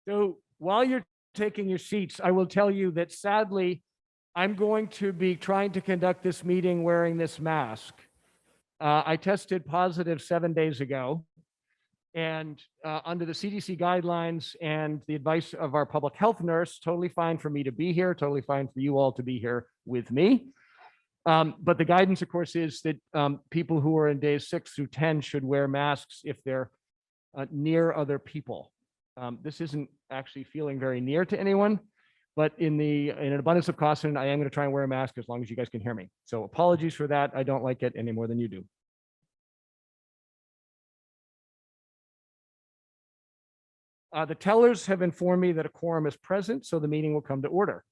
So while you're taking your seats, I will tell you that sadly, I'm going to be trying to conduct this meeting wearing this mask. I tested positive 7 days ago, and under the CDC guidelines and the advice of our public health nurse, totally fine for me to be here, totally fine for you all to be here with me. But the guidance, of course, is that people who are in days 6 through 10 should wear masks if they're near other people. This isn't actually feeling very near to anyone, but in an abundance of caution, I am going to try and wear a mask as long as you guys can hear me. So apologies for that. I don't like it any more than you do. The tellers have informed me that a quorum is present, so the meeting will come to order.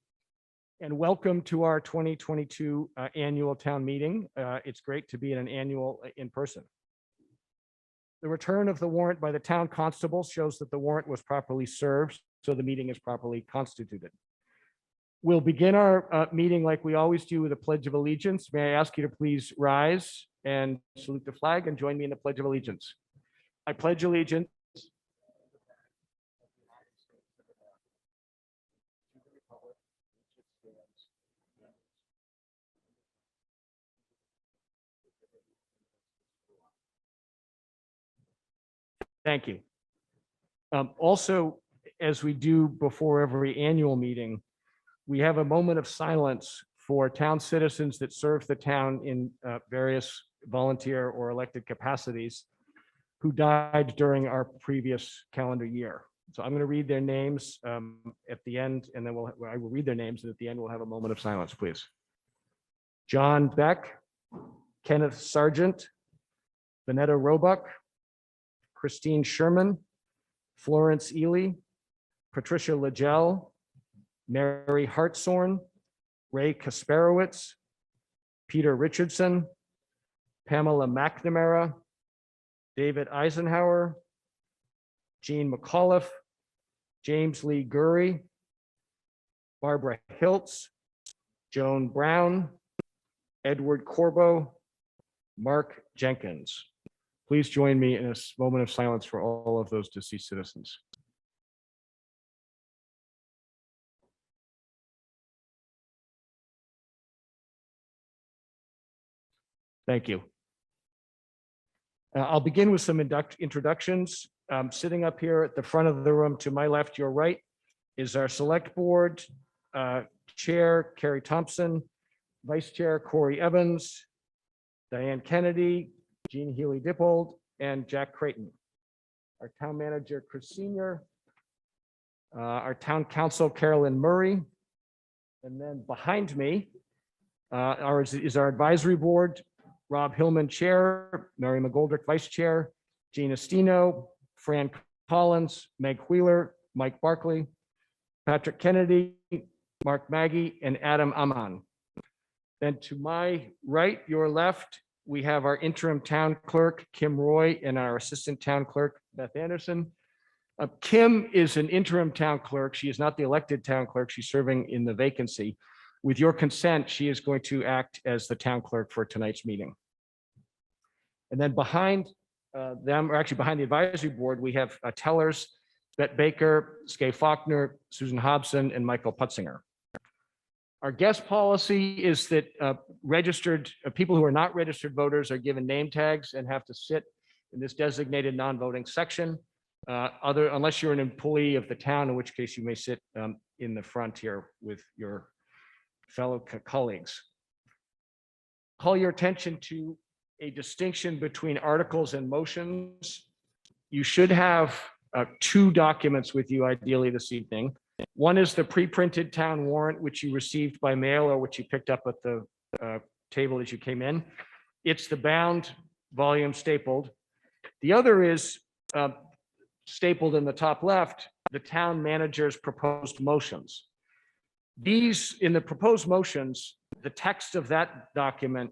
And welcome to our 2022 annual town meeting. It's great to be at an annual in person. The return of the warrant by the town constable shows that the warrant was properly served, so the meeting is properly constituted. We'll begin our meeting like we always do with a Pledge of Allegiance. May I ask you to please rise and salute the flag and join me in the Pledge of Allegiance. I pledge allegiance Thank you. Also, as we do before every annual meeting, we have a moment of silence for town citizens that serve the town in various volunteer or elected capacities who died during our previous calendar year. So I'm going to read their names at the end, and then I will read their names, and at the end we'll have a moment of silence, please. John Beck, Kenneth Sargent, Vanetta Roebuck, Christine Sherman, Florence Ely, Patricia Legel, Mary Hartshorn, Ray Kasperowitz, Peter Richardson, Pamela McNamara, David Eisenhower, Jean McAuliffe, James Lee Gurry, Barbara Hiltz, Joan Brown, Edward Corbo, Mark Jenkins. Please join me in a moment of silence for all of those deceased citizens. Thank you. I'll begin with some introductions. Sitting up here at the front of the room to my left, your right, is our select board chair, Carrie Thompson, vice chair, Corey Evans, Diane Kennedy, Jean Healy-Dippold, and Jack Creighton. Our town manager, Chris Senior, our town council, Carolyn Murray, and then behind me is our advisory board, Rob Hillman, chair, Mary McGoldrick, vice chair, Gina Stino, Fran Collins, Meg Wheeler, Mike Barkley, Patrick Kennedy, Mark Maggie, and Adam Aman. Then to my right, your left, we have our interim town clerk, Kim Roy, and our assistant town clerk, Beth Anderson. Kim is an interim town clerk. She is not the elected town clerk. She's serving in the vacancy. With your consent, she is going to act as the town clerk for tonight's meeting. And then behind them, or actually behind the advisory board, we have tellers, Bette Baker, Skay Faulkner, Susan Hobson, and Michael Putzinger. Our guest policy is that registered people who are not registered voters are given name tags and have to sit in this designated non-voting section, unless you're an employee of the town, in which case you may sit in the front here with your fellow colleagues. Call your attention to a distinction between articles and motions. You should have two documents with you ideally this evening. One is the pre-printed town warrant, which you received by mail or which you picked up at the table as you came in. It's the bound volume stapled. The other is stapled in the top left, the town manager's proposed motions. These, in the proposed motions, the text of that document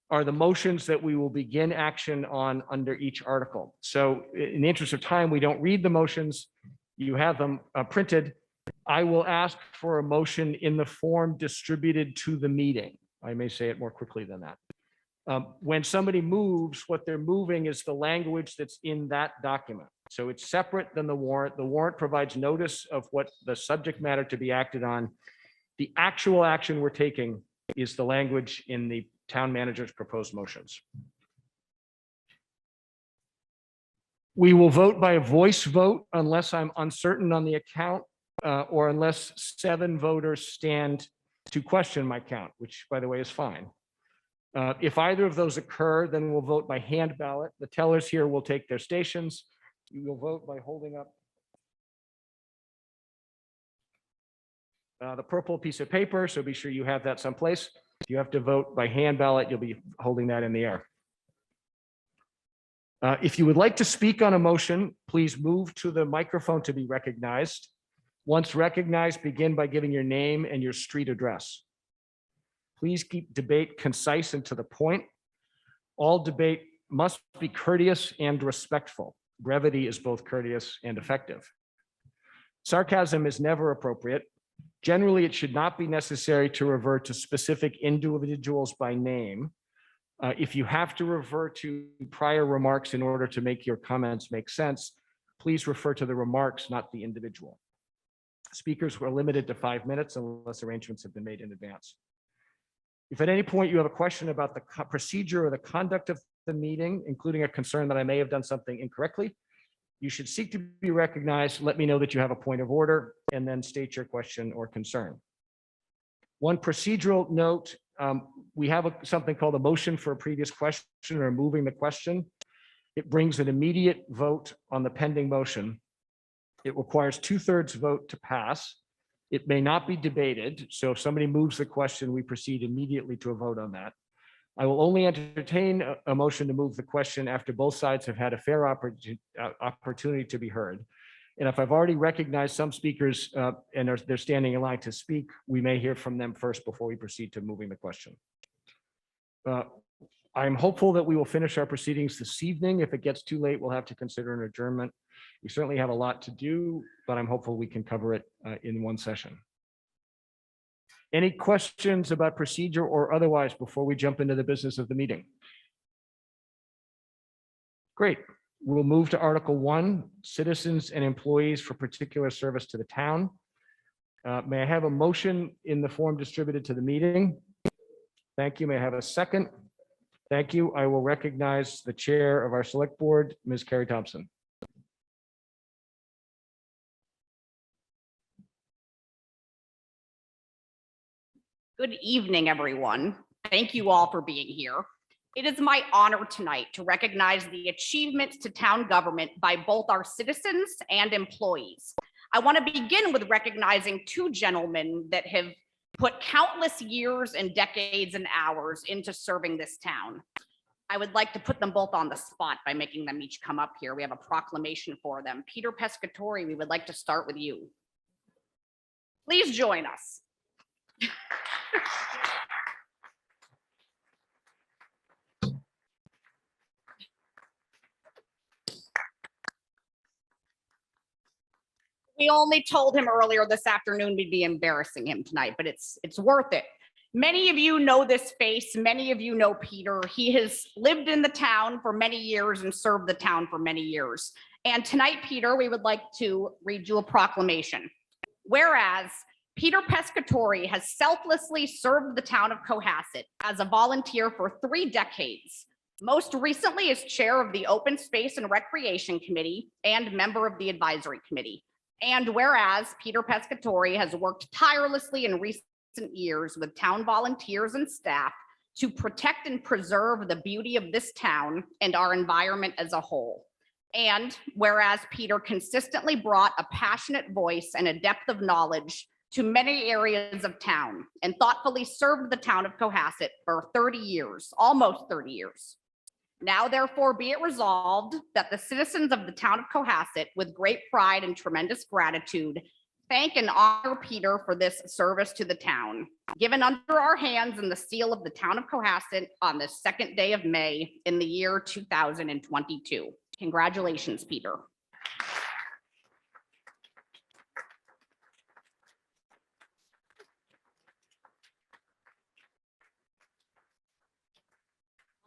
are the motions that we will begin action on under each article. So in the interest of time, we don't read the motions. You have them printed. I will ask for a motion in the form distributed to the meeting. I may say it more quickly than that. When somebody moves, what they're moving is the language that's in that document. So it's separate than the warrant. The warrant provides notice of what the subject matter to be acted on. The actual action we're taking is the language in the town manager's proposed motions. We will vote by a voice vote unless I'm uncertain on the account or unless 7 voters stand to question my count, which by the way is fine. If either of those occur, then we'll vote by hand ballot. The tellers here will take their stations. You will vote by holding up the purple piece of paper, so be sure you have that someplace. If you have to vote by hand ballot, you'll be holding that in the air. If you would like to speak on a motion, please move to the microphone to be recognized. Once recognized, begin by giving your name and your street address. Please keep debate concise and to the point. All debate must be courteous and respectful. Brevity is both courteous and effective. Sarcasm is never appropriate. Generally, it should not be necessary to revert to specific individuals by name. If you have to revert to prior remarks in order to make your comments make sense, please refer to the remarks, not the individual. Speakers were limited to 5 minutes unless arrangements have been made in advance. If at any point you have a question about the procedure or the conduct of the meeting, including a concern that I may have done something incorrectly, you should seek to be recognized. Let me know that you have a point of order and then state your question or concern. One procedural note, we have something called a motion for a previous question or moving the question. It brings an immediate vote on the pending motion. It requires 2/3 vote to pass. It may not be debated. So if somebody moves the question, we proceed immediately to a vote on that. I will only entertain a motion to move the question after both sides have had a fair opportunity to be heard. And if I've already recognized some speakers and they're standing in line to speak, we may hear from them first before we proceed to moving the question. I'm hopeful that we will finish our proceedings this evening. If it gets too late, we'll have to consider an adjournment. We certainly have a lot to do, but I'm hopeful we can cover it in one session. Any questions about procedure or otherwise before we jump into the business of the meeting? Great. We'll move to Article 1, citizens and employees for particular service to the town. May I have a motion in the form distributed to the meeting? Thank you. May I have a second? Thank you. I will recognize the chair of our select board, Ms. Carrie Thompson. Good evening, everyone. Thank you all for being here. It is my honor tonight to recognize the achievements to town government by both our citizens and employees. I want to begin with recognizing 2 gentlemen that have put countless years and decades and hours into serving this town. I would like to put them both on the spot by making them each come up here. We have a proclamation for them. Peter Pescatore, we would like to start with you. Please join us. We only told him earlier this afternoon we'd be embarrassing him tonight, but it's worth it. Many of you know this face. Many of you know Peter. He has lived in the town for many years and served the town for many years. And tonight, Peter, we would like to read you a proclamation. Whereas Peter Pescatore has selflessly served the town of Cohasset as a volunteer for 3 decades. Most recently as chair of the Open Space and Recreation Committee and member of the Advisory Committee. And whereas Peter Pescatore has worked tirelessly in recent years with town volunteers and staff to protect and preserve the beauty of this town and our environment as a whole. And whereas Peter consistently brought a passionate voice and a depth of knowledge to many areas of town and thoughtfully served the town of Cohasset for 30 years, almost 30 years. Now, therefore, be it resolved that the citizens of the town of Cohasset, with great pride and tremendous gratitude, thank and honor Peter for this service to the town, given under our hands in the seal of the town of Cohasset on the 2nd day of May in the year 2022. Congratulations, Peter.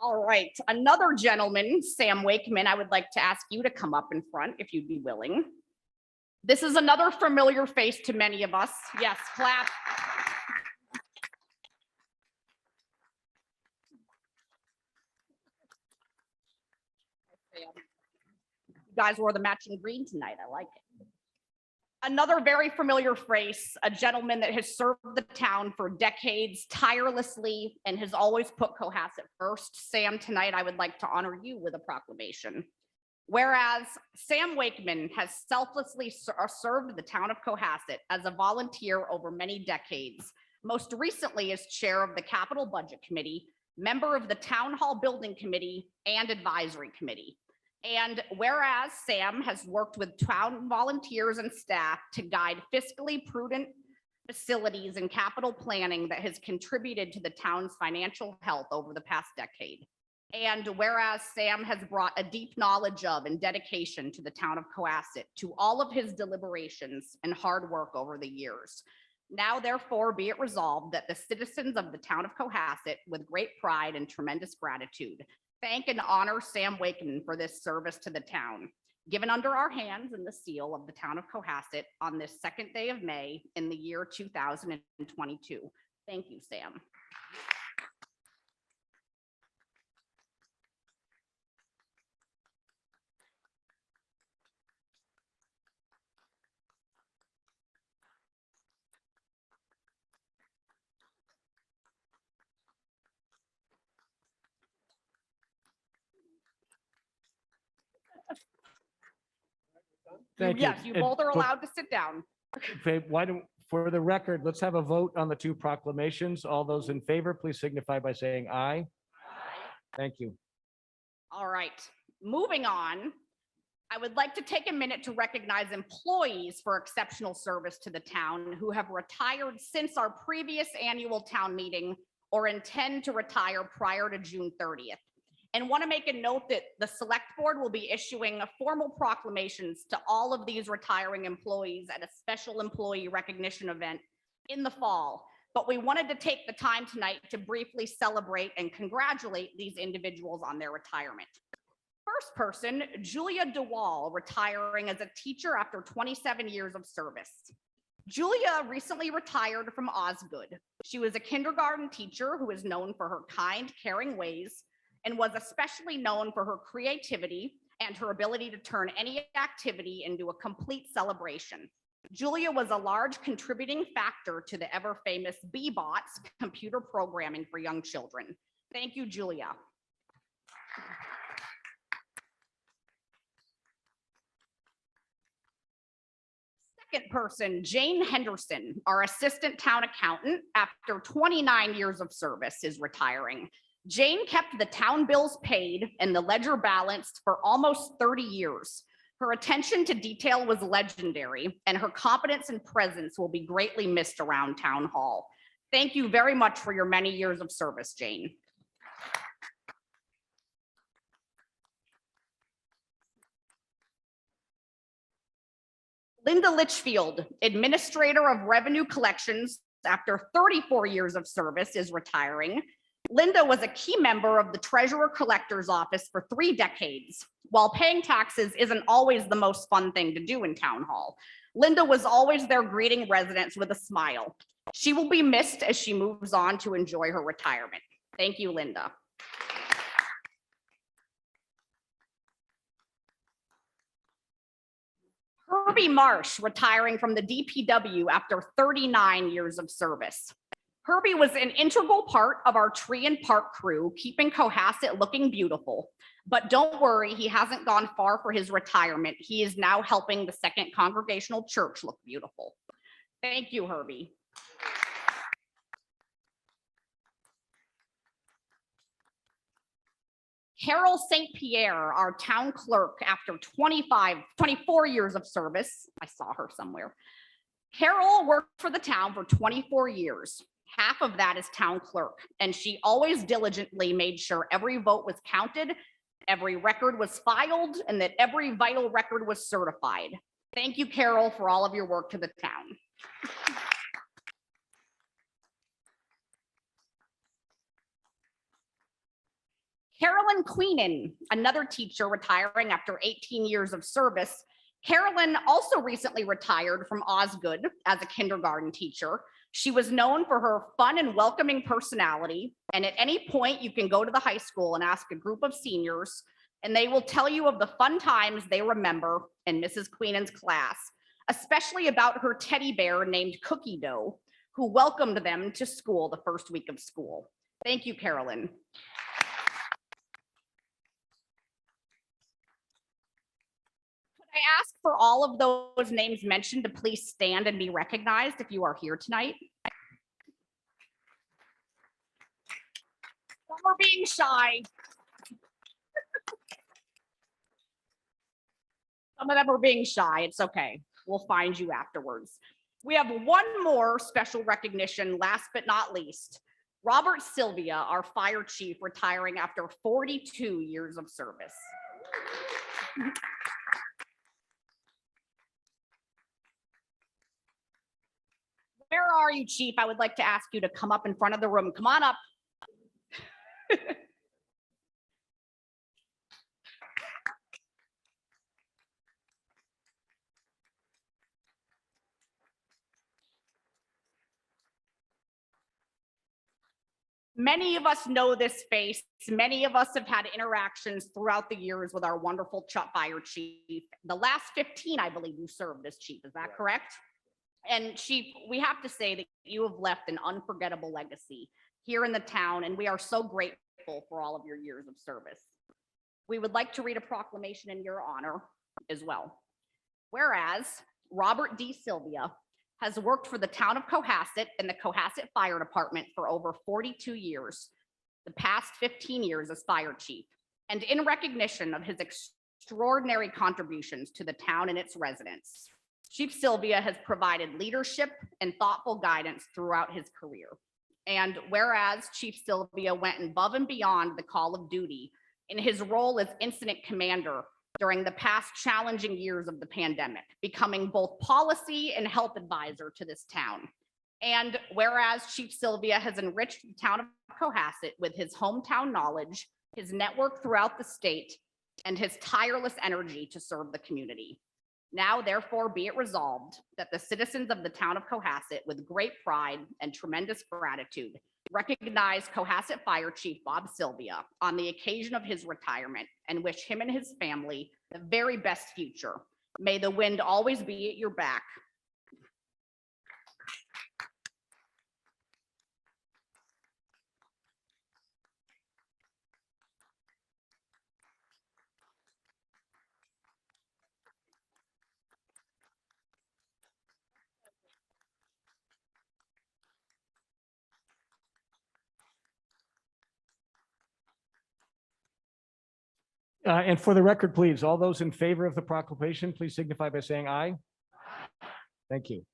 All right, another gentleman, Sam Wakeman, I would like to ask you to come up in front if you'd be willing. This is another familiar face to many of us. Yes, clap. You guys wore the matching green tonight. I like it. Another very familiar face, a gentleman that has served the town for decades tirelessly and has always put Cohasset first. Sam, tonight I would like to honor you with a proclamation. Whereas Sam Wakeman has selflessly served the town of Cohasset as a volunteer over many decades, most recently as chair of the Capital Budget Committee, member of the Town Hall Building Committee and Advisory Committee. And whereas Sam has worked with town volunteers and staff to guide fiscally prudent facilities and capital planning that has contributed to the town's financial health over the past decade. And whereas Sam has brought a deep knowledge of and dedication to the town of Cohasset to all of his deliberations and hard work over the years. Now, therefore, be it resolved that the citizens of the town of Cohasset, with great pride and tremendous gratitude, thank and honor Sam Wakeman for this service to the town, given under our hands in the seal of the town of Cohasset on this second day of May in the year 2022. Thank you, Sam. Thank you. Yes, you both are allowed to sit down. Okay, why don't, for the record, let's have a vote on the two proclamations. All those in favor, please signify by saying aye. Thank you. All right, moving on. I would like to take a minute to recognize employees for exceptional service to the town who have retired since our previous annual town meeting or intend to retire prior to June 30th. And want to make a note that the select board will be issuing formal proclamations to all of these retiring employees at a special employee recognition event in the fall. But we wanted to take the time tonight to briefly celebrate and congratulate these individuals on their retirement. First person, Julia DeWall, retiring as a teacher after 27 years of service. Julia recently retired from Osgood. She was a kindergarten teacher who is known for her kind, caring ways, and was especially known for her creativity and her ability to turn any activity into a complete celebration. Julia was a large contributing factor to the ever famous B-Bots computer programming for young children. Thank you, Julia. Second person, Jane Henderson, our assistant town accountant, after 29 years of service, is retiring. Jane kept the town bills paid and the ledger balanced for almost 30 years. Her attention to detail was legendary, and her competence and presence will be greatly missed around Town Hall. Thank you very much for your many years of service, Jane. Linda Litchfield, Administrator of Revenue Collections, after 34 years of service, is retiring. Linda was a key member of the Treasurer Collector's Office for 3 decades. While paying taxes isn't always the most fun thing to do in Town Hall, Linda was always there greeting residents with a smile. She will be missed as she moves on to enjoy her retirement. Thank you, Linda. Herbie Marsh, retiring from the DPW after 39 years of service. Herbie was an integral part of our tree and park crew, keeping Cohasset looking beautiful. But don't worry, he hasn't gone far for his retirement. He is now helping the Second Congregational Church look beautiful. Thank you, Herbie. Carol St. Pierre, our town clerk, after 24 years of service. I saw her somewhere. Carol worked for the town for 24 years. Half of that is town clerk, and she always diligently made sure every vote was counted, every record was filed, and that every vital record was certified. Thank you, Carol, for all of your work to the town. Carolyn Queenan, another teacher retiring after 18 years of service. Carolyn also recently retired from Osgood as a kindergarten teacher. She was known for her fun and welcoming personality. And at any point, you can go to the high school and ask a group of seniors, and they will tell you of the fun times they remember in Mrs. Queenan's class, especially about her teddy bear named Cookie Dough, who welcomed them to school the first week of school. Thank you, Carolyn. I ask for all of those names mentioned to please stand and be recognized if you are here tonight. Some are being shy. Some of them are being shy. It's okay. We'll find you afterwards. We have one more special recognition, last but not least. Robert Silvia, our fire chief, retiring after 42 years of service. Where are you, Chief? I would like to ask you to come up in front of the room. Come on up. Many of us know this face. Many of us have had interactions throughout the years with our wonderful fire chief. The last 15, I believe you served as chief. Is that correct? And Chief, we have to say that you have left an unforgettable legacy here in the town, and we are so grateful for all of your years of service. We would like to read a proclamation in your honor as well. Whereas Robert D. Silvia has worked for the town of Cohasset and the Cohasset Fire Department for over 42 years, the past 15 years as fire chief. And in recognition of his extraordinary contributions to the town and its residents, Chief Silvia has provided leadership and thoughtful guidance throughout his career. And whereas Chief Silvia went above and beyond the call of duty in his role as incident commander during the past challenging years of the pandemic, becoming both policy and health advisor to this town. And whereas Chief Silvia has enriched the town of Cohasset with his hometown knowledge, his network throughout the state, and his tireless energy to serve the community. Now, therefore, be it resolved that the citizens of the town of Cohasset, with great pride and tremendous gratitude, recognize Cohasset Fire Chief Bob Silvia on the occasion of his retirement and wish him and his family the very best future. May the wind always be at your back. And for the record, please, all those in favor of the proclamation, please signify by saying aye. Thank you.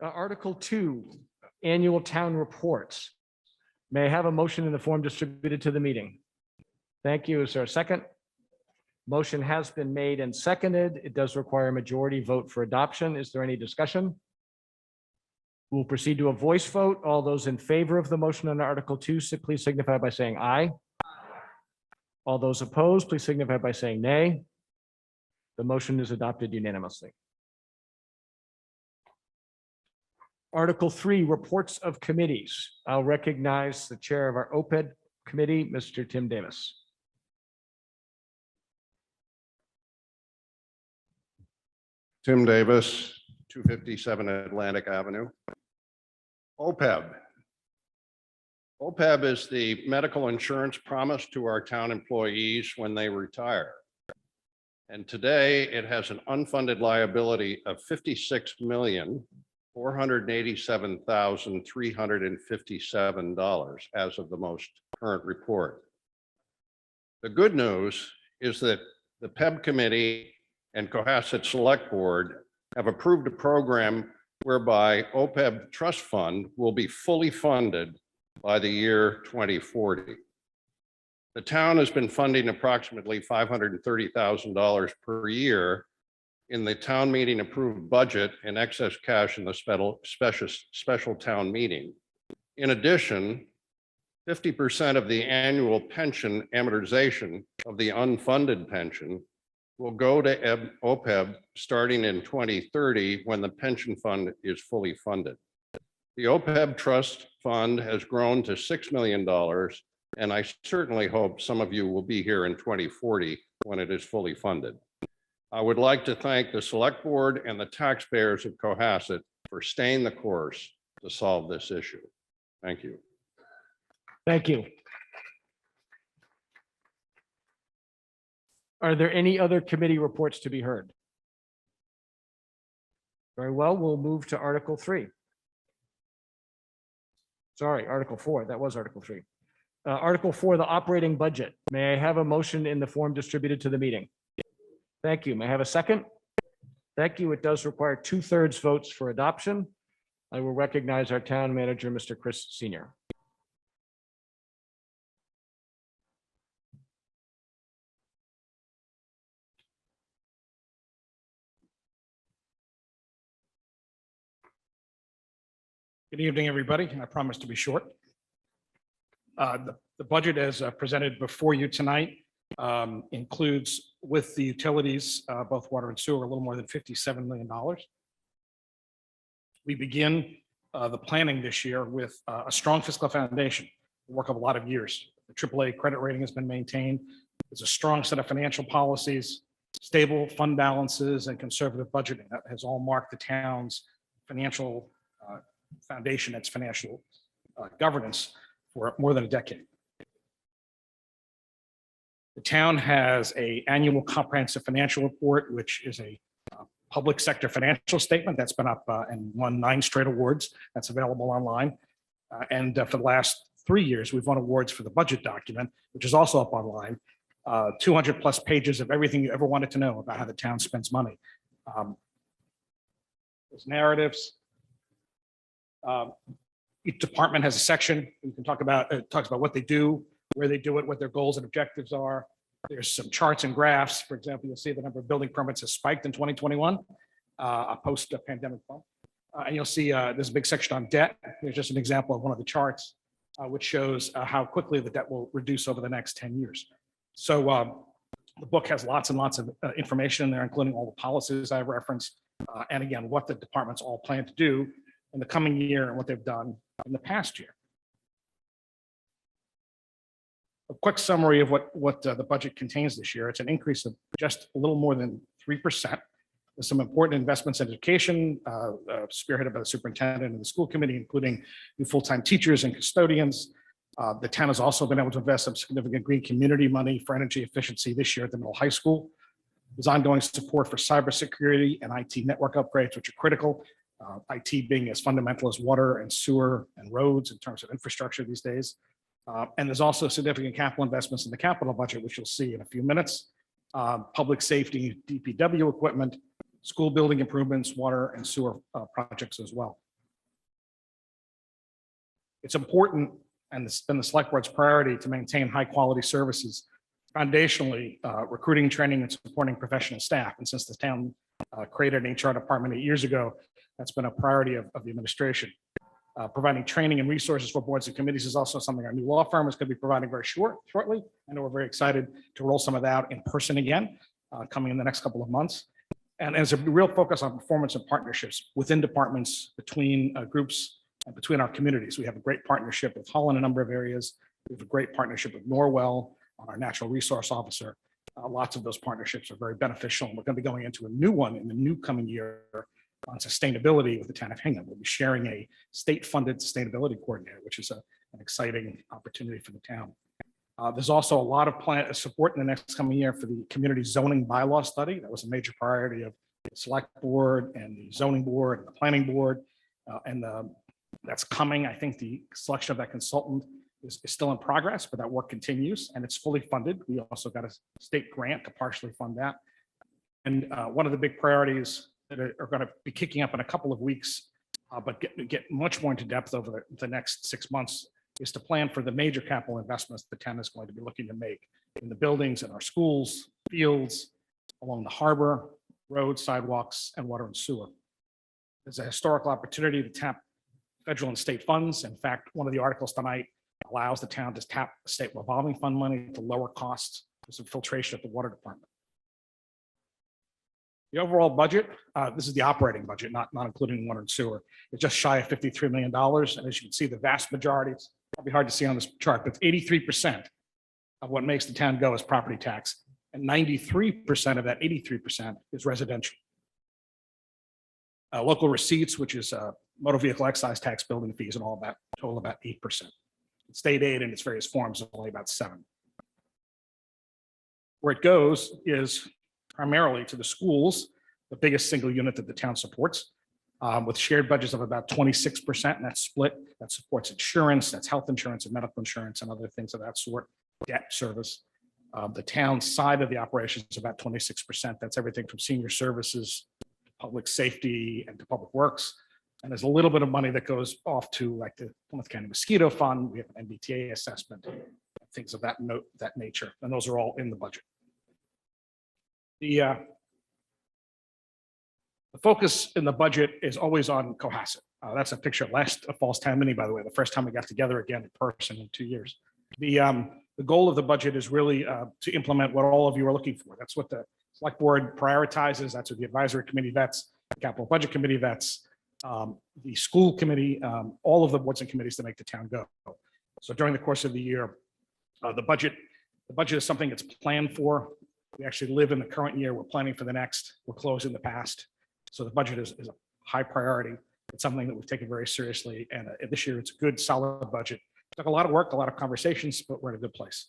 Article 2, annual town reports. May I have a motion in the form distributed to the meeting? Thank you. Is there a second? Motion has been made and seconded. It does require a majority vote for adoption. Is there any discussion? We'll proceed to a voice vote. All those in favor of the motion on Article 2, please signify by saying aye. All those opposed, please signify by saying nay. The motion is adopted unanimously. Article 3, reports of committees. I'll recognize the chair of our OPED committee, Mr. Tim Davis. Tim Davis, 257 Atlantic Avenue. OPEB. OPEB is the medical insurance promised to our town employees when they retire. And today it has an unfunded liability of $56,487,357 as of the most current report. The good news is that the PEB committee and Cohasset Select Board have approved a program whereby OPEB Trust Fund will be fully funded by the year 2040. The town has been funding approximately $530,000 per year in the town meeting approved budget and excess cash in the special town meeting. In addition, 50% of the annual pension amortization of the unfunded pension will go to OPEB starting in 2030 when the pension fund is fully funded. The OPEB trust fund has grown to $6 million, and I certainly hope some of you will be here in 2040 when it is fully funded. I would like to thank the Select Board and the taxpayers of Cohasset for staying the course to solve this issue. Thank you. Thank you. Are there any other committee reports to be heard? Very well, we'll move to Article 3. Sorry, Article 4, that was Article 3. Article 4, the operating budget. May I have a motion in the form distributed to the meeting? Thank you. May I have a second? Thank you. It does require 2/3 votes for adoption. I will recognize our town manager, Mr. Chris Senior. Good evening, everybody. I promise to be short. The budget as presented before you tonight includes with the utilities, both water and sewer, a little more than $57 million. We begin the planning this year with a strong fiscal foundation, the work of a lot of years. The AAA credit rating has been maintained. There's a strong set of financial policies, stable fund balances, and conservative budgeting. That has all marked the town's financial foundation, its financial governance for more than a decade. The town has an annual comprehensive financial report, which is a public sector financial statement that's been up and won 9 straight awards. That's available online. And for the last 3 years, we've won awards for the budget document, which is also up online. 200+ pages of everything you ever wanted to know about how the town spends money. There's narratives. Each department has a section you can talk about. It talks about what they do, where they do it, what their goals and objectives are. There's some charts and graphs. For example, you'll see the number of building permits has spiked in 2021, a post-pandemic bump. And you'll see there's a big section on debt. There's just an example of one of the charts, which shows how quickly the debt will reduce over the next 10 years. So the book has lots and lots of information in there, including all the policies I've referenced, and again, what the departments all plan to do in the coming year and what they've done in the past year. A quick summary of what the budget contains this year. It's an increase of just a little more than 3%. There's some important investments in education, spearheaded by the superintendent and the school committee, including new full-time teachers and custodians. The town has also been able to invest some significant green community money for energy efficiency this year at the middle high school. There's ongoing support for cybersecurity and IT network upgrades, which are critical. IT being as fundamental as water and sewer and roads in terms of infrastructure these days. And there's also significant capital investments in the capital budget, which you'll see in a few minutes. Public safety, DPW equipment, school building improvements, water and sewer projects as well. It's important, and it's been the select board's priority, to maintain high quality services. Foundationally, recruiting, training, and supporting professional staff. And since the town created an HR department 8 years ago, that's been a priority of the administration. Providing training and resources for boards and committees is also something our new law firm is going to be providing very shortly. I know we're very excited to roll some of that out in person again, coming in the next couple of months. And there's a real focus on performance and partnerships within departments, between groups, and between our communities. We have a great partnership with Hull in a number of areas. We have a great partnership with Norwell on our natural resource officer. Lots of those partnerships are very beneficial. And we're going to be going into a new one in the new coming year on sustainability with the town of Hingham. We'll be sharing a state-funded sustainability coordinator, which is an exciting opportunity for the town. There's also a lot of support in the next coming year for the community zoning bylaw study. That was a major priority of the select board and the zoning board and the planning board. That's coming. I think the selection of that consultant is still in progress, but that work continues and it's fully funded. We also got a state grant to partially fund that. And one of the big priorities that are going to be kicking up in a couple of weeks, but get much more into depth over the next 6 months, is to plan for the major capital investments the town is going to be looking to make in the buildings, in our schools, fields, along the harbor, roads, sidewalks, and water and sewer. There's a historical opportunity to tap federal and state funds. In fact, one of the articles tonight allows the town to tap state revolving fund money to lower costs for some filtration at the water department. The overall budget, this is the operating budget, not including water and sewer, is just shy of $53 million. And as you can see, the vast majority, it's probably hard to see on this chart, but 83% of what makes the town go is property tax. And 93% of that 83% is residential. Local receipts, which is motor vehicle excise tax, building fees, and all of that, total about 8%. State aid in its various forms is only about 7%. Where it goes is primarily to the schools, the biggest single unit that the town supports, with shared budgets of about 26%, and that's split. That supports insurance, that's health insurance and medical insurance and other things of that sort, debt service. The town side of the operation is about 26%. That's everything from senior services, public safety, and to public works. And there's a little bit of money that goes off to like the Plymouth County Mosquito Fund. We have an MBTA assessment, things of that nature, and those are all in the budget. The focus in the budget is always on Cohasset. That's a picture of last fall's town meeting, by the way, the first time we got together again in person in 2 years. The goal of the budget is really to implement what all of you are looking for. That's what the select board prioritizes. That's what the advisory committee vets, the capital budget committee vets, the school committee, all of the boards and committees that make the town go. So during the course of the year, the budget is something that's planned for. We actually live in the current year. We're planning for the next. We're closing the past. So the budget is a high priority. It's something that we've taken very seriously. And this year, it's a good, solid budget. It took a lot of work, a lot of conversations, but we're in a good place.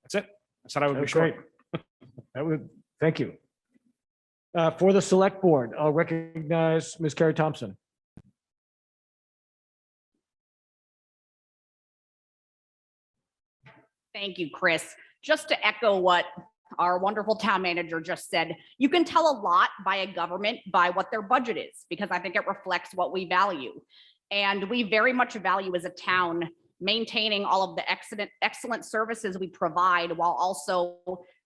That's it. I said I would be short. That would, thank you. For the select board, I'll recognize Ms. Carrie Thompson. Thank you, Chris. Just to echo what our wonderful town manager just said, you can tell a lot by a government by what their budget is, because I think it reflects what we value. And we very much value as a town maintaining all of the excellent services we provide while also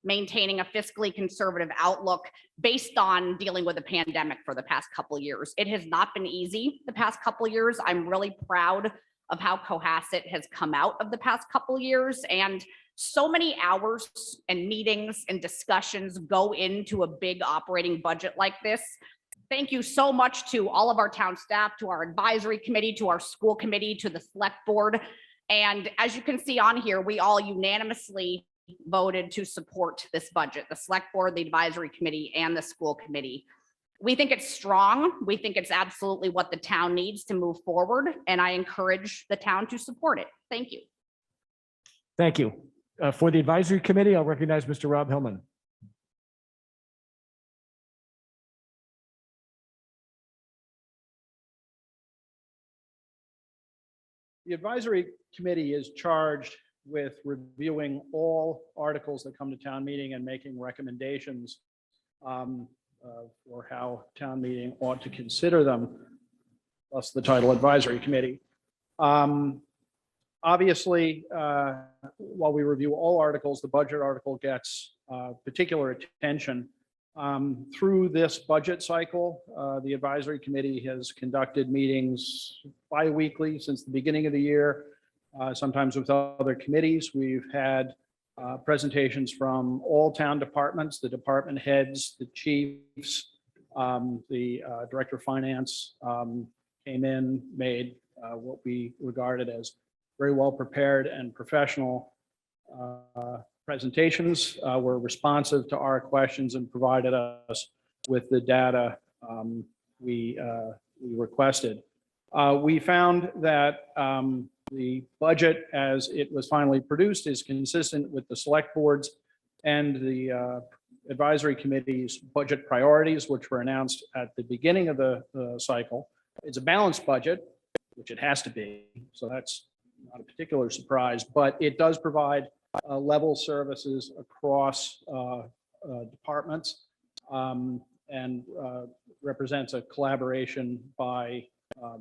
maintaining a fiscally conservative outlook based on dealing with the pandemic for the past couple of years. It has not been easy the past couple of years. I'm really proud of how Cohasset has come out of the past couple of years, and so many hours and meetings and discussions go into a big operating budget like this. Thank you so much to all of our town staff, to our advisory committee, to our school committee, to the select board. And as you can see on here, we all unanimously voted to support this budget, the select board, the advisory committee, and the school committee. We think it's strong. We think it's absolutely what the town needs to move forward, and I encourage the town to support it. Thank you. Thank you. For the advisory committee, I'll recognize Mr. Rob Hillman. The advisory committee is charged with reviewing all articles that come to town meeting and making recommendations for how town meeting ought to consider them, plus the title advisory committee. Obviously, while we review all articles, the budget article gets particular attention. Through this budget cycle, the advisory committee has conducted meetings bi-weekly since the beginning of the year, sometimes with other committees. We've had presentations from all town departments, the department heads, the chiefs, the director of finance came in, made what we regarded as very well prepared and professional presentations, were responsive to our questions and provided us with the data we requested. We found that the budget as it was finally produced is consistent with the select board's and the advisory committee's budget priorities, which were announced at the beginning of the cycle. It's a balanced budget, which it has to be. So that's not a particular surprise, but it does provide level services across departments and represents a collaboration by A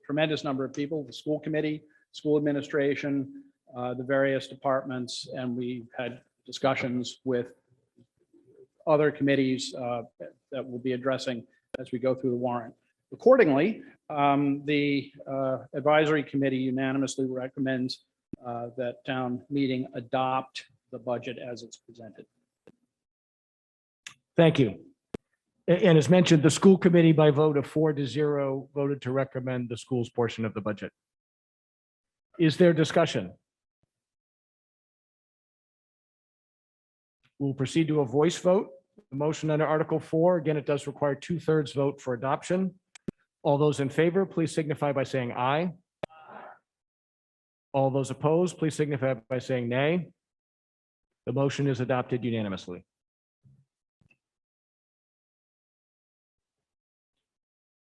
tremendous number of people, the school committee, school administration, the various departments, and we had discussions with other committees that we'll be addressing as we go through the warrant. Accordingly, the advisory committee unanimously recommends that town meeting adopt the budget as it's presented. Thank you. And as mentioned, the school committee by vote of 4-0 voted to recommend the school's portion of the budget. Is there discussion? We'll proceed to a voice vote. The motion under Article 4, again, it does require 2/3 vote for adoption. All those in favor, please signify by saying aye. All those opposed, please signify by saying nay. The motion is adopted unanimously.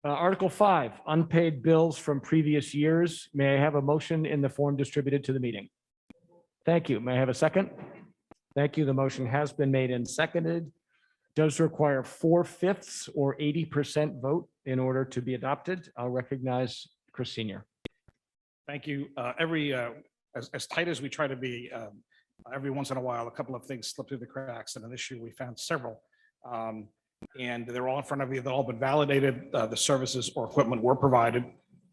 Article 5, unpaid bills from previous years. May I have a motion in the form distributed to the meeting? Thank you. May I have a second? Thank you. The motion has been made and seconded. Does require 4/5 or 80% vote in order to be adopted. I'll recognize Chris Senior. Thank you. As tight as we try to be, every once in a while, a couple of things slip through the cracks, and this year we found several. And they're all in front of you. They've all been validated. The services or equipment were provided.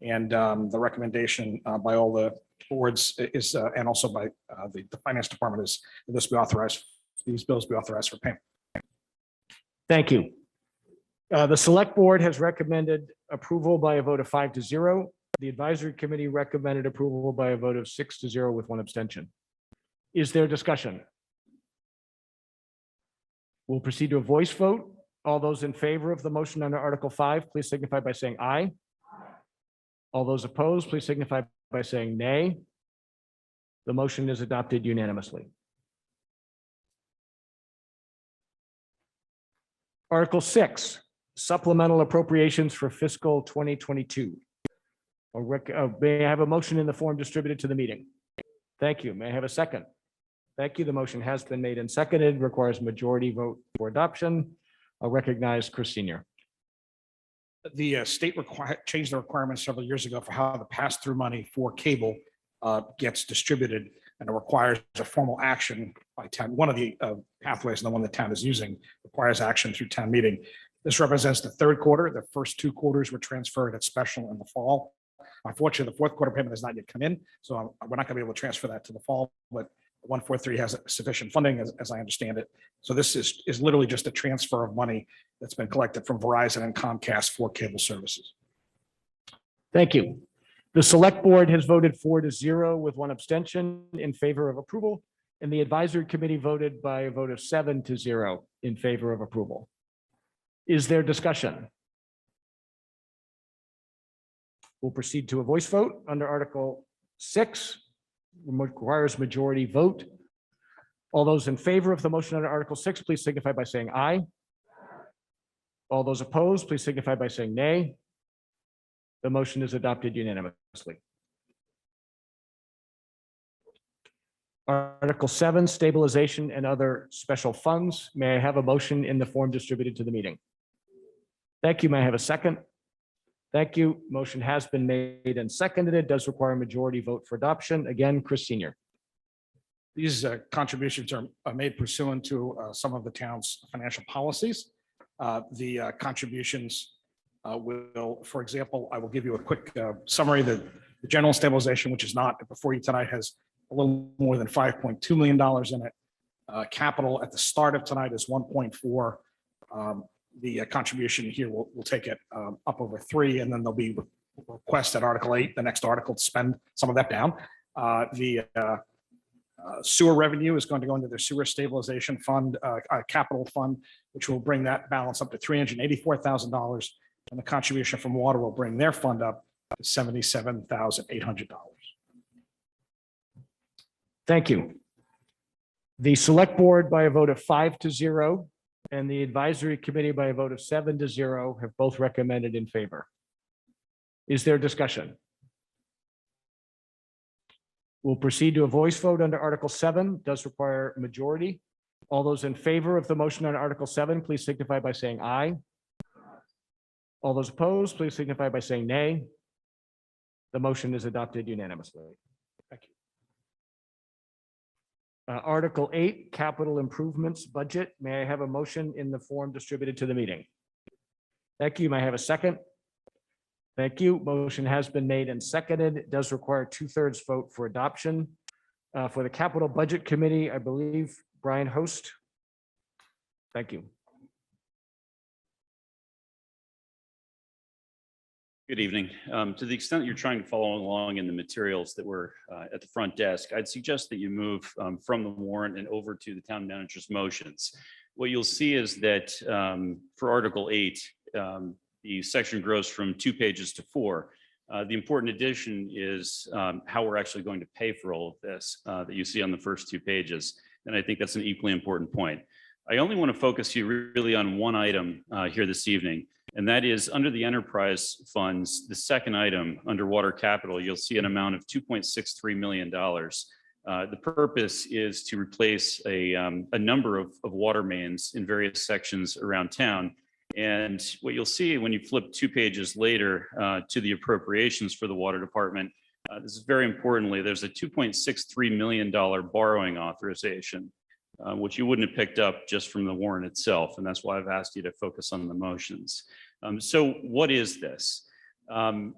And the recommendation by all the boards is, and also by the finance department, is that these bills be authorized for payment. Thank you. The select board has recommended approval by a vote of 5-0. The advisory committee recommended approval by a vote of 6-0 with 1 abstention. Is there discussion? We'll proceed to a voice vote. All those in favor of the motion under Article 5, please signify by saying aye. All those opposed, please signify by saying nay. The motion is adopted unanimously. Article 6, supplemental appropriations for fiscal 2022. May I have a motion in the form distributed to the meeting? Thank you. May I have a second? Thank you. The motion has been made and seconded, requires majority vote for adoption. I'll recognize Chris Senior. The state changed the requirements several years ago for how the pass-through money for cable gets distributed, and it requires a formal action by town. One of the pathways, and the one the town is using, requires action through town meeting. This represents the third quarter. The first 2 quarters were transferred at special in the fall. Unfortunately, the fourth quarter payment has not yet come in, so we're not going to be able to transfer that to the fall, but 143 has sufficient funding, as I understand it. So this is literally just a transfer of money that's been collected from Verizon and Comcast for cable services. Thank you. The select board has voted 4-0 with 1 abstention in favor of approval, and the advisory committee voted by a vote of 7-0 in favor of approval. Is there discussion? We'll proceed to a voice vote under Article 6. Requires majority vote. All those in favor of the motion under Article 6, please signify by saying aye. All those opposed, please signify by saying nay. The motion is adopted unanimously. Article 7, stabilization and other special funds. May I have a motion in the form distributed to the meeting? Thank you. May I have a second? Thank you. Motion has been made and seconded. It does require a majority vote for adoption. Again, Chris Senior. These contributions are made pursuant to some of the town's financial policies. The contributions will, for example, I will give you a quick summary. The general stabilization, which is not before you tonight, has a little more than $5.2 million in it. Capital at the start of tonight is 1.4. The contribution here will take it up over 3, and then there'll be request at Article 8, the next article, to spend some of that down. The sewer revenue is going to go into the sewer stabilization fund, capital fund, which will bring that balance up to $384,000, and the contribution from water will bring their fund up to $77,800. Thank you. The select board by a vote of 5-0 and the advisory committee by a vote of 7-0 have both recommended in favor. Is there discussion? We'll proceed to a voice vote under Article 7. Does require a majority. All those in favor of the motion on Article 7, please signify by saying aye. All those opposed, please signify by saying nay. The motion is adopted unanimously. Thank you. Article 8, Capital Improvements Budget. May I have a motion in the form distributed to the meeting? Thank you. May I have a second? Thank you. Motion has been made and seconded. It does require 2/3 vote for adoption. For the Capital Budget Committee, I believe Brian Host. Thank you. Good evening. To the extent that you're trying to follow along in the materials that were at the front desk, I'd suggest that you move from the warrant and over to the town manager's motions. What you'll see is that for Article 8, the section grows from 2 pages to 4. The important addition is how we're actually going to pay for all of this that you see on the first 2 pages. And I think that's an equally important point. I only want to focus you really on one item here this evening. And that is under the enterprise funds, the second item under water capital, you'll see an amount of $2.63 million. The purpose is to replace a number of water mains in various sections around town. And what you'll see when you flip 2 pages later to the appropriations for the water department, this is very importantly, there's a $2.63 million borrowing authorization, which you wouldn't have picked up just from the warrant itself. And that's why I've asked you to focus on the motions. So what is this?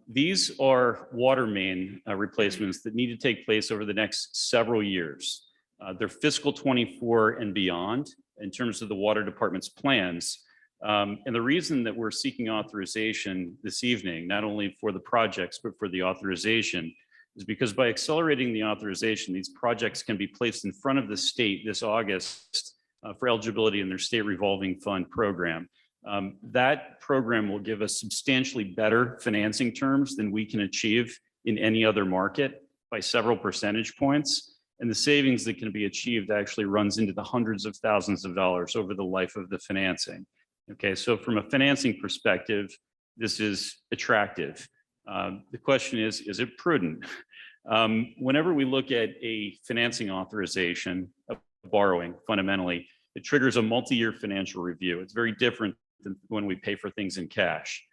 These are water main replacements that need to take place over the next several years. They're fiscal 24 and beyond in terms of the water department's plans. And the reason that we're seeking authorization this evening, not only for the projects, but for the authorization, is because by accelerating the authorization, these projects can be placed in front of the state this August for eligibility in their state revolving fund program. That program will give us substantially better financing terms than we can achieve in any other market by several percentage points. And the savings that can be achieved actually runs into the hundreds of thousands of dollars over the life of the financing. Okay, so from a financing perspective, this is attractive. The question is it prudent? Whenever we look at a financing authorization of borrowing, fundamentally, it triggers a multi-year financial review. It's very different than when we pay for things in cash.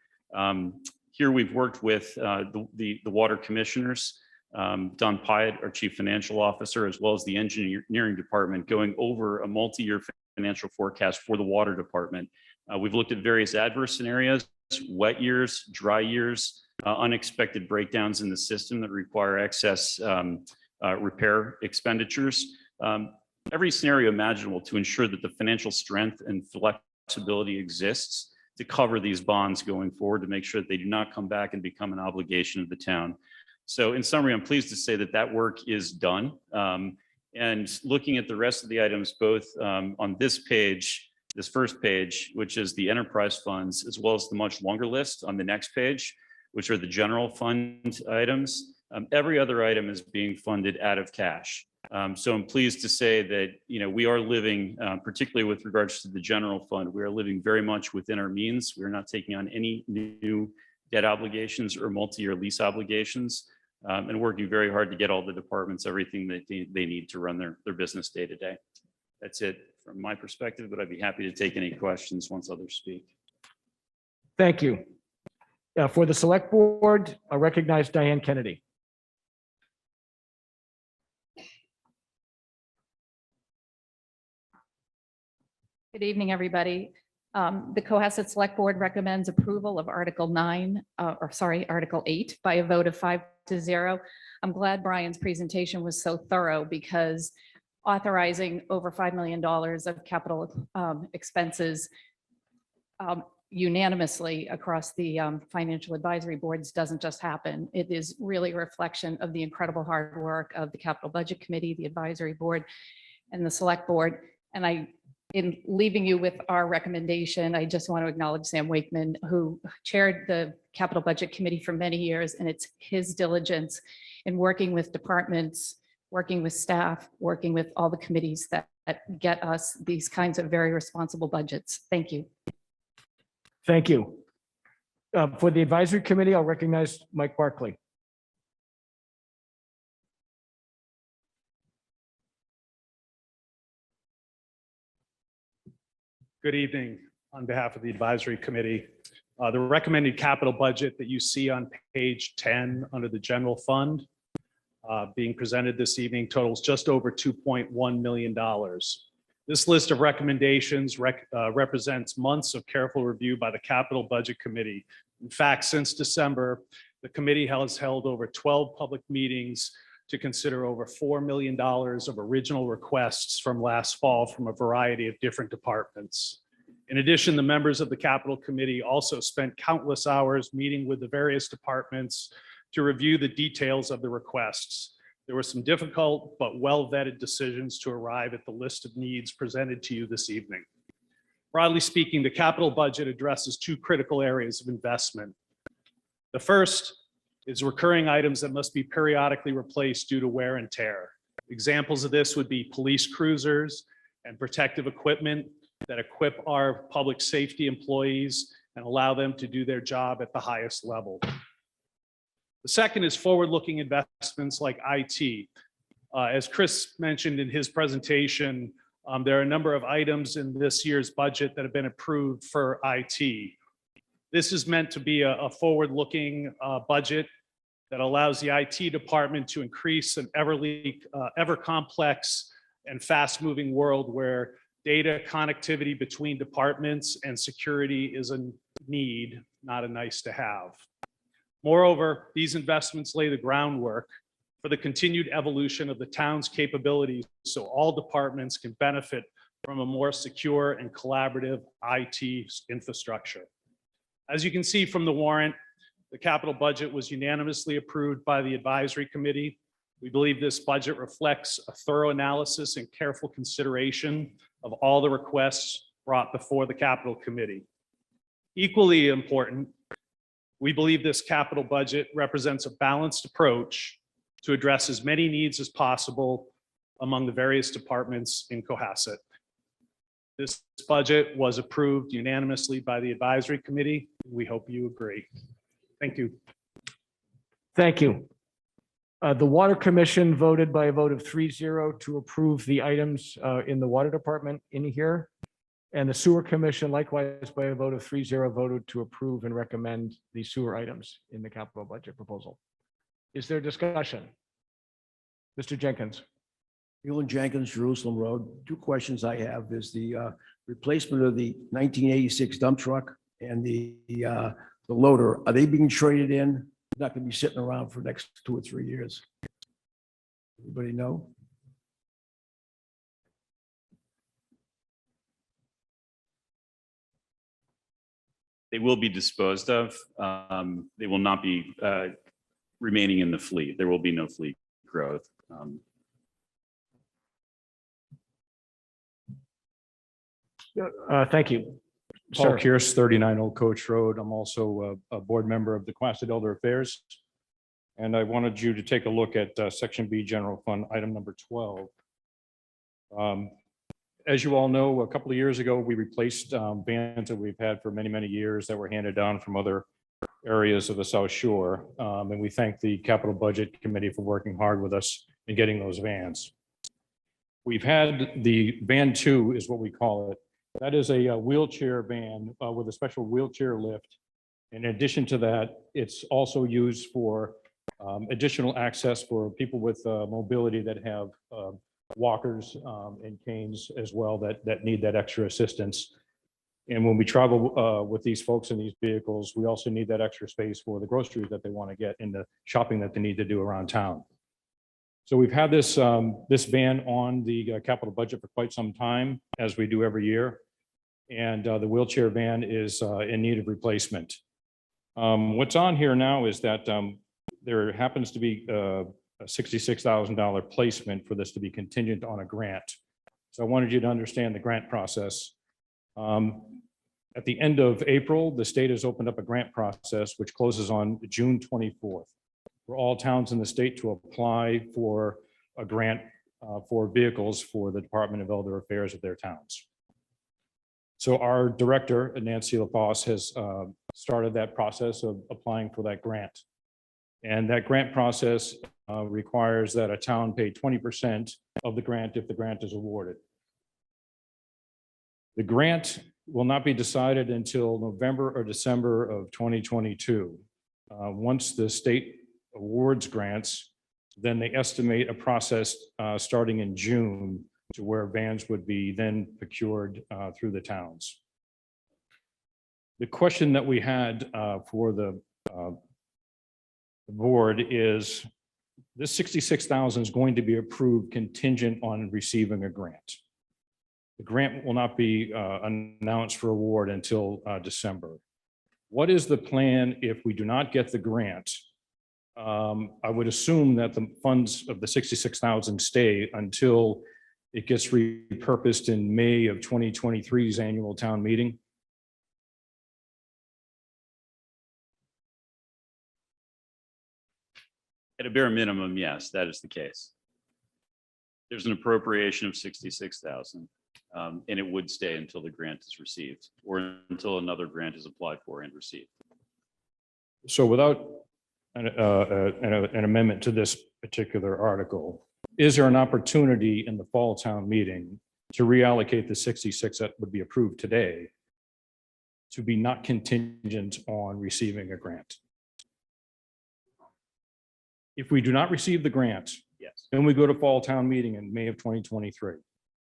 Here we've worked with the water commissioners, Don Pyatt, our chief financial officer, as well as the engineering department, going over a multi-year financial forecast for the water department. We've looked at various adverse scenarios, wet years, dry years, unexpected breakdowns in the system that require excess repair expenditures. Every scenario imaginable to ensure that the financial strength and flexibility exists to cover these bonds going forward, to make sure that they do not come back and become an obligation of the town. So in summary, I'm pleased to say that that work is done. And looking at the rest of the items, both on this page, this first page, which is the enterprise funds, as well as the much longer list on the next page, which are the general fund items. Every other item is being funded out of cash. So I'm pleased to say that, we are living, particularly with regards to the general fund, we are living very much within our means. We're not taking on any new debt obligations or multi-year lease obligations, and working very hard to get all the departments everything that they need to run their business day to day. That's it from my perspective, but I'd be happy to take any questions once others speak. Thank you. For the select board, I recognize Diane Kennedy. Good evening, everybody. The Cohasset Select Board recommends approval of Article 8 by a vote of 5-0. I'm glad Brian's presentation was so thorough, because authorizing over $5 million of capital expenses unanimously across the financial advisory boards doesn't just happen. It is really a reflection of the incredible hard work of the Capital Budget Committee, the advisory board, and the select board. And in leaving you with our recommendation, I just want to acknowledge Sam Wakeman, who chaired the Capital Budget Committee for many years, and it's his diligence in working with departments, working with staff, working with all the committees that get us these kinds of very responsible budgets. Thank you. Thank you. For the advisory committee, I'll recognize Mike Barkley. Good evening. On behalf of the advisory committee, The recommended capital budget that you see on page 10 under the general fund being presented this evening totals just over $2.1 million. This list of recommendations represents months of careful review by the Capital Budget Committee. In fact, since December, the committee has held over 12 public meetings to consider over $4 million of original requests from last fall from a variety of different departments. In addition, the members of the Capital Committee also spent countless hours meeting with the various departments to review the details of the requests. There were some difficult but well-vetted decisions to arrive at the list of needs presented to you this evening. Broadly speaking, the capital budget addresses two critical areas of investment. The first is recurring items that must be periodically replaced due to wear and tear. Examples of this would be police cruisers and protective equipment that equip our public safety employees and allow them to do their job at the highest level. The second is forward-looking investments like IT. As Chris mentioned in his presentation, there are a number of items in this year's budget that have been approved for IT. This is meant to be a forward-looking budget that allows the IT department to increase an ever complex and fast-moving world where data connectivity between departments and security is a need, not a nice to have. Moreover, these investments lay the groundwork for the continued evolution of the town's capabilities so all departments can benefit from a more secure and collaborative IT infrastructure. As you can see from the warrant, the capital budget was unanimously approved by the advisory committee. We believe this budget reflects a thorough analysis and careful consideration of all the requests brought before the capital committee. Equally important, we believe this capital budget represents a balanced approach to address as many needs as possible among the various departments in Cohasset. This budget was approved unanimously by the advisory committee. We hope you agree. Thank you. Thank you. The Water Commission voted by a vote of 3-0 to approve the items in the Water Department in here. And the Sewer Commission likewise by a vote of 3-0 voted to approve and recommend the sewer items in the capital budget proposal. Is there discussion? Mr. Jenkins. Leland Jenkins, Jerusalem Road. Two questions I have is the replacement of the 1986 dump truck and the loader. Are they being traded in? Not going to be sitting around for the next 2 or 3 years. Anybody know? They will be disposed of. They will not be remaining in the fleet. There will be no fleet growth. Thank you. Paul Sir. Kearse, 39 Old Coach Road. I'm also a board member of the Cohasset Elder Affairs. And I wanted you to take a look at Section B General Fund, item number 12. As you all know, a couple of years ago, we replaced vans that we've had for many, many years that were handed down from other areas of the South Shore. And we thank the Capital Budget Committee for working hard with us in getting those vans. We've had the van 2 is what we call it. That is a wheelchair van with a special wheelchair lift. In addition to that, it's also used for additional access for people with mobility that have walkers and canes as well that need that extra assistance. And when we travel with these folks in these vehicles, we also need that extra space for the groceries that they want to get and the shopping that they need to do around town. So we've had this van on the capital budget for quite some time, as we do every year. And the wheelchair van is in need of replacement. What's on here now is that there happens to be a $66,000 placement for this to be contingent on a grant. So I wanted you to understand the grant process. At the end of April, the state has opened up a grant process which closes on June 24th for all towns in the state to apply for a grant for vehicles for the Department of Elder Affairs of their towns. So our director, Nancy LaFosse, has started that process of applying for that grant. And that grant process requires that a town pay 20% of the grant if the grant is awarded. The grant will not be decided until November or December of 2022. Once the state awards grants, then they estimate a process starting in June to where vans would be then procured through the towns. The question that we had for the board is, this 66,000 is going to be approved contingent on receiving a grant. The grant will not be announced for award until December. What is the plan if we do not get the grant? I would assume that the funds of the 66,000 stay until it gets repurposed in May of 2023's annual town meeting. At a bare minimum, yes, that is the case. There's an appropriation of 66,000, and it would stay until the grant is received or until another grant is applied for and received. So without an amendment to this particular article, is there an opportunity in the fall town meeting to reallocate the 66 that would be approved today to be not contingent on receiving a grant? If we do not receive the grant, Yes. then we go to fall town meeting in May of 2023.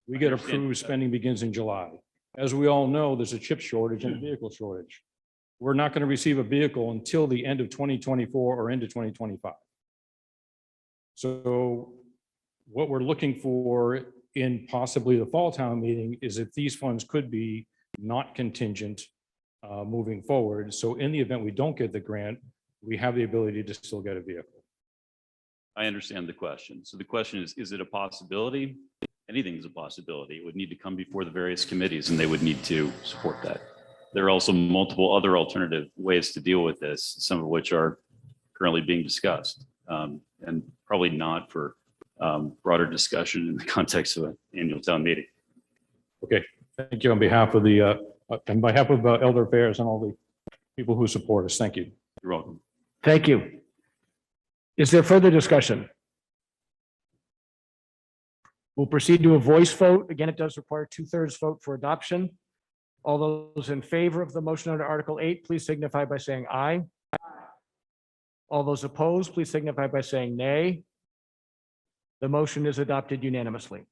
We get understand approved, that. spending begins in July. As we all know, there's a chip shortage and a vehicle shortage. We're not going to receive a vehicle until the end of 2024 or into 2025. So what we're looking for in possibly the fall town meeting is if these funds could be not contingent moving forward. So in the event we don't get the grant, we have the ability to still get a vehicle. I understand the question. So the question is it a possibility? Anything's a possibility. It would need to come before the various committees and they would need to support that. There are also multiple other alternative ways to deal with this, some of which are currently being discussed, and probably not for broader discussion in the context of an annual town meeting. Okay, thank you on behalf of the, Elder Affairs and all the people who support us. Thank you. You're welcome. Thank you. Is there further discussion? We'll proceed to a voice vote. Again, it does require 2/3 vote for adoption. All those in favor of the motion under Article 8, please signify by saying aye. All those opposed, please signify by saying nay. The motion is adopted unanimously.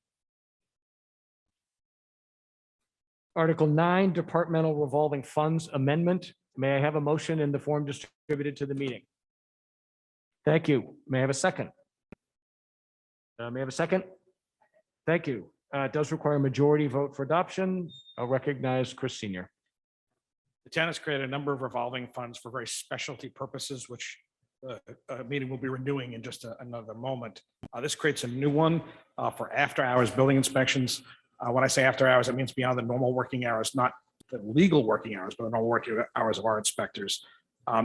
Article 9, Departmental Revolving Funds Amendment. May I have a motion in the form distributed to the meeting? Thank you. May I have a second? May I have a second? Thank you. It does require a majority vote for adoption. I'll recognize Chris Senior. The town has created a number of revolving funds for very specialty purposes, which a meeting will be renewing in just another moment. This creates a new one for after-hours building inspections. When I say after hours, it means beyond the normal working hours, not the legal working hours, but the normal working hours of our inspectors.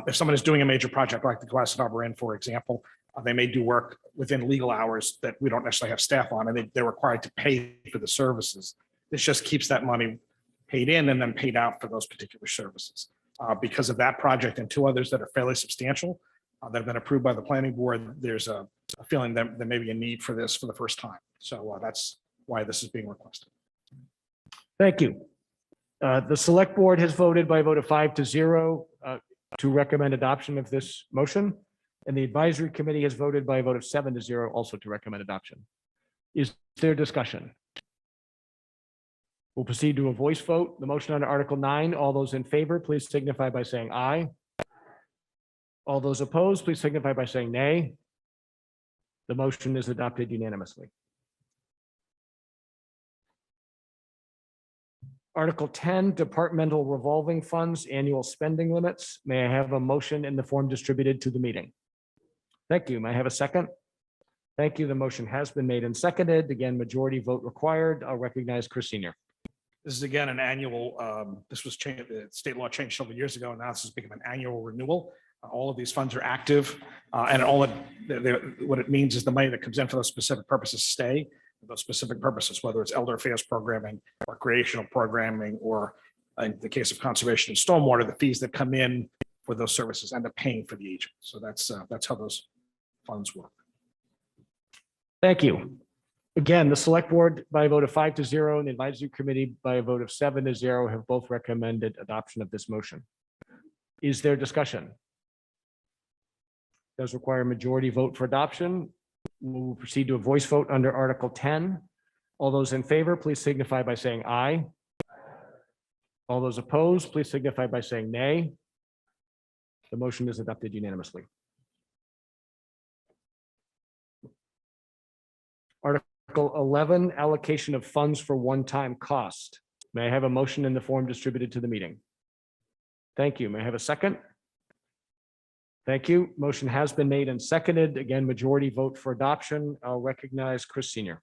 If someone is doing a major project like the Cohasset Harbor Inn, for example, they may do work within legal hours that we don't necessarily have staff on, and they're required to pay for the services. This just keeps that money paid in and then paid out for those particular services. Because of that project and two others that are fairly substantial that have been approved by the planning board, there's a feeling that there may be a need for this for the first time. So that's why this is being requested. Thank you. The select board has voted by a vote of 5-0 to recommend adoption of this motion. And the advisory committee has voted by a vote of 7-0 also to recommend adoption. Is there discussion? We'll proceed to a voice vote. The motion under Article 9, all those in favor, please signify by saying aye. All those opposed, please signify by saying nay. The motion is adopted unanimously. Article 10, Departmental Revolving Funds, Annual Spending Limits. May I have a motion in the form distributed to the meeting? Thank you. May I have a second? Thank you. The motion has been made and seconded. Again, majority vote required. I'll recognize Chris Senior. This is again an annual, this was changed, the state law changed several years ago, and now this has become an annual renewal. All of these funds are active, and what it means is the money that comes in for those specific purposes stay for those specific purposes, whether it's elder affairs programming, recreational programming, or in the case of conservation and stormwater, the fees that come in for those services end up paying for the agent. So that's how those funds work. Thank you. Again, the select board by a vote of 5-0 and the advisory committee by a vote of 7-0 have both recommended adoption of this motion. Is there discussion? Does require a majority vote for adoption. We'll proceed to a voice vote under Article 10. All those in favor, please signify by saying aye. All those opposed, please signify by saying nay. The motion is adopted unanimously. Article 11, allocation of funds for one-time cost. May I have a motion in the form distributed to the meeting? Thank you. May I have a second? Thank you. Motion has been made and seconded. Again, majority vote for adoption. I'll recognize Chris Senior.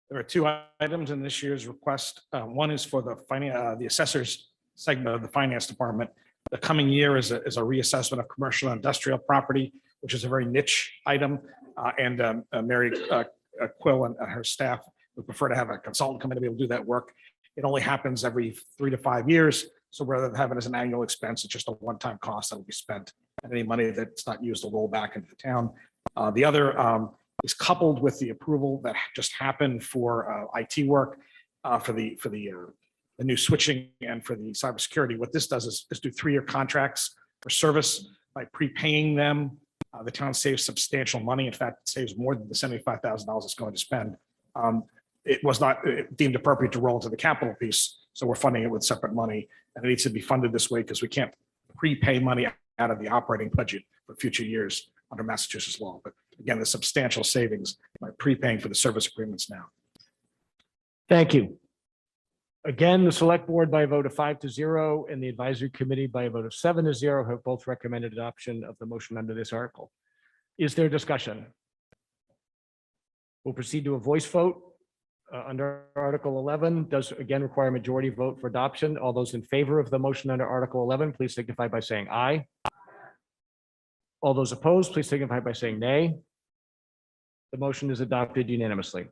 There are two items in this year's request. One is for the assessors segment of the finance department. The coming year is a reassessment of commercial and industrial property, which is a very niche item. And Mary Quill and her staff would prefer to have a consultant come in to be able to do that work. It only happens every 3 to 5 years. So rather than having it as an annual expense, it's just a one-time cost that will be spent. And any money that's not used will roll back into the town. The other is coupled with the approval that just happened for IT work for the new switching and for the cybersecurity. What this does is do 3-year contracts for service. By prepaying them, the town saves substantial money. In fact, it saves more than the $75,000 it's going to spend. It was not deemed appropriate to roll into the capital piece, so we're funding it with separate money, and it needs to be funded this way because we can't prepay money out of the operating budget for future years under Massachusetts law. But again, the substantial savings by prepaying for the service agreements now. Thank you. Again, the select board by a vote of 5-0 and the advisory committee by a vote of 7-0 have both recommended adoption of the motion under this article. Is there discussion? We'll proceed to a voice vote under Article 11. Does again require a majority vote for adoption. All those in favor of the motion under Article 11, please signify by saying aye. All those opposed, please signify by saying nay. The motion is adopted unanimously.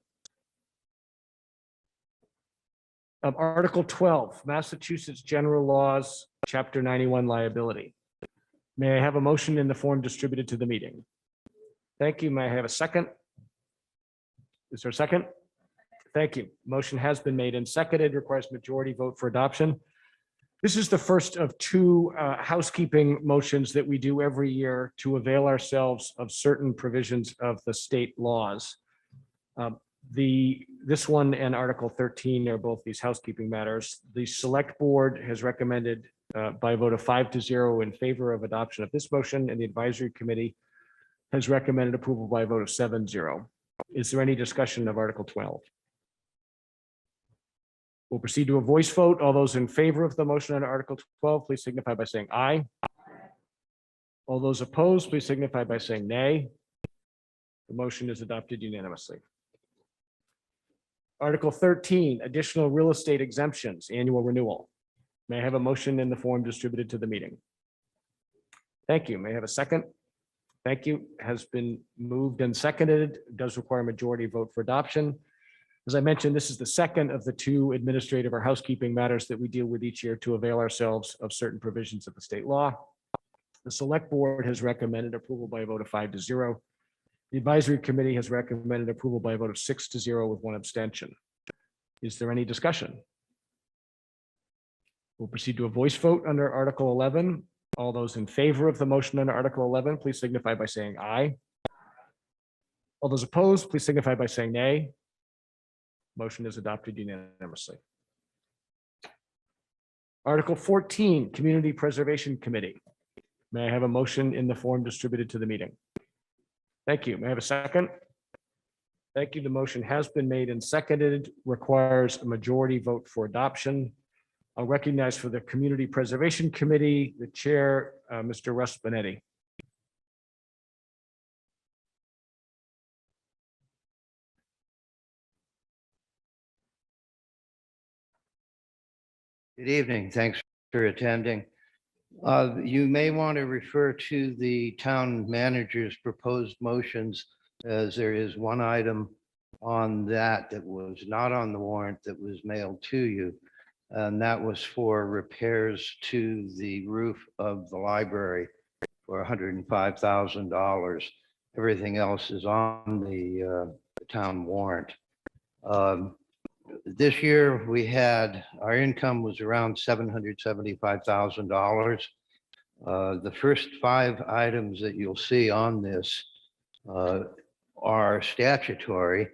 Article 12, Massachusetts General Laws, Chapter 91, Liability. May I have a motion in the form distributed to the meeting? Thank you. May I have a second? Is there a second? Thank you. Motion has been made and seconded, requires majority vote for adoption. This is the first of 2 housekeeping motions that we do every year to avail ourselves of certain provisions of the state laws. This one and Article 13 are both these housekeeping matters. The select board has recommended by a vote of 5-0 in favor of adoption of this motion, and the advisory committee has recommended approval by a vote of 7-0. Is there any discussion of Article 12? We'll proceed to a voice vote. All those in favor of the motion on Article 12, please signify by saying aye. All those opposed, please signify by saying nay. The motion is adopted unanimously. Article 13, additional real estate exemptions, annual renewal. May I have a motion in the form distributed to the meeting? Thank you. May I have a second? Thank you. Has been moved and seconded. Does require a majority vote for adoption. As I mentioned, this is the second of the 2 administrative or housekeeping matters that we deal with each year to avail ourselves of certain provisions of the state law. The select board has recommended approval by a vote of 5-0. The advisory committee has recommended approval by a vote of 6-0 with 1 abstention. Is there any discussion? We'll proceed to a voice vote under Article 11. All those in favor of the motion under Article 11, please signify by saying aye. All those opposed, please signify by saying nay. Motion is adopted unanimously. Article 14, Community Preservation Committee. May I have a motion in the form distributed to the meeting? Thank you. May I have a second? Thank you. The motion has been made and seconded, requires a majority vote for adoption. I'll recognize for the Community Preservation Committee, the chair, Mr. Russ Benetti. Good evening. Thanks for attending. You may want to refer to the town manager's proposed motions, as there is one item on that was not on the warrant that was mailed to you. And that was for repairs to the roof of the library for $105,000. Everything else is on the town warrant. This year, our income was around $775,000. The first 5 items that you'll see on this are statutory.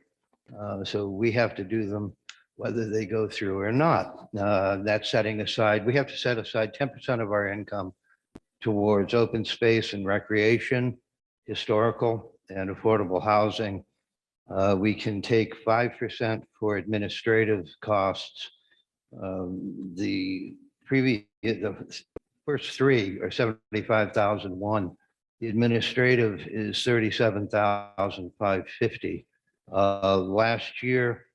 So we have to do them whether they go through or not. That's setting aside, we have to set aside 10% of our income towards open space and recreation, historical and affordable housing. We can take 5% for administrative costs. The first 3 are 75,001. The administrative is 37,550. Last year,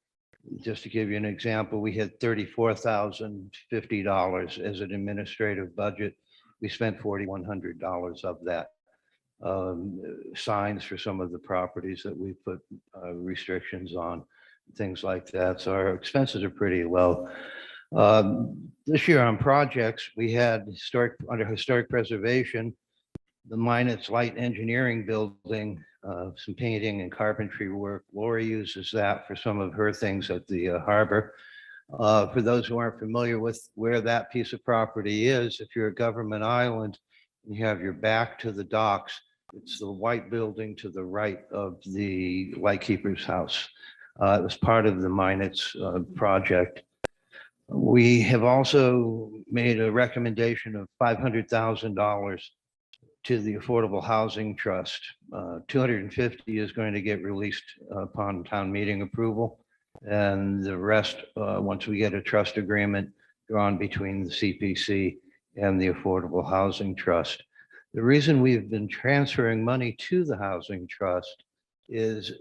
just to give you an example, we had $34,050 as an administrative budget. We spent $4,100 of that. Signs for some of the properties that we put restrictions on, things like that. So our expenses are pretty low. This year on projects, we had under historic preservation, the Minet's light engineering building, some painting and carpentry work. Lori uses that for some of her things at the harbor. For those who aren't familiar with where that piece of property is, if you're at Government Island, and you have your back to the docks, it's the white building to the right of the lightkeeper's house. It was part of the Minet's project. We have also made a recommendation of $500,000 to the Affordable Housing Trust. 250 is going to get released upon town meeting approval. And the rest, once we get a trust agreement drawn between the CPC and the Affordable Housing Trust. The reason we've been transferring money to the Housing Trust is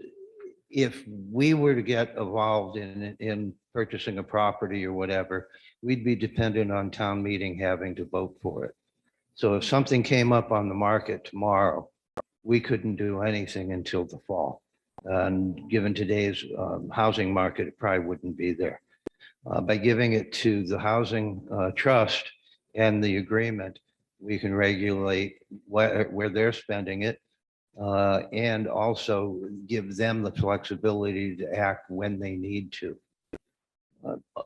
if we were to get involved in purchasing a property or whatever, we'd be dependent on town meeting having to vote for it. So if something came up on the market tomorrow, we couldn't do anything until the fall. And given today's housing market, it probably wouldn't be there. By giving it to the Housing Trust and the agreement, we can regulate where they're spending it and also give them the flexibility to act when they need to.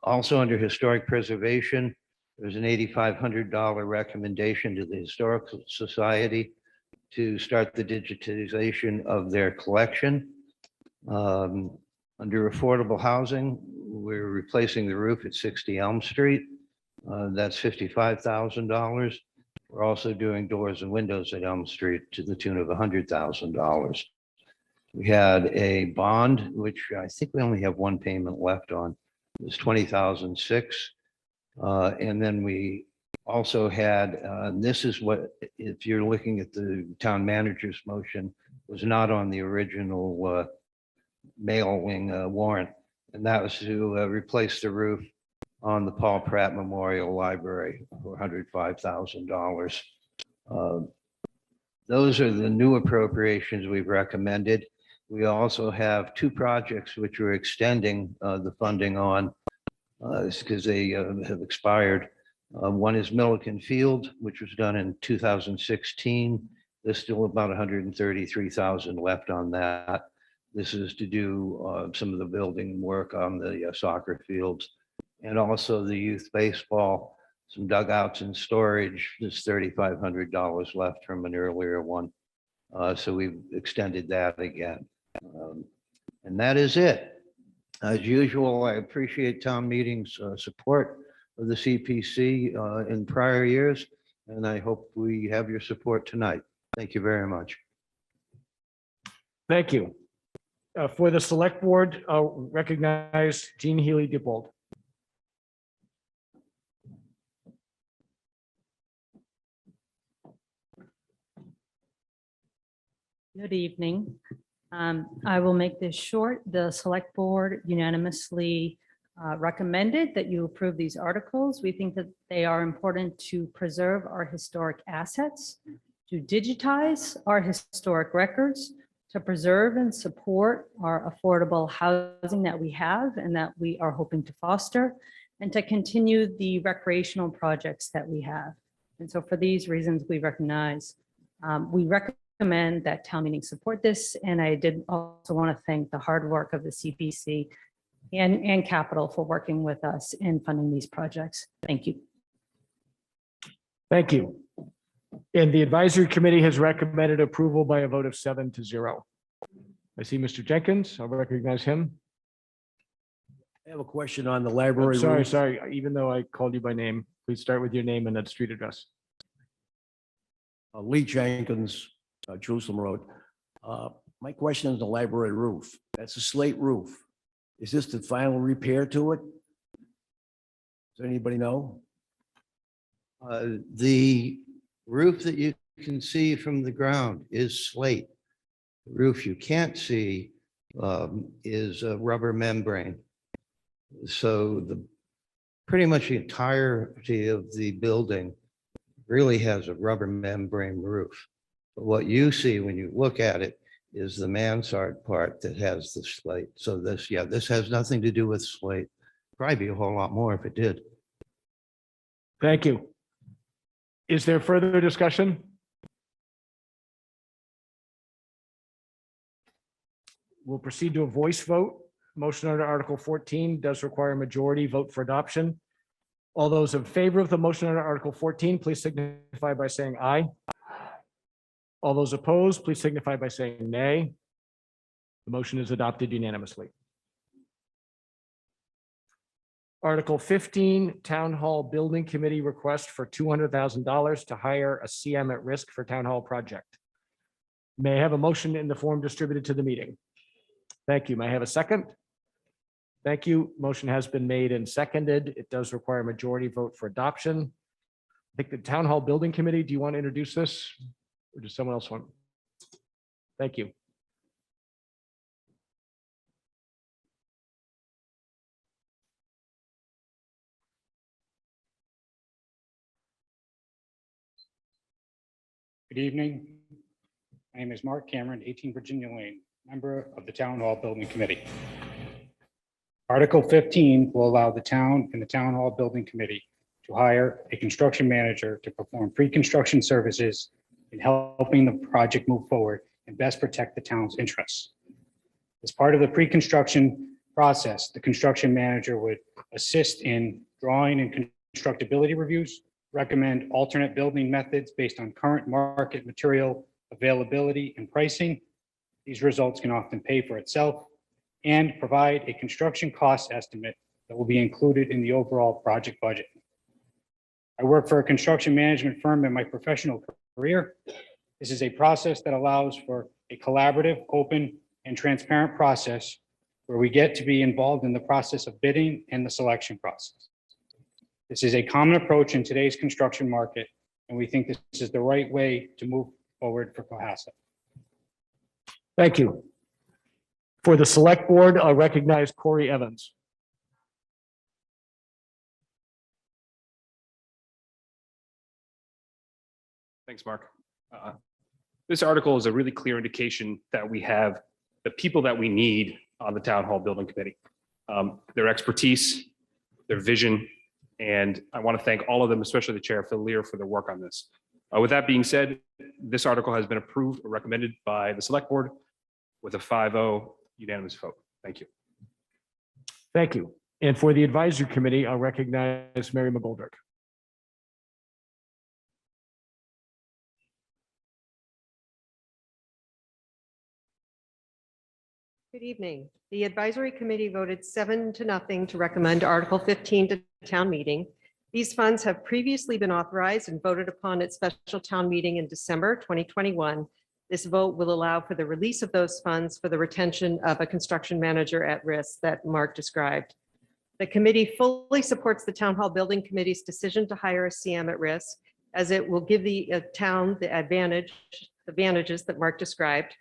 Also under historic preservation, there's an $8,500 recommendation to the Historical Society to start the digitization of their collection. Under affordable housing, we're replacing the roof at 60 Elm Street. That's $55,000. We're also doing doors and windows at Elm Street to the tune of $100,000. We had a bond, which I think we only have one payment left on. It was $20,006. And then we also had, this is what, if you're looking at the town manager's motion, was not on the original mailing warrant. And that was to replace the roof on the Paul Pratt Memorial Library for $105,000. Those are the new appropriations we've recommended. We also have 2 projects which we're extending the funding on because they have expired. One is Milliken Field, which was done in 2016. There's still about $133,000 left on that. This is to do some of the building work on the soccer fields and also the youth baseball, some dugouts and storage. There's $3,500 left from an earlier one. So we've extended that again. And that is it. As usual, I appreciate town meeting's support of the CPC in prior years, and I hope we have your support tonight. Thank you very much. Thank you. For the select board, I'll recognize Jean Healy-Dippold. Good evening. I will make this short. The select board unanimously recommended that you approve these articles. We think that they are important to preserve our historic assets, to digitize our historic records, to preserve and support our affordable housing that we have and that we are hoping to foster, and to continue the recreational projects that we have. And so for these reasons, we recommend that town meeting support this. And I did also want to thank the hard work of the CPC and capital for working with us in funding these projects. Thank you. Thank you. And the advisory committee has recommended approval by a vote of 7-0. I see Mr. Jenkins. I'll recognize him. I have a question on the library. Sorry, roof. sorry. Even though I called you by name, please start with your name and then street address. Lee Jenkins, Jerusalem Road. My question is the library roof. That's a slate roof. Is this the final repair to it? Does anybody know? The roof that you can see from the ground is slate. The roof you can't see is a rubber membrane. So pretty much the entirety of the building really has a rubber membrane roof. But what you see when you look at it is the mansard part that has the slate. So this has nothing to do with slate. Probably be a whole lot more if it did. Thank you. Is there further discussion? We'll proceed to a voice vote. Motion under Article 14 does require a majority vote for adoption. All those in favor of the motion under Article 14, please signify by saying aye. All those opposed, please signify by saying nay. The motion is adopted unanimously. Article 15, Town Hall Building Committee request for $200,000 to hire a CM at risk for Town Hall project. May I have a motion in the form distributed to the meeting? Thank you. May I have a second? Thank you. Motion has been made and seconded. It does require a majority vote for adoption. I think the Town Hall Building Committee, do you want to introduce this? Or does someone else want? Thank you. Good evening. My name is Mark Cameron, 18 Virginia Lane, member of the Town Hall Building Committee. Article 15 will allow the town and the Town Hall Building Committee to hire a construction manager to perform pre-construction services in helping the project move forward and best protect the town's interests. As part of the pre-construction process, the construction manager would assist in drawing and constructability reviews, recommend alternate building methods based on current market material availability and pricing. These results can often pay for itself, and provide a construction cost estimate that will be included in the overall project budget. I work for a construction management firm in my professional career. This is a process that allows for a collaborative, open, and transparent process where we get to be involved in the process of bidding and the selection process. This is a common approach in today's construction market, and we think this is the right way to move forward for Cohasset. Thank you. For the Select Board, I'll recognize Corey Evans. Thanks, Mark. This article is a really clear indication that we have the people that we need on the Town Hall Building Committee. Their expertise, their vision, and I want to thank all of them, especially the chair, Phil Lear, for their work on this. With that being said, this article has been approved or recommended by the Select Board with a 5-0 unanimous vote. Thank you. Thank you. And for the Advisory Committee, I'll recognize Mary McGoldrick. Good evening. The Advisory Committee voted 7-0 to recommend Article 15 to town meeting. These funds have previously been authorized and voted upon at special town meeting in December 2021. This vote will allow for the release of those funds for the retention of a construction manager at risk that Mark described. The committee fully supports the Town Hall Building Committee's decision to hire a CM at risk, as it will give the town the advantages that Mark described.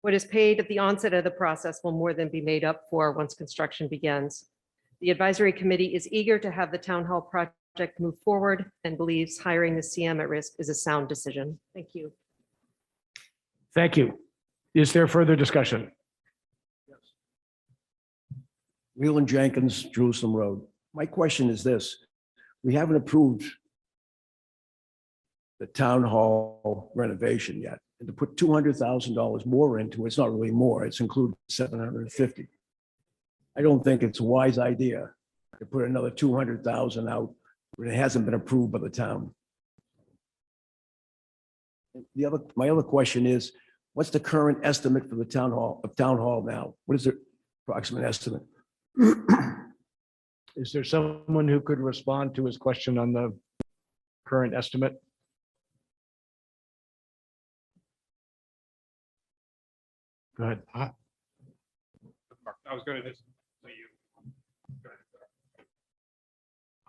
What is paid at the onset of the process will more than be made up for once construction begins. The Advisory Committee is eager to have the Town Hall project move forward and believes hiring the CM at risk is a sound decision. Thank you. Thank you. Is there further discussion? Wheelan Jenkins, Jerusalem Road. My question is this: we haven't approved the town hall renovation yet, and to put $200,000 more into it, it's not really more, it's included 750. I don't think it's a wise idea to put another 200,000 out when it hasn't been approved by the town. My other question is, what's the current estimate for the town hall now? What is the approximate estimate? Is there someone who could respond to his question on the current estimate? Go ahead. I was going to.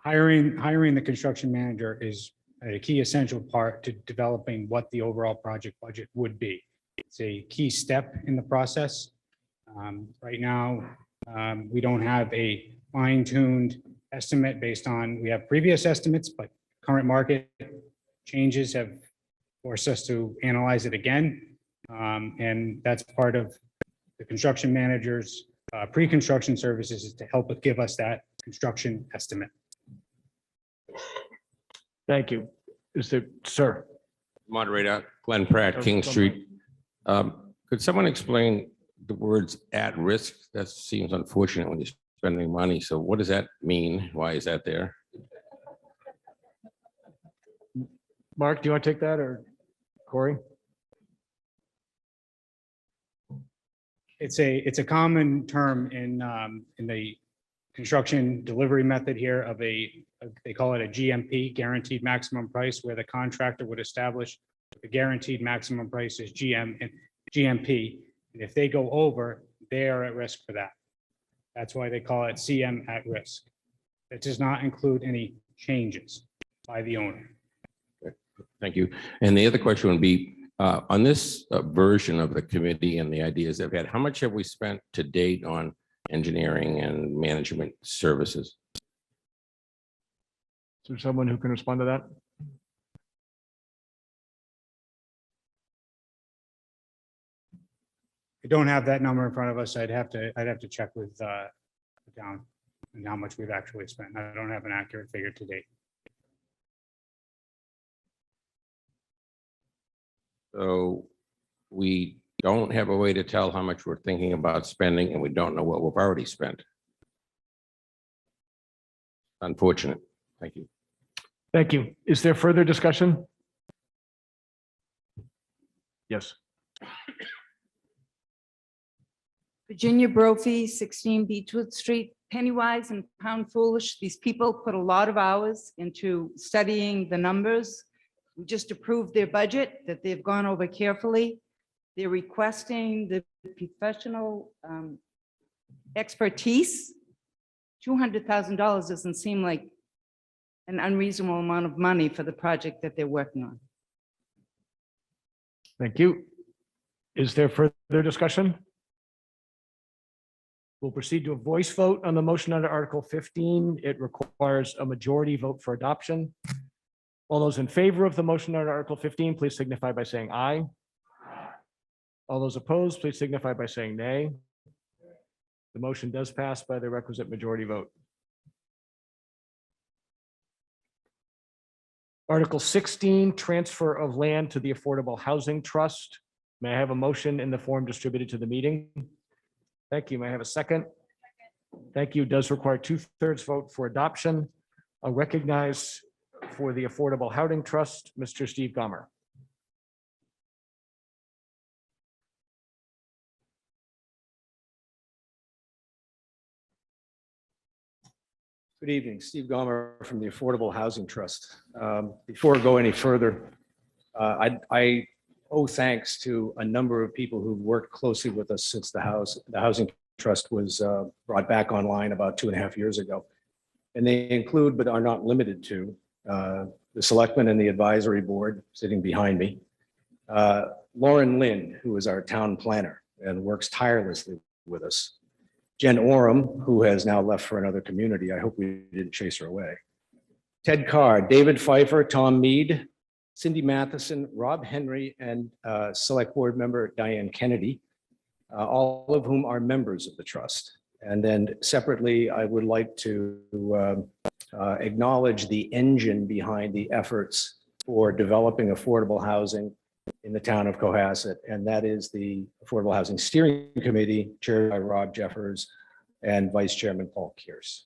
Hiring the construction manager is a key essential part to developing what the overall project budget would be. It's a key step in the process. Right now, we don't have a fine-tuned estimate based on, we have previous estimates, but current market changes have forced us to analyze it again. And that's part of the construction manager's pre-construction services, is to help give us that construction estimate. Thank you. Is there, sir? Moderator, Glenn Pratt, King Street. Could someone explain the words "at risk"? That seems unfortunate when you're spending money. So what does that mean? Why is that there? Mark, do you want to take that, or Corey? It's a common term in the construction delivery method here of they call it a GMP, guaranteed maximum price, where the contractor would establish the guaranteed maximum price is GMP. And if they go over, they are at risk for that. That's why they call it CM at risk. It does not include any changes by the owner. Thank you. And the other question would be, on this version of the committee and the ideas they've had, how much have we spent to date on engineering and management services? Is there someone who can respond to that? I don't have that number in front of us. I'd have to check with the town and how much we've actually spent. I don't have an accurate figure to date. So we don't have a way to tell how much we're thinking about spending, and we don't know what we've already spent. Unfortunate. Thank you. Thank you. Is there further discussion? Yes. Virginia Brophy, 16 Beechwood Street, penny wise and pound foolish. These people put a lot of hours into studying the numbers. We just approved their budget that they've gone over carefully. They're requesting the professional expertise. $200,000 doesn't seem like an unreasonable amount of money for the project that they're working on. Thank you. Is there further discussion? We'll proceed to a voice vote on the motion under Article 15. It requires a majority vote for adoption. All those in favor of the motion under Article 15, please signify by saying aye. All those opposed, please signify by saying nay. The motion does pass by the requisite majority vote. Article 16, transfer of land to the Affordable Housing Trust. May I have a motion in the form distributed to the meeting? Thank you. May I have a second? Thank you. Does require 2/3 vote for adoption. I'll recognize for the Affordable Housing Trust, Mr. Steve Gomer. Good evening, Steve Gomer from the Affordable Housing Trust. Before I go any further, I owe thanks to a number of people who've worked closely with us since the Housing Trust was brought back online about 2.5 years ago. And they include, but are not limited to, the selectmen and the advisory board sitting behind me. Lauren Lynn, who is our town planner and works tirelessly with us. Jen Oram, who has now left for another community. I hope we didn't chase her away. Ted Carr, David Pfeiffer, Tom Mead, Cindy Matheson, Rob Henry, and Select Board member Diane Kennedy, all of whom are members of the trust. And then separately, I would like to acknowledge the engine behind the efforts for developing affordable housing in the town of Cohasset, and that is the Affordable Housing Steering Committee chaired by Rob Jeffers, and Vice Chairman Paul Kears.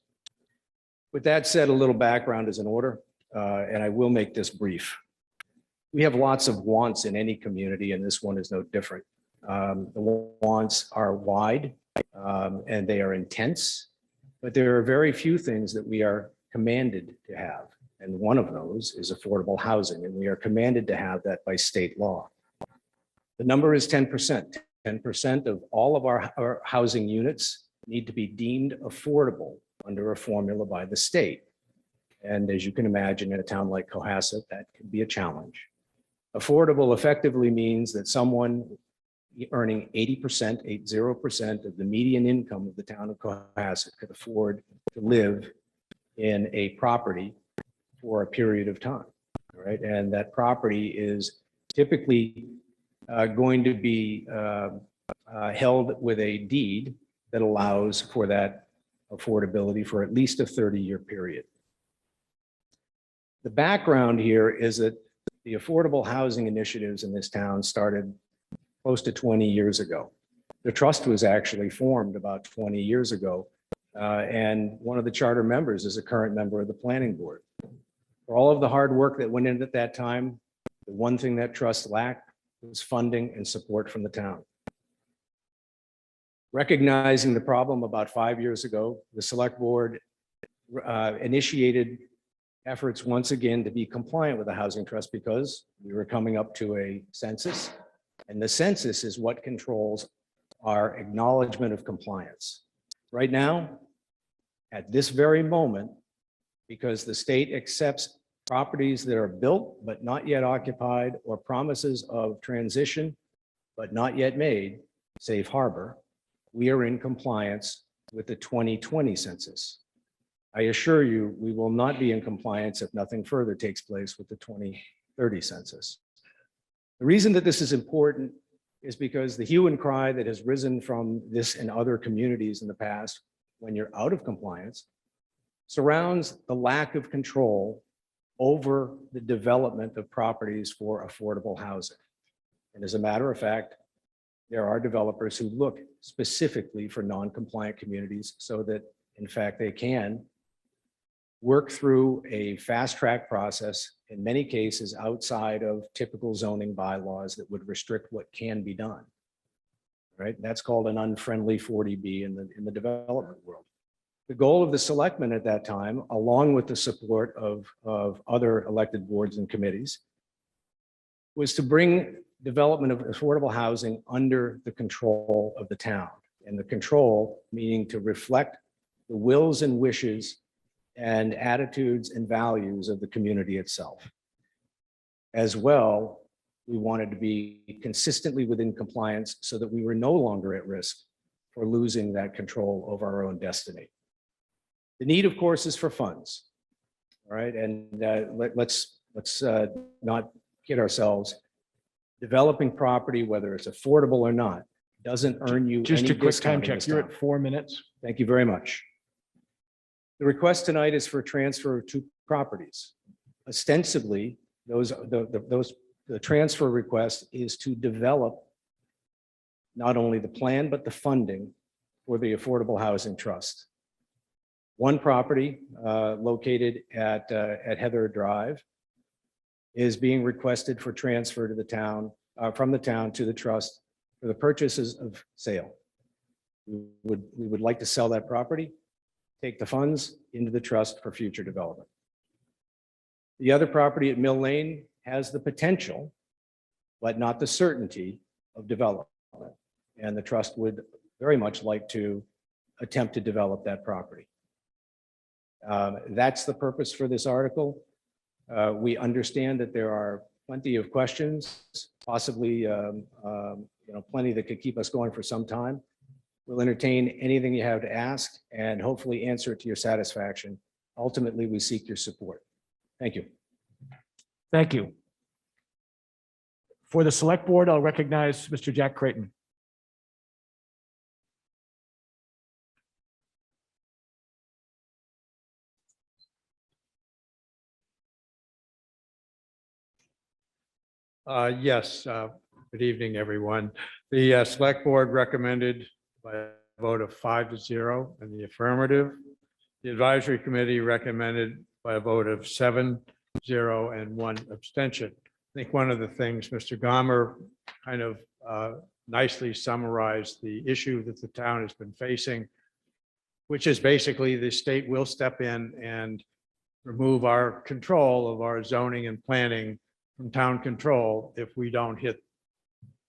With that said, a little background is in order, and I will make this brief. We have lots of wants in any community, and this one is no different. The wants are wide and they are intense, but there are very few things that we are commanded to have. And one of those is affordable housing, and we are commanded to have that by state law. The number is 10%. 10% of all of our housing units need to be deemed affordable under a formula by the state. And as you can imagine, in a town like Cohasset, that can be a challenge. Affordable effectively means that someone earning 80% of the median income of the town of Cohasset could afford to live in a property for a period of time, right? And that property is typically going to be held with a deed that allows for that affordability for at least a 30-year period. The background here is that the affordable housing initiatives in this town started close to 20 years ago. The trust was actually formed about 20 years ago, and one of the charter members is a current member of the planning board. For all of the hard work that went in at that time, the one thing that trust lacked was funding and support from the town. Recognizing the problem about 5 years ago, the select board initiated efforts once again to be compliant with the housing trust because we were coming up to a census, and the census is what controls our acknowledgement of compliance. Right now, at this very moment, because the state accepts properties that are built but not yet occupied, or promises of transition but not yet made, safe harbor, we are in compliance with the 2020 census. I assure you, we will not be in compliance if nothing further takes place with the 2030 census. The reason that this is important is because the hue and cry that has risen from this and other communities in the past, when you're out of compliance, surrounds the lack of control over the development of properties for affordable housing. And as a matter of fact, there are developers who look specifically for non-compliant communities so that, in fact, they can work through a fast-track process, in many cases outside of typical zoning bylaws that would restrict what can be done. Right? That's called an unfriendly 40B in the development world. The goal of the selectmen at that time, along with the support of other elected boards and committees, was to bring development of affordable housing under the control of the town. And the control meaning to reflect the wills and wishes and attitudes and values of the community itself. As well, we wanted to be consistently within compliance so that we were no longer at risk for losing that control over our own destiny. The need, of course, is for funds. All right, and let's not kid ourselves. Developing property, whether it's affordable or not, doesn't earn you Just any a quick time discount in check. this You're town. at 4 minutes. Thank you very much. The request tonight is for a transfer of 2 properties. Ostensibly, the transfer request is to develop not only the plan, but the funding for the Affordable Housing Trust. One property located at Heather Drive is being requested for transfer to the town, from the town to the trust for the purchases of sale. We would like to sell that property, take the funds into the trust for future development. The other property at Mill Lane has the potential, but not the certainty of development. And the trust would very much like to attempt to develop that property. That's the purpose for this article. We understand that there are plenty of questions, possibly plenty that could keep us going for some time. We'll entertain anything you have to ask and hopefully answer it to your satisfaction. Ultimately, we seek your support. Thank you. Thank you. For the select board, I'll recognize Mr. Jack Creighton. Yes, good evening, everyone. The select board recommended by vote of 5-0 in the affirmative. The advisory committee recommended by a vote of 7-0 and 1 abstention. I think one of the things Mr. Gomer kind of nicely summarized the issue that the town has been facing, which is basically the state will step in and remove our control of our zoning and planning from town control if we don't hit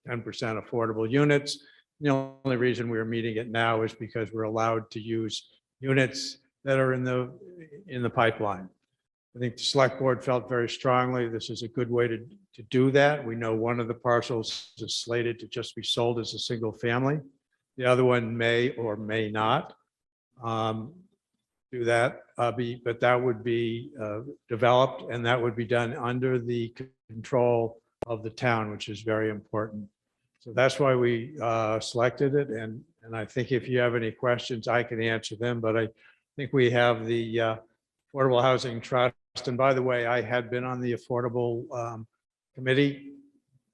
10% affordable units. The only reason we're meeting it now is because we're allowed to use units that are in the pipeline. I think the select board felt very strongly this is a good way to do that. We know one of the parcels is slated to just be sold as a single family. The other one may or may not do that, but that would be developed, and that would be done under the control of the town, which is very important. So that's why we selected it. And I think if you have any questions, I can answer them, but I think we have the Affordable Housing Trust. And by the way, I had been on the Affordable Committee.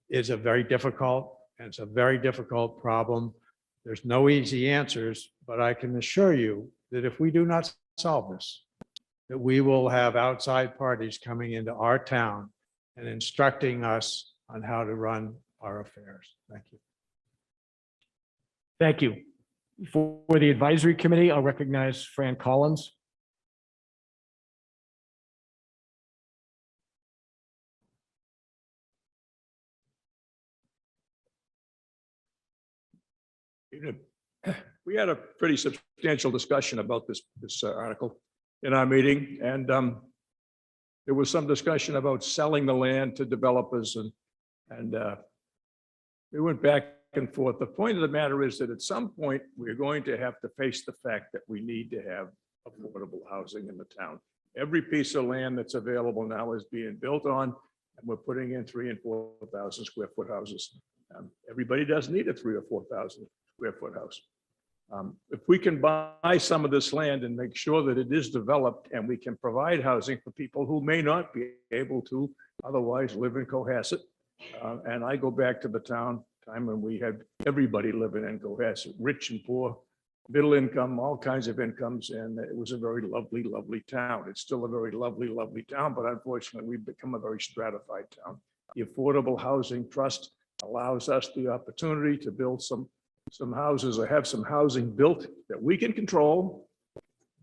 It's a very difficult, and it's a very difficult problem. There's no easy answers, but I can assure you that if we do not solve this, that we will have outside parties coming into our town and instructing us on how to run our affairs. Thank you. Thank you. For the advisory committee, I'll recognize Fran Collins. We had a pretty substantial discussion about this article in our meeting, and there was some discussion about selling the land to developers, and we went back and forth. The point of the matter is that at some point, we're going to have to face the fact that we need to have affordable housing in the town. Every piece of land that's available now is being built on, and we're putting in 3,000 and 4,000 square foot houses. Everybody doesn't need a 3,000 or 4,000 square foot house. If we can buy some of this land and make sure that it is developed and we can provide housing for people who may not be able to otherwise live in Cohasset. And I go back to the time when we had everybody living in Cohasset, rich and poor, middle income, all kinds of incomes. And it was a very lovely, lovely town. It's still a very lovely, lovely town, but unfortunately we've become a very stratified town. The Affordable Housing Trust allows us the opportunity to build some houses or have some housing built that we can control,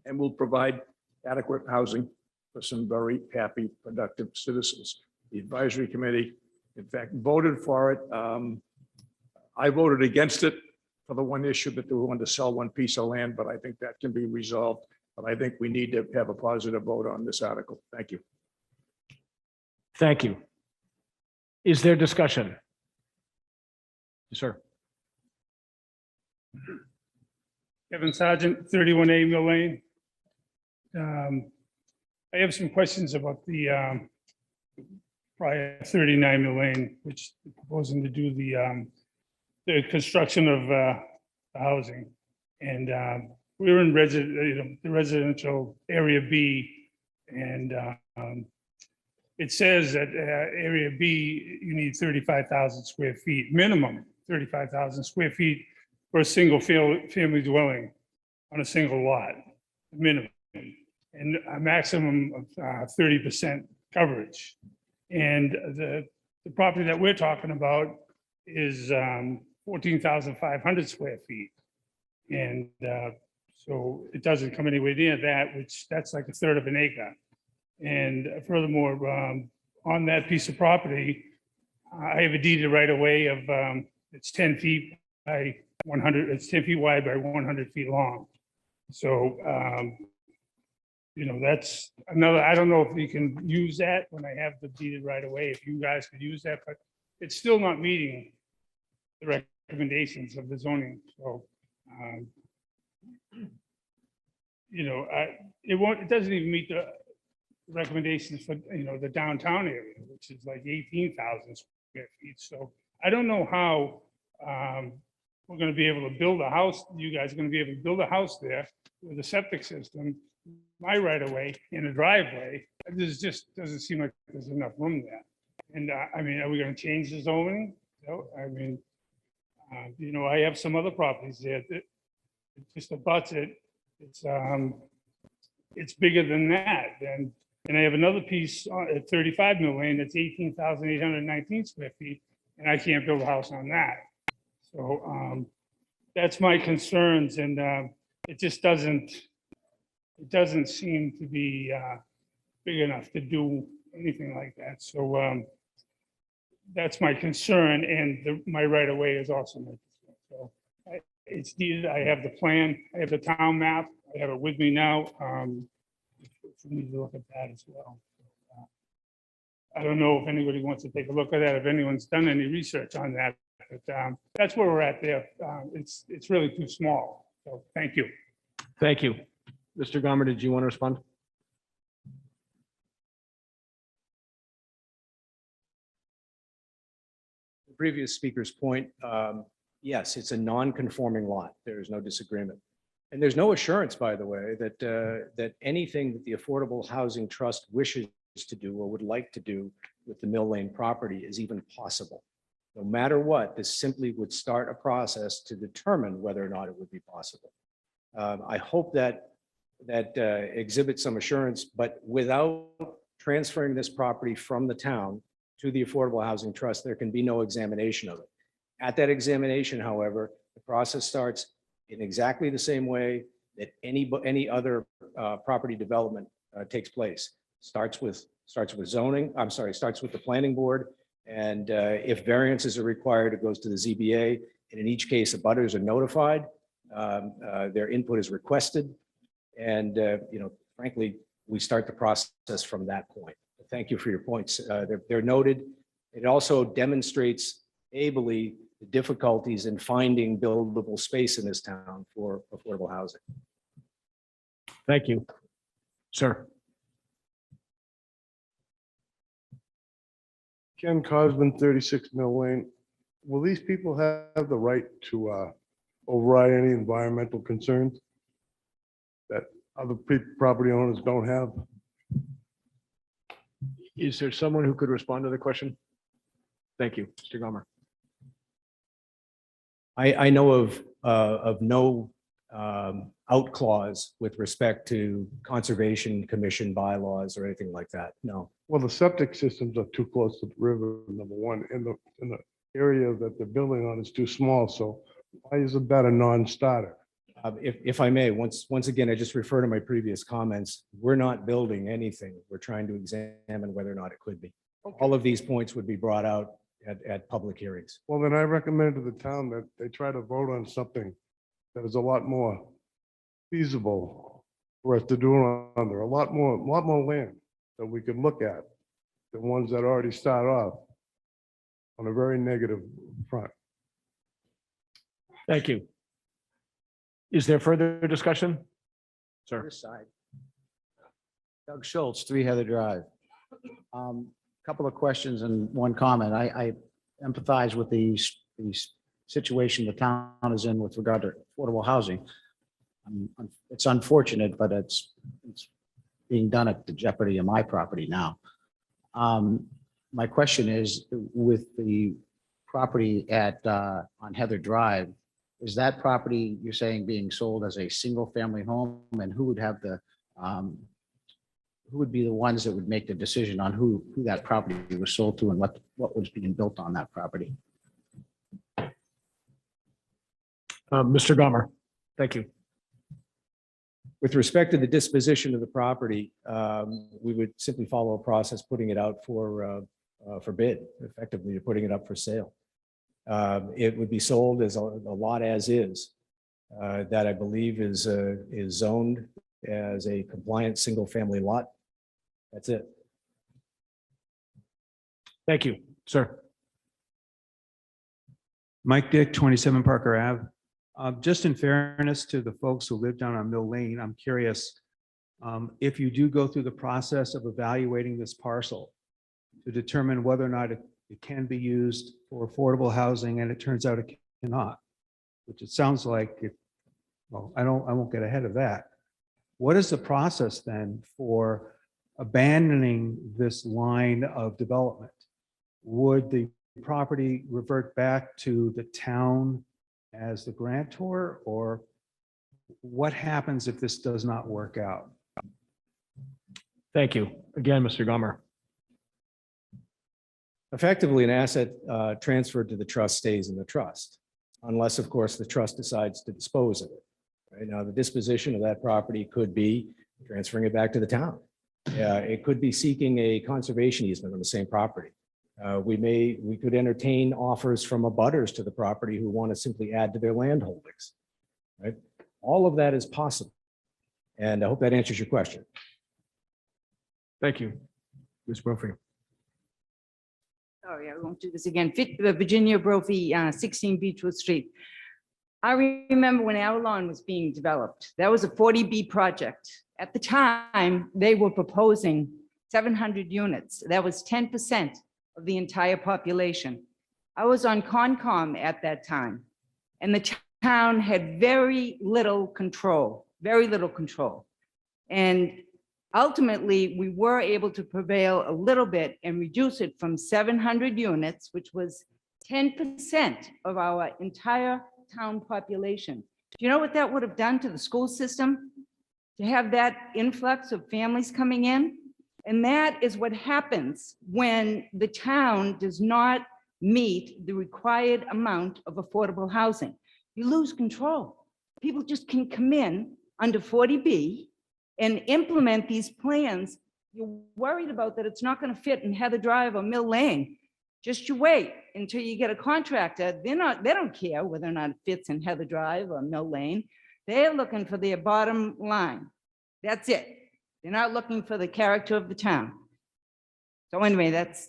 and will provide adequate housing for some very happy, productive citizens. The advisory committee, in fact, voted for it. I voted against it for the one issue that they wanted to sell one piece of land, but I think that can be resolved. But I think we need to have a positive vote on this article. Thank you. Thank you. Is there discussion? Yes, sir. Kevin Sargent, 31A Mill Lane. I have some questions about the prior 39 Mill Lane, which is proposing to do the construction of the housing. And we're in the residential area B, and it says that area B, you need 35,000 square feet, minimum 35,000 square feet for a single family dwelling on a single lot, minimum, and a maximum of 30% coverage. And the property that we're talking about is 14,500 square feet. And so it doesn't come anywhere near that, which that's like a third of an acre. And furthermore, on that piece of property, I have a deeded right of way of, it's 10 feet by 100, it's 10 feet wide by 100 feet long. So, that's another, I don't know if you can use that when I have the deeded right of way, if you guys could use that, but it's still not meeting the recommendations of the zoning. So, it doesn't even meet the recommendations for, the downtown area, which is like 18,000 square feet. So I don't know how, we're going to be able to build a house. You guys are going to be able to build a house there with a septic system, my right of way in a driveway. This just doesn't seem like there's enough room there. And are we going to change the zoning? I have some other properties there that it just abuts it. It's bigger than that. And I have another piece at 35 Mill Lane that's 18,819 square feet, and I can't build a house on that. So that's my concerns, and it just doesn't seem to be big enough to do anything like that. So that's my concern, and my right of way is also my concern. So it's needed. I have the plan. I have the town map. I have it with me now. We need to look at that as well. I don't know if anybody wants to take a look at that, if anyone's done any research on that, but that's where we're at there. It's really too small. So thank you. Thank you. Mr. Gomer, did you want to respond? The previous speaker's point, yes, it's a non-conforming lot. There is no disagreement. And there's no assurance, by the way, that anything that the Affordable Housing Trust wishes to do or would like to do with the Mill Lane property is even possible. No matter what, this simply would start a process to determine whether or not it would be possible. I hope that exhibits some assurance, but without transferring this property from the town to the Affordable Housing Trust, there can be no examination of it. At that examination, however, the process starts in exactly the same way that any other property development takes place. Starts with zoning, starts with the planning board. And if variances are required, it goes to the ZBA. And in each case, abutters are notified. Their input is requested. And, frankly, we start the process from that point. Thank you for your points. They're noted. It also demonstrates ably the difficulties in finding buildable space in this town for affordable housing. Thank you, sir. Ken Cosman, 36 Mill Lane. Will these people have the right to override any environmental concerns that other property owners don't have? Is there someone who could respond to the question? Thank you, Mr. Gomer. I know of no out clause with respect to Conservation Commission bylaws or anything like that. No. Well, the septic systems are too close to the river, number one, and the area that they're building on is too small. So why isn't that a non-starter? If I may, once again, I just refer to my previous comments. We're not building anything. We're trying to examine whether or not it could be. All of these points would be brought out at public hearings. Well, then I recommend to the town that they try to vote on something that is a lot more feasible for us to do on there. A lot more land that we could look at than ones that already start off on a very negative front. Thank you. Is there further discussion? Sir. This side. Doug Schultz, 3 Heather Drive. Couple of questions and one comment. I empathize with the situation the town is in with regard to affordable housing. It's unfortunate, but it's being done at the jeopardy of my property now. My question is, with the property on Heather Drive, is that property you're saying being sold as a single family home, and who would have the who would be the ones that would make the decision on who that property was sold to and what was being built on that property? Mr. Gomer, thank you. With respect to the disposition of the property, we would simply follow a process, putting it out for bid, effectively putting it up for sale. It would be sold as a lot as is, that I believe is zoned as a compliant single family lot. That's it. Thank you, sir. Mike Dick, 27 Parker Ave. Just in fairness to the folks who live down on Mill Lane, I'm curious if you do go through the process of evaluating this parcel to determine whether or not it can be used for affordable housing, and it turns out it cannot, which it sounds like it. Well, I won't get ahead of that. What is the process then for abandoning this line of development? Would the property revert back to the town as the grantor, or What happens if this does not work out? Thank you. Again, Mr. Gomer. Effectively, an asset transferred to the trust stays in the trust, unless, of course, the trust decides to dispose of it. Right now, the disposition of that property could be transferring it back to the town. It could be seeking a conservation easement on the same property. We could entertain offers from abutters to the property who want to simply add to their land holdings. Right? All of that is possible. And I hope that answers your question. Thank you. Ms. Brophy. Sorry, I won't do this again. Virginia Brophy, 16 Beechwood Street. I remember when Avalon was being developed, that was a 40B project. At the time, they were proposing 700 units. That was 10% of the entire population. I was on Concom at that time, and the town had very little control. And ultimately, we were able to prevail a little bit and reduce it from 700 units, which was 10% of our entire town population. Do you know what that would have done to the school system? To have that influx of families coming in? And that is what happens when the town does not meet the required amount of affordable housing. You lose control. People just can come in under 40B and implement these plans. You're worried about that it's not going to fit in Heather Drive or Mill Lane. Just you wait until you get a contractor. They don't care whether or not it fits in Heather Drive or Mill Lane. They're looking for their bottom line. That's it. They're not looking for the character of the town. So anyway, that's.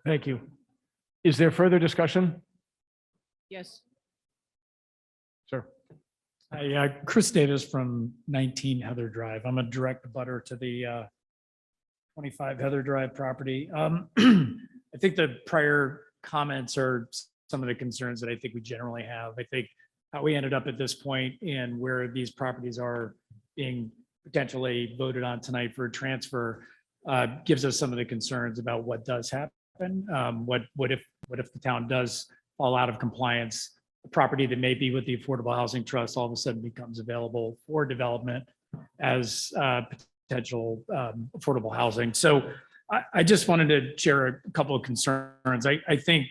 Thank you. Is there further discussion? Yes. Sir. Hi, Chris Davis from 19 Heather Drive. I'm a direct abutter to the 25 Heather Drive property. I think the prior comments are some of the concerns that I think we generally have. I think how we ended up at this point and where these properties are being potentially voted on tonight for a transfer gives us some of the concerns about what does happen. What if the town does fall out of compliance? A property that may be with the Affordable Housing Trust all of a sudden becomes available for development as potential affordable housing. So I just wanted to share a couple of concerns. I think,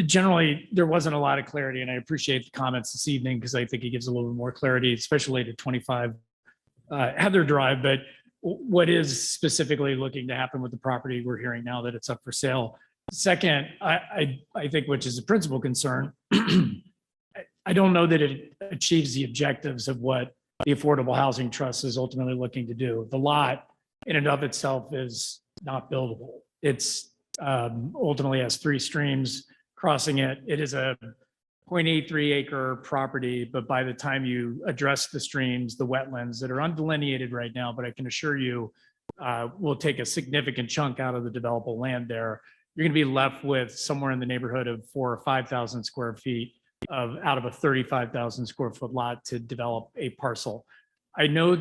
generally there wasn't a lot of clarity, and I appreciate the comments this evening because I think it gives a little bit more clarity, especially to 25 Heather Drive. But what is specifically looking to happen with the property we're hearing now that it's up for sale? Second, I think, which is a principal concern, I don't know that it achieves the objectives of what the Affordable Housing Trust is ultimately looking to do. The lot in and of itself is not buildable. It's ultimately has 3 streams crossing it. It is a 0.83 acre property, but by the time you address the streams, the wetlands that are undelineated right now, but I can assure you will take a significant chunk out of the developable land there. You're going to be left with somewhere in the neighborhood of 4,000 or 5,000 square feet out of a 35,000 square foot lot to develop a parcel. I know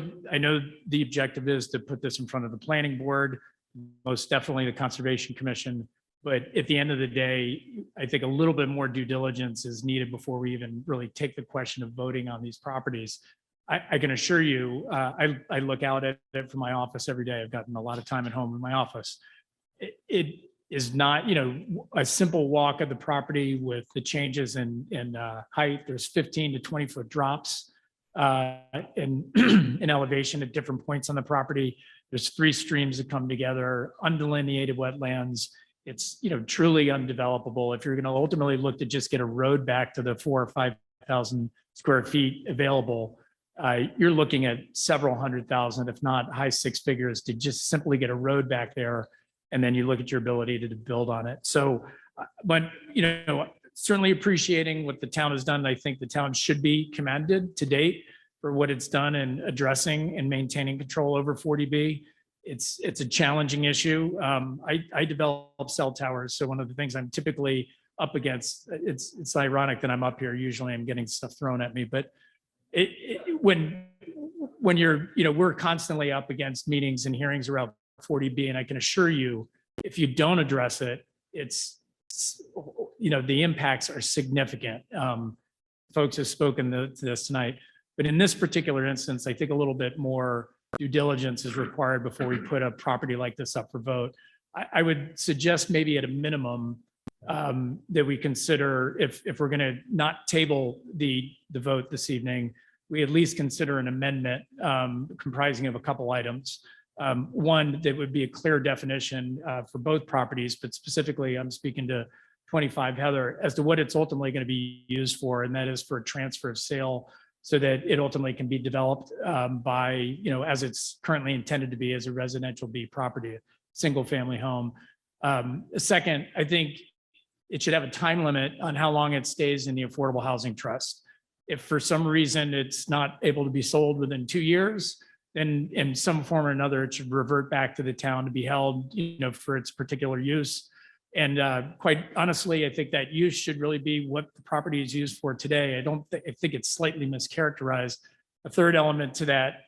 the objective is to put this in front of the planning board, most definitely the Conservation Commission. But at the end of the day, I think a little bit more due diligence is needed before we even really take the question of voting on these properties. I can assure you, I look out at it from my office every day. I've gotten a lot of time at home in my office. It is not, a simple walk of the property with the changes in height. There's 15 to 20 foot drops in elevation at different points on the property. There's 3 streams that come together, undelineated wetlands. It's, truly undevelopable. If you're going to ultimately look to just get a road back to the 4,000 or 5,000 square feet available, you're looking at several $100,000, if not high 6 figures, to just simply get a road back there. And then you look at your ability to build on it. So, but, certainly appreciating what the town has done. I think the town should be commended to date for what it's done in addressing and maintaining control over 40B. It's a challenging issue. I develop cell towers. So one of the things I'm typically up against, it's ironic that I'm up here. Usually I'm getting stuff thrown at me, but when you're, we're constantly up against meetings and hearings around 40B. And I can assure you, if you don't address it, it's, the impacts are significant. folks have spoken to this tonight. But in this particular instance, I think a little bit more due diligence is required before we put a property like this up for vote. I would suggest maybe at a minimum that we consider, if we're going to not table the vote this evening, we at least consider an amendment comprising of a couple items. One, that would be a clear definition for both properties, but specifically I'm speaking to 25 Heather as to what it's ultimately going to be used for, and that is for a transfer of sale so that it ultimately can be developed by, as it's currently intended to be as a residential B property, single family home. Second, I think it should have a time limit on how long it stays in the Affordable Housing Trust. If for some reason it's not able to be sold within 2 years, then in some form or another, it should revert back to the town to be held, for its particular use. And quite honestly, I think that use should really be what the property is used for today. I think it's slightly mischaracterized. A third element to that,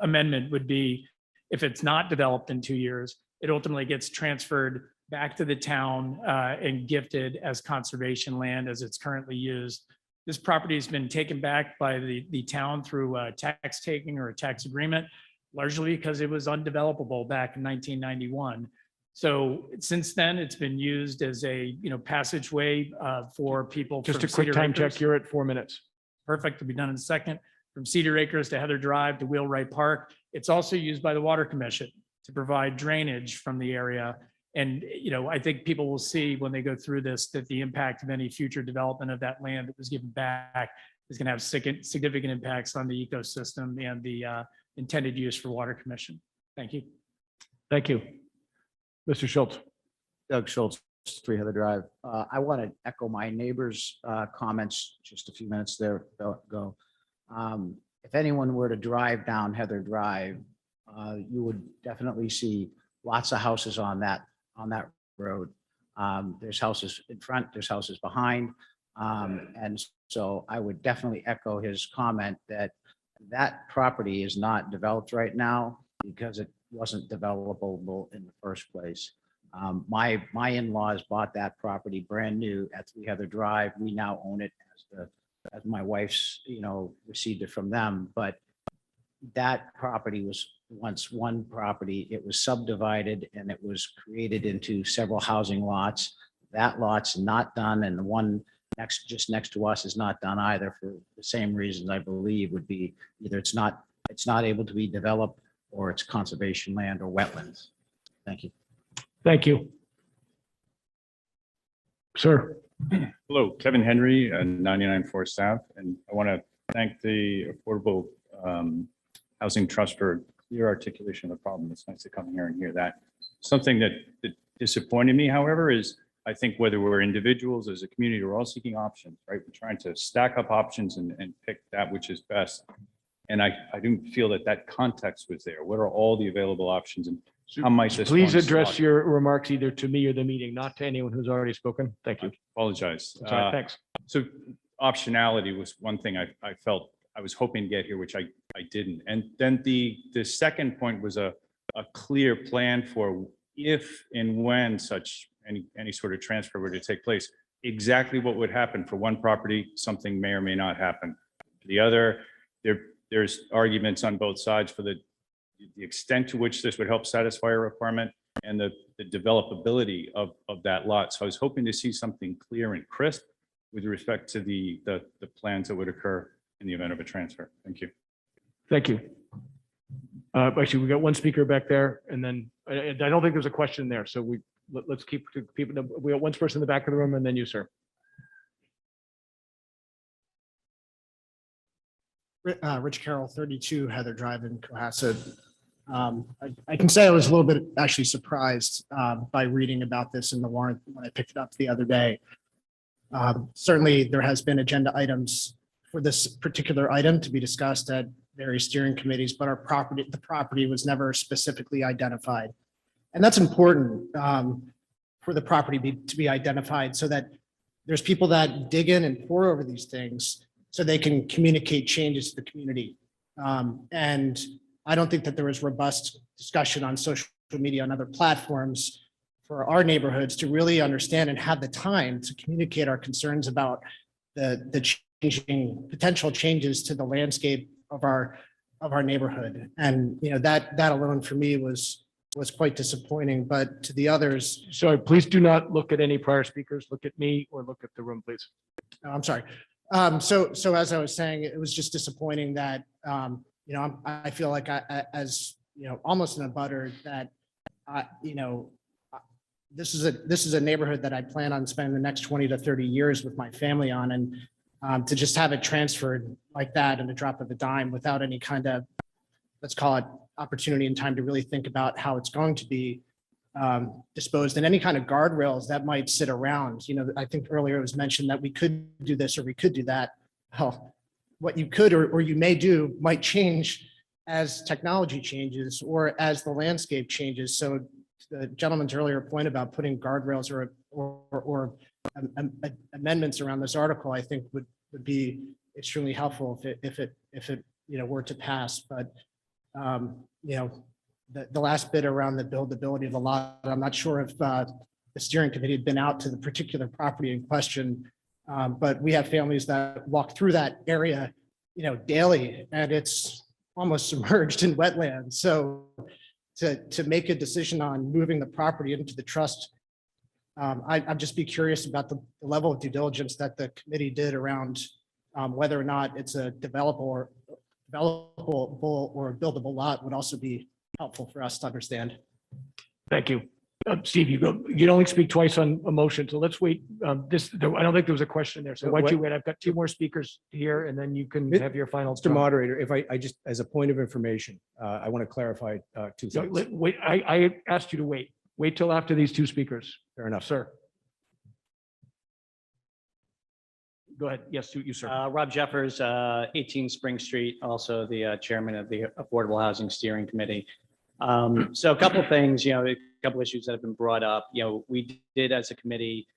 amendment would be if it's not developed in 2 years, it ultimately gets transferred back to the town and gifted as conservation land as it's currently used. This property has been taken back by the town through a tax taking or a tax agreement, largely because it was undevelopable back in 1991. So since then, it's been used as a passageway for people. Just from a quick Cedar time Acres. check. You're at 4 minutes. Perfect. To be done in a second. From Cedar Acres to Heather Drive to Wheelwright Park. It's also used by the Water Commission to provide drainage from the area. And, I think people will see when they go through this, that the impact of any future development of that land that was given back is going to have significant impacts on the ecosystem and the intended use for Water Commission. Thank you. Thank you. Mr. Schultz. Doug Schultz, 3 Heather Drive. I want to echo my neighbor's comments just a few minutes there ago. If anyone were to drive down Heather Drive, you would definitely see lots of houses on that road. There's houses in front, there's houses behind. And so I would definitely echo his comment that property is not developed right now because it wasn't developable in the first place. My in-laws bought that property brand new at 3 Heather Drive. We now own it as my wife's, received it from them. But that property was once one property. It was subdivided and it was created into several housing lots. That lot's not done, and the one just next to us is not done either for the same reasons, I believe, would be either it's not able to be developed or it's conservation land or wetlands. Thank you. Thank you. Sir. Hello, Kevin Henry, 99 Forest Ave, and I want to thank the Affordable Housing Trust for clear articulation of the problem. It's nice to come here and hear that. Something that disappointed me, however, is I think whether we're individuals as a community, we're all seeking options, right? We're trying to stack up options and pick that which is best. And I didn't feel that context was there. What are all the available options and how might this? Please one address slot? your remarks either to me or the meeting, not to anyone who's already spoken. Thank you. Apologize. That's all right, thanks. So optionality was one thing I felt I was hoping to get here, which I didn't. And then the second point was a clear plan for if and when such any sort of transfer were to take place, exactly what would happen. For one property, something may or may not happen. For the other, there's arguments on both sides for the extent to which this would help satisfy a requirement and the developability of that lot. So I was hoping to see something clear and crisp with respect to the plans that would occur in the event of a transfer. Thank you. Thank you. Actually, we got one speaker back there, and then I don't think there's a question there. So let's keep people. We got one person in the back of the room, and then you, sir. Rich Carroll, 32 Heather Drive in Cohasset. I can say I was a little bit actually surprised by reading about this in the warrant when I picked it up the other day. Certainly, there has been agenda items for this particular item to be discussed at various steering committees, but the property was never specifically identified. And that's important for the property to be identified so that there's people that dig in and pore over these things so they can communicate changes to the community. And I don't think that there was robust discussion on social media and other platforms for our neighborhoods to really understand and have the time to communicate our concerns about the changing, potential changes to the landscape of our neighborhood. And, that alone for me was quite disappointing, but to the others, Sorry, please do not look at any prior speakers. Look at me or look at the room, please. I'm sorry. So as I was saying, it was just disappointing that, I feel like as, almost in a butter that, this is a neighborhood that I plan on spending the next 20 to 30 years with my family on, and to just have it transferred like that in a drop of a dime without any kind of, let's call it, opportunity and time to really think about how it's going to be disposed, and any kind of guardrails that might sit around. I think earlier it was mentioned that we could do this or we could do that. Well, what you could or you may do might change as technology changes or as the landscape changes. So the gentleman's earlier point about putting guardrails or amendments around this article, I think would be extremely helpful if it were to pass. But the last bit around the buildability of the lot, I'm not sure if the steering committee had been out to the particular property in question, but we have families that walk through that area, daily, and it's almost submerged in wetlands. So to make a decision on moving the property into the trust, I'd just be curious about the level of due diligence that the committee did around whether or not it's a developable or buildable lot would also be helpful for us to understand. Thank you. Steve, you can only speak twice on a motion, so let's wait. I don't think there was a question there, so why don't you wait? I've got two more speakers here, and then you can have your final. Mr. Moderator, if I just, as a point of information, I want to clarify two So, things. wait, I asked you to wait. Wait till after these two speakers. Fair enough. Sir. Go ahead. Yes, you, sir. Rob Jeffers, 18 Spring Street, also the chairman of the Affordable Housing Steering Committee. So a couple of things, a couple issues that have been brought up. We did as a committee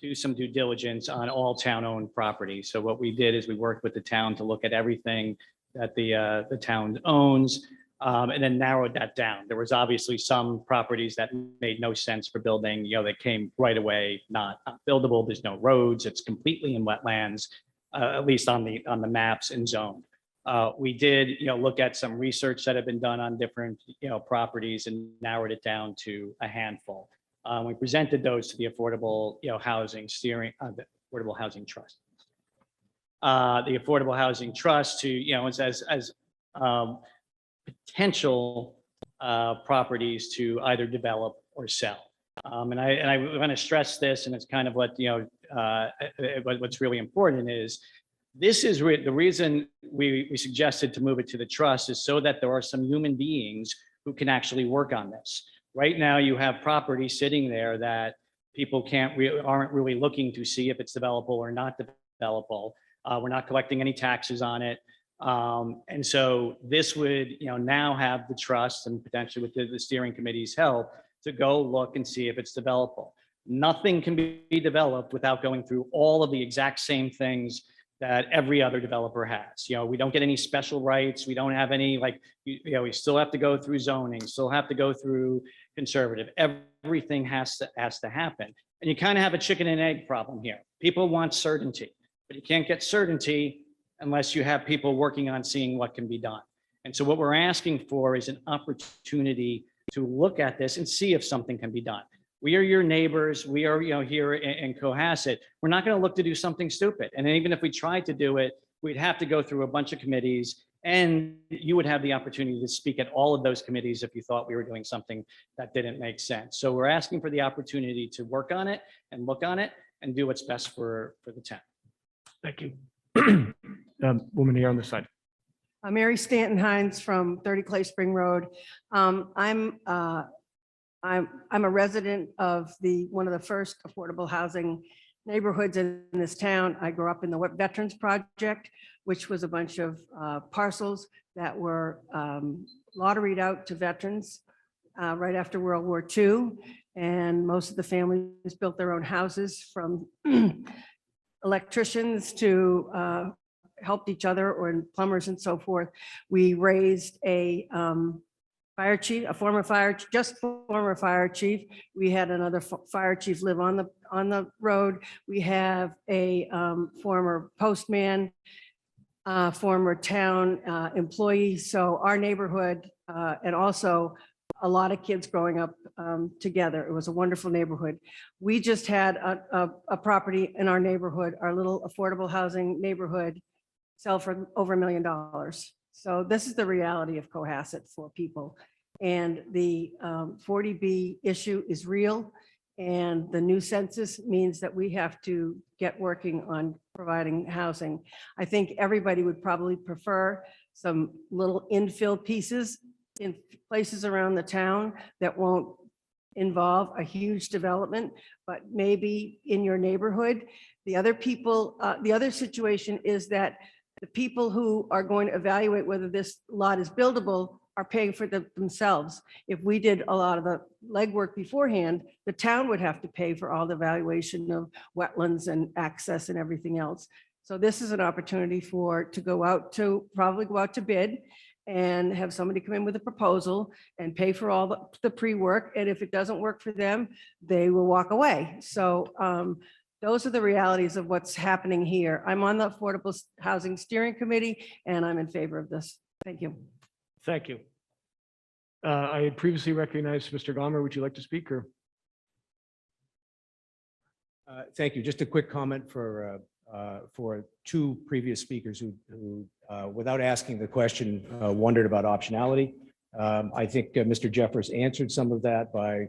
do some due diligence on all town-owned property. So what we did is we worked with the town to look at everything that the town owns, and then narrowed that down. There was obviously some properties that made no sense for building, that came right away, not buildable. There's no roads. It's completely in wetlands, at least on the maps and zoned. We did, look at some research that had been done on different, properties and narrowed it down to a handful. We presented those to the Affordable, Housing Steering, the Affordable Housing Trust. The Affordable Housing Trust to, as potential properties to either develop or sell. And I want to stress this, and it's kind of what, what's really important is, this is the reason we suggested to move it to the trust is so that there are some human beings who can actually work on this. Right now, you have property sitting there that people aren't really looking to see if it's developable or not developable. We're not collecting any taxes on it. And so this would, now have the trust and potentially with the steering committee's help to go look and see if it's developable. Nothing can be developed without going through all of the exact same things that every other developer has. We don't get any special rights. We don't have any, we still have to go through zoning, still have to go through conservative. Everything has to happen. And you kind of have a chicken and egg problem here. People want certainty, but you can't get certainty unless you have people working on seeing what can be done. And so what we're asking for is an opportunity to look at this and see if something can be done. We are your neighbors. We are, here in Cohasset. We're not going to look to do something stupid. And even if we tried to do it, we'd have to go through a bunch of committees, and you would have the opportunity to speak at all of those committees if you thought we were doing something that didn't make sense. So we're asking for the opportunity to work on it and look on it and do what's best for the town. Thank you. Woman here on the side. Mary Stanton Hines from 30 Clay Spring Road. I'm a resident of one of the first affordable housing neighborhoods in this town. I grew up in the Veterans Project, which was a bunch of parcels that were lotteried out to veterans right after World War II. And most of the families built their own houses, from electricians to helped each other, or plumbers and so forth. We raised a fire chief, a former fire, just former fire chief. We had another fire chief live on the road. We have a former postman, former town employee. So our neighborhood, and also a lot of kids growing up together. It was a wonderful neighborhood. We just had a property in our neighborhood, our little affordable housing neighborhood, sell for over $1 million. So this is the reality of Cohasset for people. And the 40B issue is real. And the new census means that we have to get working on providing housing. I think everybody would probably prefer some little infill pieces in places around the town that won't involve a huge development, but maybe in your neighborhood. The other people, the other situation is that the people who are going to evaluate whether this lot is buildable are paying for themselves. If we did a lot of the legwork beforehand, the town would have to pay for all the evaluation of wetlands and access and everything else. So this is an opportunity to probably go out to bid and have somebody come in with a proposal and pay for all the pre-work. And if it doesn't work for them, they will walk away. So those are the realities of what's happening here. I'm on the Affordable Housing Steering Committee, and I'm in favor of this. Thank you. Thank you. I had previously recognized Mr. Gomer. Would you like to speak or? Thank you. Just a quick comment for two previous speakers who without asking the question, wondered about optionality. I think Mr. Jeffers answered some of that by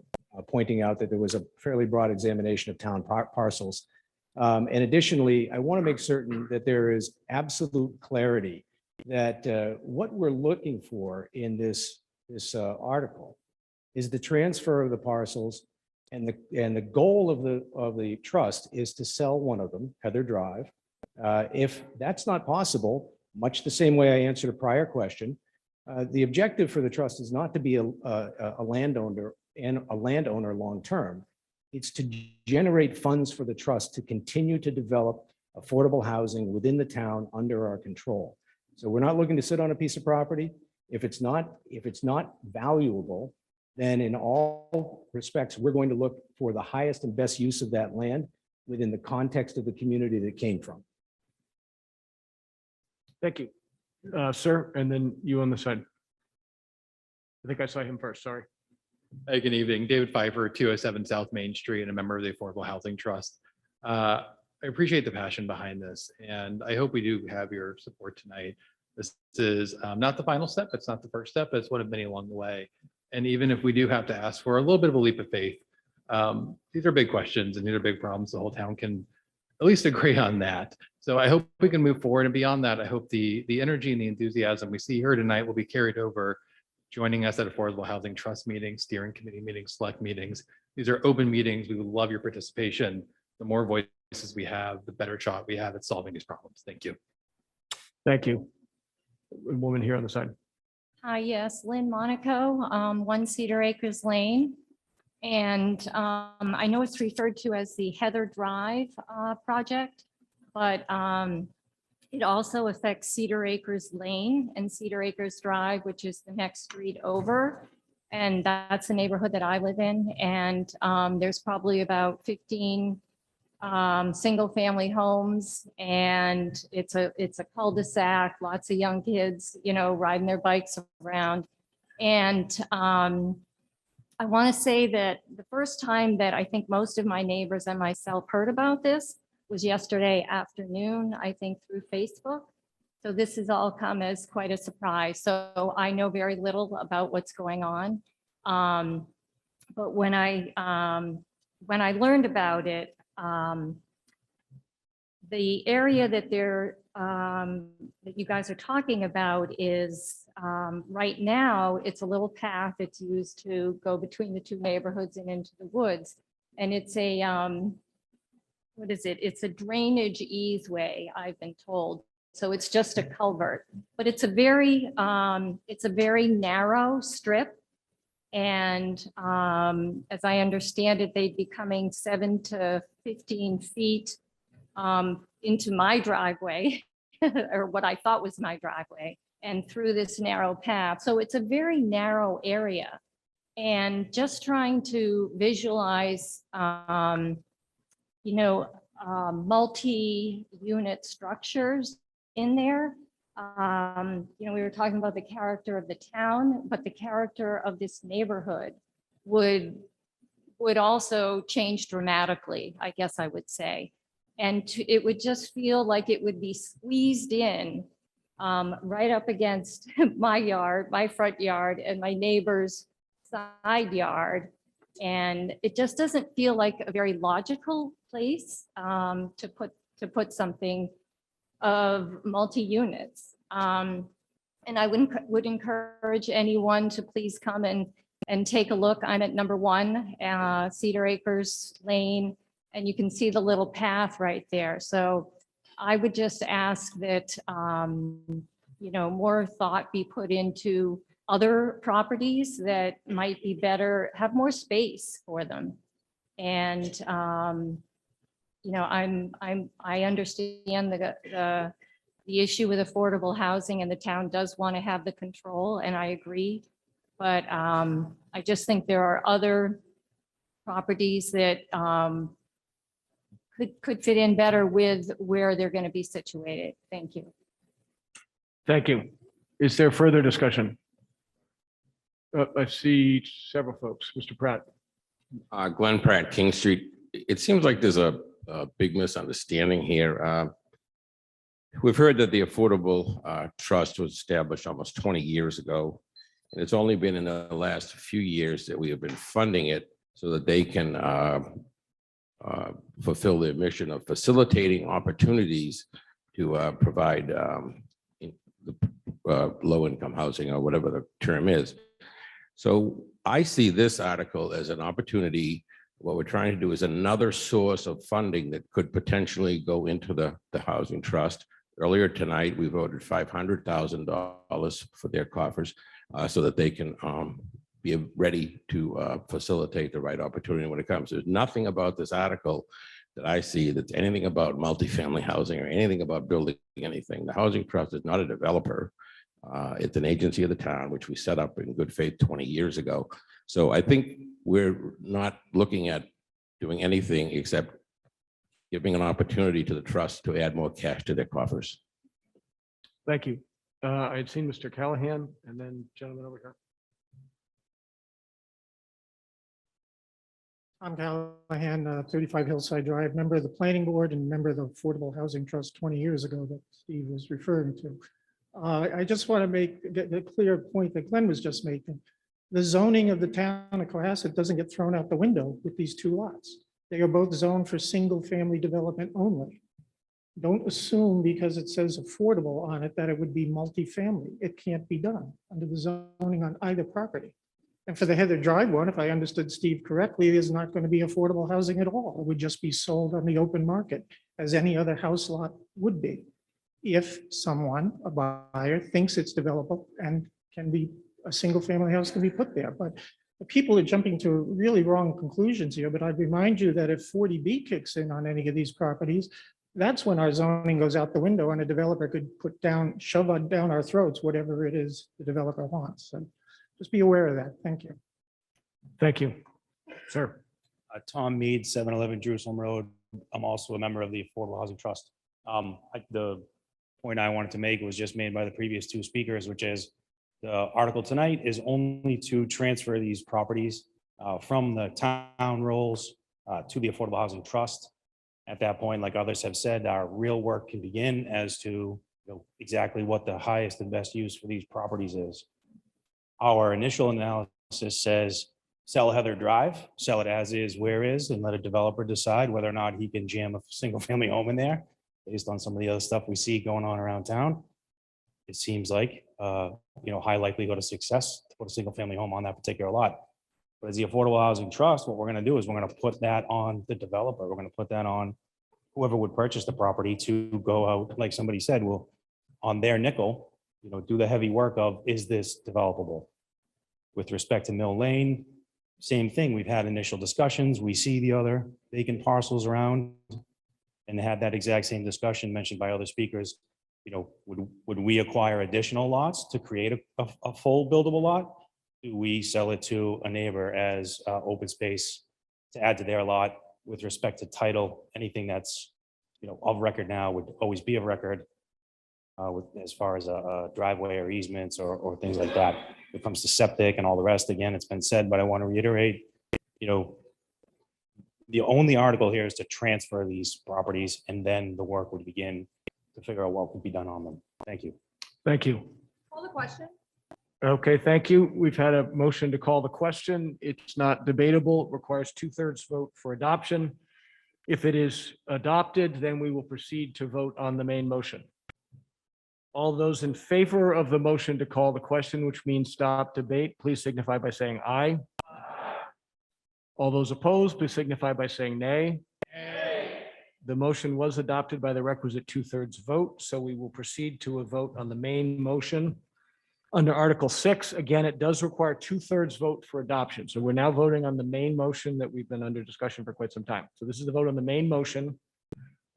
pointing out that there was a fairly broad examination of town parcels. And additionally, I want to make certain that there is absolute clarity that what we're looking for in this article is the transfer of the parcels, and the goal of the trust is to sell one of them, Heather Drive. If that's not possible, much the same way I answered a prior question, the objective for the trust is not to be a landowner long-term. It's to generate funds for the trust to continue to develop affordable housing within the town under our control. So we're not looking to sit on a piece of property. If it's not valuable, then in all respects, we're going to look for the highest and best use of that land within the context of the community that it came from. Thank you, sir. And then you on the side. I think I saw him first. Sorry. Hey, good evening. David Pfeiffer, 207 South Main Street, and a member of the Affordable Housing Trust. I appreciate the passion behind this, and I hope we do have your support tonight. This is not the final step. It's not the first step. It's one of many along the way. And even if we do have to ask for a little bit of a leap of faith, these are big questions and these are big problems. The whole town can at least agree on that. So I hope we can move forward. And beyond that, I hope the energy and the enthusiasm we see here tonight will be carried over, joining us at Affordable Housing Trust meetings, steering committee meetings, select meetings. These are open meetings. We would love your participation. The more voices we have, the better shot we have at solving these problems. Thank you. Thank you. A woman here on the side. Hi, yes, Lynn Monaco, 1 Cedar Acres Lane. And I know it's referred to as the Heather Drive project, but it also affects Cedar Acres Lane and Cedar Acres Drive, which is the next street over. And that's the neighborhood that I live in. And there's probably about 15 single family homes, and it's a cul-de-sac, lots of young kids, riding their bikes around. And I want to say that the first time that I think most of my neighbors and myself heard about this was yesterday afternoon, I think through Facebook. So this has all come as quite a surprise. So I know very little about what's going on. But when I learned about it, the area that that you guys are talking about is right now, it's a little path that's used to go between the two neighborhoods and into the woods. And it's a, what is it? It's a drainage easeway, I've been told. So it's just a culvert, but it's a very narrow strip. And as I understand it, they'd be coming 7 to 15 feet into my driveway, or what I thought was my driveway. and through this narrow path. So it's a very narrow area. And just trying to visualize, multi-unit structures in there. We were talking about the character of the town, but the character of this neighborhood would also change dramatically, I guess I would say. And it would just feel like it would be squeezed in right up against my yard, my front yard, and my neighbor's side yard. And it just doesn't feel like a very logical place to put something of multi-units. And I would encourage anyone to please come and take a look. I'm at number 1, Cedar Acres Lane, and you can see the little path right there. So I would just ask that, more thought be put into other properties that might be better, have more space for them. And, I understand the issue with affordable housing, and the town does want to have the control, and I agree. But I just think there are other properties that could fit in better with where they're going to be situated. Thank you. Thank you. Is there further discussion? I see several folks. Mr. Pratt. Glenn Pratt, King Street. It seems like there's a big misunderstanding here. We've heard that the Affordable Trust was established almost 20 years ago. And it's only been in the last few years that we have been funding it so that they can fulfill their mission of facilitating opportunities to provide low-income housing, or whatever the term is. So I see this article as an opportunity. What we're trying to do is another source of funding that could potentially go into the housing trust. Earlier tonight, we voted $500,000 for their coffers so that they can be ready to facilitate the right opportunity when it comes. There's nothing about this article that I see that's anything about multifamily housing or anything about building anything. The Housing Trust is not a developer. It's an agency of the town, which we set up in good faith 20 years ago. So I think we're not looking at doing anything except giving an opportunity to the trust to add more cash to their coffers. Thank you. I had seen Mr. Callahan, and then gentleman over here. I'm Callahan, 35 Hillside Drive, member of the planning board and member of the Affordable Housing Trust 20 years ago that Steve was referring to. I just want to get the clear point that Glenn was just making. The zoning of the town of Cohasset doesn't get thrown out the window with these two lots. They are both zoned for single family development only. Don't assume because it says affordable on it that it would be multifamily. It can't be done under the zoning on either property. And for the Heather Drive one, if I understood Steve correctly, there's not going to be affordable housing at all. It would just be sold on the open market as any other house lot would be. If someone, a buyer, thinks it's developable and can be, a single family house can be put there. But the people are jumping to really wrong conclusions here. But I'd remind you that if 40B kicks in on any of these properties, that's when our zoning goes out the window and a developer could shove on down our throats, whatever it is the developer wants. So just be aware of that. Thank you. Thank you, sir. Tom Mead, 711 Jerusalem Road. I'm also a member of the Affordable Housing Trust. The point I wanted to make was just made by the previous two speakers, which is the article tonight is only to transfer these properties from the town rolls to the Affordable Housing Trust. At that point, like others have said, our real work can begin as to exactly what the highest and best use for these properties is. Our initial analysis says sell Heather Drive, sell it as is, where is, and let a developer decide whether or not he can jam a single family home in there based on some of the other stuff we see going on around town. It seems like, high likelihood of success to put a single family home on that particular lot. But as the Affordable Housing Trust, what we're going to do is we're going to put that on the developer. We're going to put that on whoever would purchase the property to go out, like somebody said, will on their nickel, do the heavy work of, is this developable? With respect to Mill Lane, same thing. We've had initial discussions. We see the other vacant parcels around and had that exact same discussion mentioned by other speakers. would we acquire additional lots to create a full buildable lot? Do we sell it to a neighbor as open space to add to their lot with respect to title? Anything that's, of record now would always be of record as far as a driveway or easements or things like that. When it comes to septic and all the rest, again, it's been said, but I want to reiterate, the only article here is to transfer these properties and then the work would begin to figure out what could be done on them. Thank you. Thank you. Call the question. Okay, thank you. We've had a motion to call the question. It's not debatable. It requires 2/3 vote for adoption. If it is adopted, then we will proceed to vote on the main motion. All those in favor of the motion to call the question, which means stop debate, please signify by saying aye. All those opposed, please signify by saying nay. The motion was adopted by the requisite 2/3 vote, so we will proceed to a vote on the main motion. Under Article 6, again, it does require 2/3 vote for adoption. So we're now voting on the main motion that we've been under discussion for quite some time. So this is the vote on the main motion.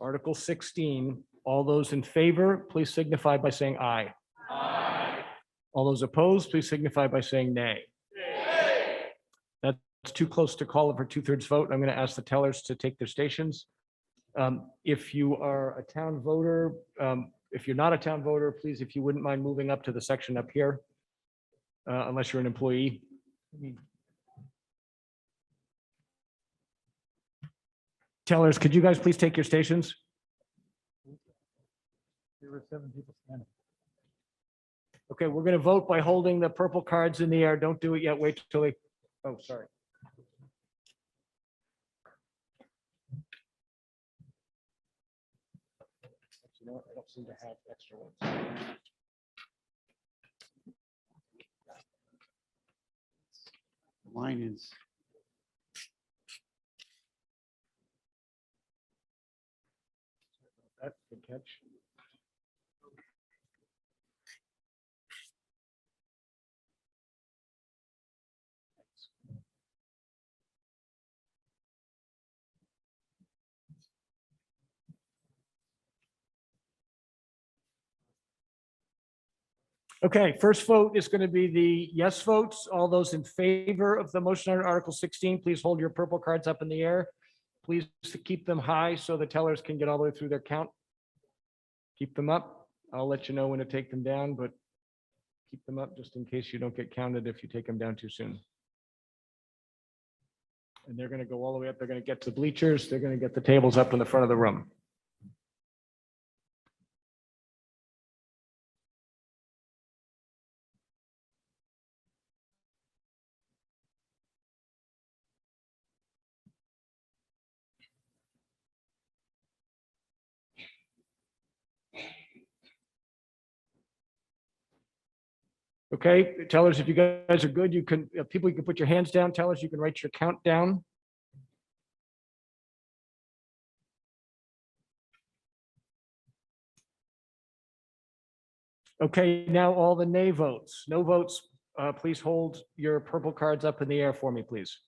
Article 16, all those in favor, please signify by saying aye. Aye. All those opposed, please signify by saying nay. That's too close to call for 2/3 vote. I'm going to ask the tellers to take their stations. If you are a town voter, if you're not a town voter, please, if you wouldn't mind moving up to the section up here, unless you're an employee. Tellers, could you guys please take your stations? There were 7 people standing. Okay, we're going to vote by holding the purple cards in the air. Don't do it yet. Wait till they, oh, sorry. You know what? I don't seem to have extra ones. Mine is. That's the catch. Okay, first vote is going to be the yes votes. All those in favor of the motion under Article 16, please hold your purple cards up in the air. Please keep them high so the tellers can get all the way through their count. Keep them up. I'll let you know when to take them down, but keep them up just in case you don't get counted if you take them down too soon. And they're going to go all the way up. They're going to get to the bleachers. They're going to get the tables up in the front of the room. Okay, tellers, if you guys are good, you can, people, you can put your hands down. Tellers, you can write your count down. Okay, now all the nay votes. No votes, please hold your purple cards up in the air for me, please.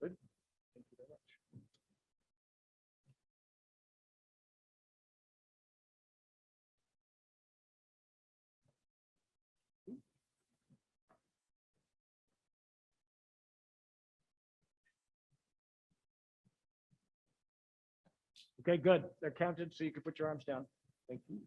Good. Thank you very much. Okay, good. They're counted, so you can put your arms down. Thank you.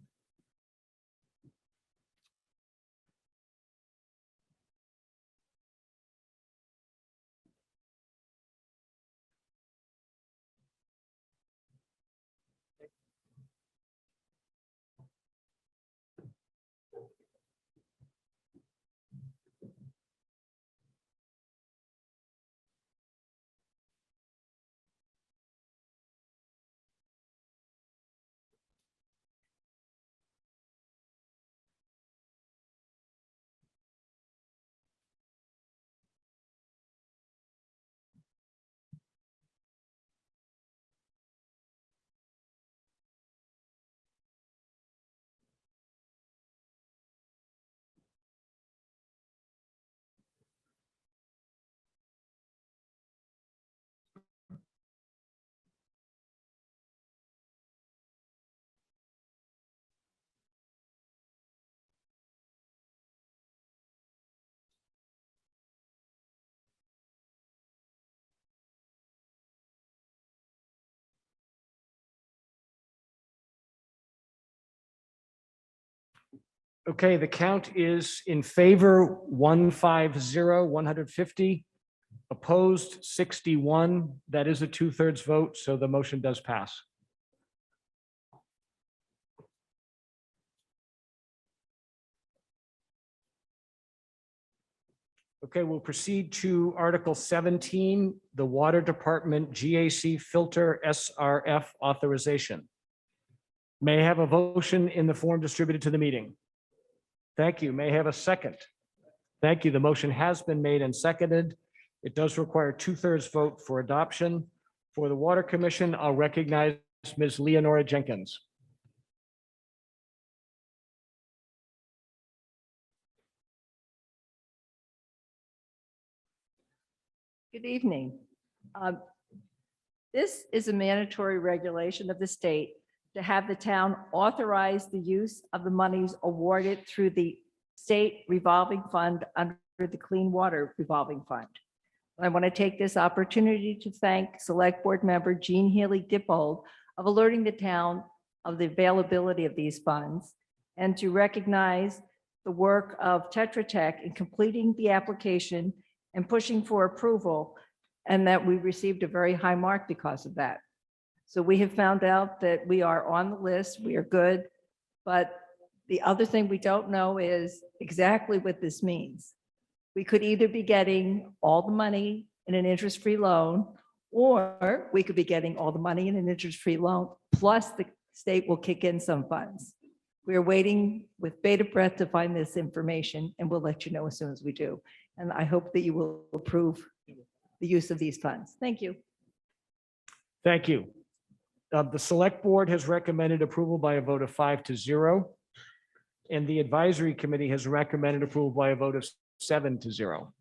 Okay, the count is in favor, 150, opposed 61. That is a 2/3 vote, so the motion does pass. Okay, we'll proceed to Article 17, the Water Department GAC filter SRF authorization. May I have a motion in the form distributed to the meeting? Thank you. May I have a second? Thank you. The motion has been made and seconded. It does require 2/3 vote for adoption. For the Water Commission, I'll recognize Ms. Leonora Jenkins. Good evening. This is a mandatory regulation of the state to have the town authorize the use of the monies awarded through the state revolving fund under the Clean Water Revolving Fund. I want to take this opportunity to thank Select Board Member Jean Healy Dippold of alerting the town of the availability of these funds and to recognize the work of Tetra Tech in completing the application and pushing for approval, and that we received a very high mark because of that. So we have found out that we are on the list, we are good, but the other thing we don't know is exactly what this means. We could either be getting all the money in an interest-free loan, or we could be getting all the money in an interest-free loan, plus the state will kick in some funds. We are waiting with bated breath to find this information, and we'll let you know as soon as we do. And I hope that you will approve the use of these funds. Thank you. Thank you. The Select Board has recommended approval by a vote of 5-0. And the Advisory Committee has recommended approval by a vote of 7-0.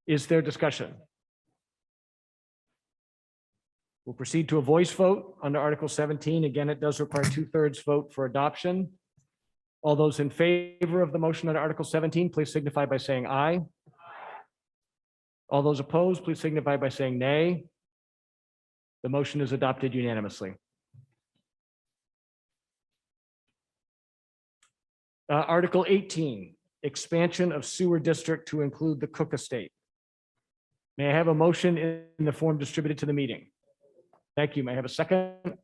Is there discussion? We'll proceed to a voice vote under Article 17. Again, it does require 2/3 vote for adoption. All those in favor of the motion under Article 17, please signify by saying aye. All those opposed, please signify by saying nay. The motion is adopted unanimously. Article 18, expansion of sewer district to include the Cook Estate. May I have a motion in the form distributed to the meeting? Thank you. May I have a second?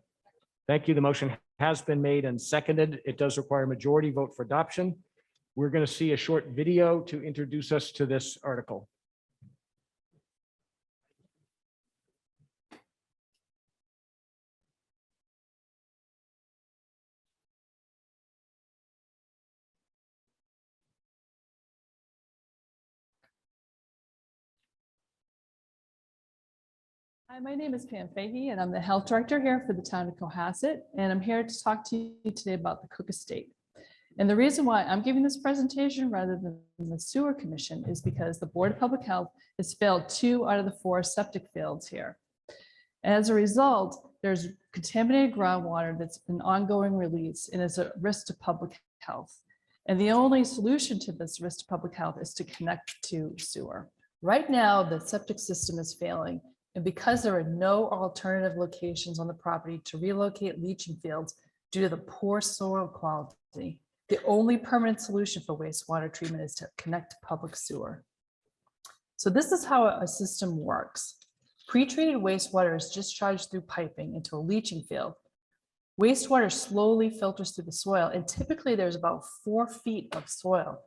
Thank you. The motion has been made and seconded. It does require a majority vote for adoption. We're going to see a short video to introduce us to this article. Hi, my name is Pam Fahey, and I'm the Health Director here for the town of Cohasset, and I'm here to talk to you today about the Cook Estate. And the reason why I'm giving this presentation rather than the Sewer Commission is because the Board of Public Health has failed 2 out of the 4 septic fields here. As a result, there's contaminated groundwater that's an ongoing release and is a risk to public health. And the only solution to this risk to public health is to connect to sewer. Right now, the septic system is failing. And because there are no alternative locations on the property to relocate leaching fields due to the poor soil quality, the only permanent solution for wastewater treatment is to connect to public sewer. So this is how a system works. Pre-treated wastewater is discharged through piping into a leaching field. Wastewater slowly filters through the soil, and typically there's about 4 feet of soil.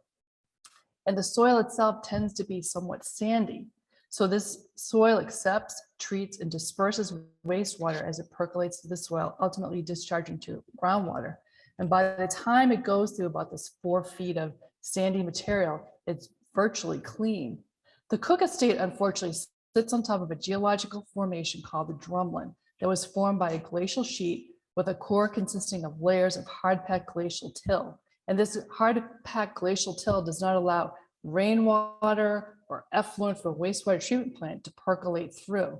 And the soil itself tends to be somewhat sandy. So this soil accepts, treats, and disperses wastewater as it percolates through the soil, ultimately discharging to groundwater. And by the time it goes through about this 4 feet of sandy material, it's virtually clean. The Cook Estate, unfortunately, sits on top of a geological formation called the drumlin that was formed by a glacial sheet with a core consisting of layers of hard-packed glacial till. And this hard-packed glacial till does not allow rainwater or effluent for wastewater treatment plant to percolate through.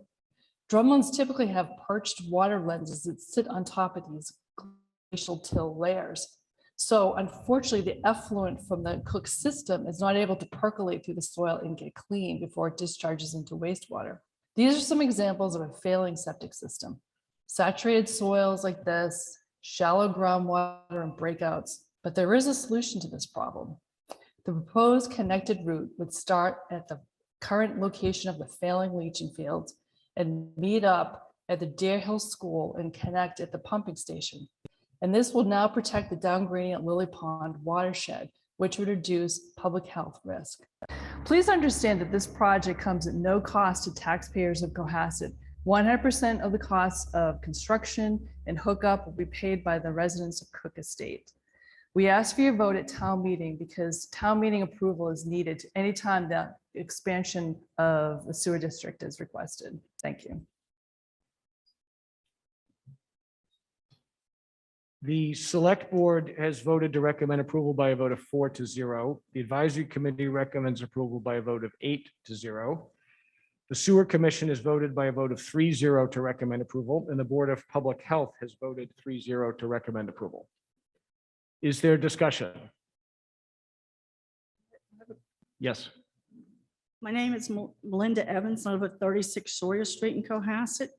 Drumlins typically have perched water lenses that sit on top of these glacial till layers. So unfortunately, the effluent from the Cook system is not able to percolate through the soil and get clean before it discharges into wastewater. These are some examples of a failing septic system. Saturated soils like this, shallow groundwater and breakouts, But there is a solution to this problem. The proposed connected route would start at the current location of the failing leaching fields and meet up at the Deer Hill School and connect at the pumping station. And this will now protect the downgradient Lily Pond watershed, which would reduce public health risk. Please understand that this project comes at no cost to taxpayers of Cohasset. 100% of the costs of construction and hookup will be paid by the residents of Cook Estate. We ask for your vote at town meeting because town meeting approval is needed anytime the expansion of the sewer district is requested. Thank you. The select board has voted to recommend approval by a vote of 4-0. The advisory committee recommends approval by a vote of 8-0. The sewer commission has voted by a vote of 3-0 to recommend approval, and the Board of Public Health has voted 3-0 to recommend approval. Is there discussion? Yes. My name is Melinda Evans. I live at 36 Sawyer Street in Cohasset.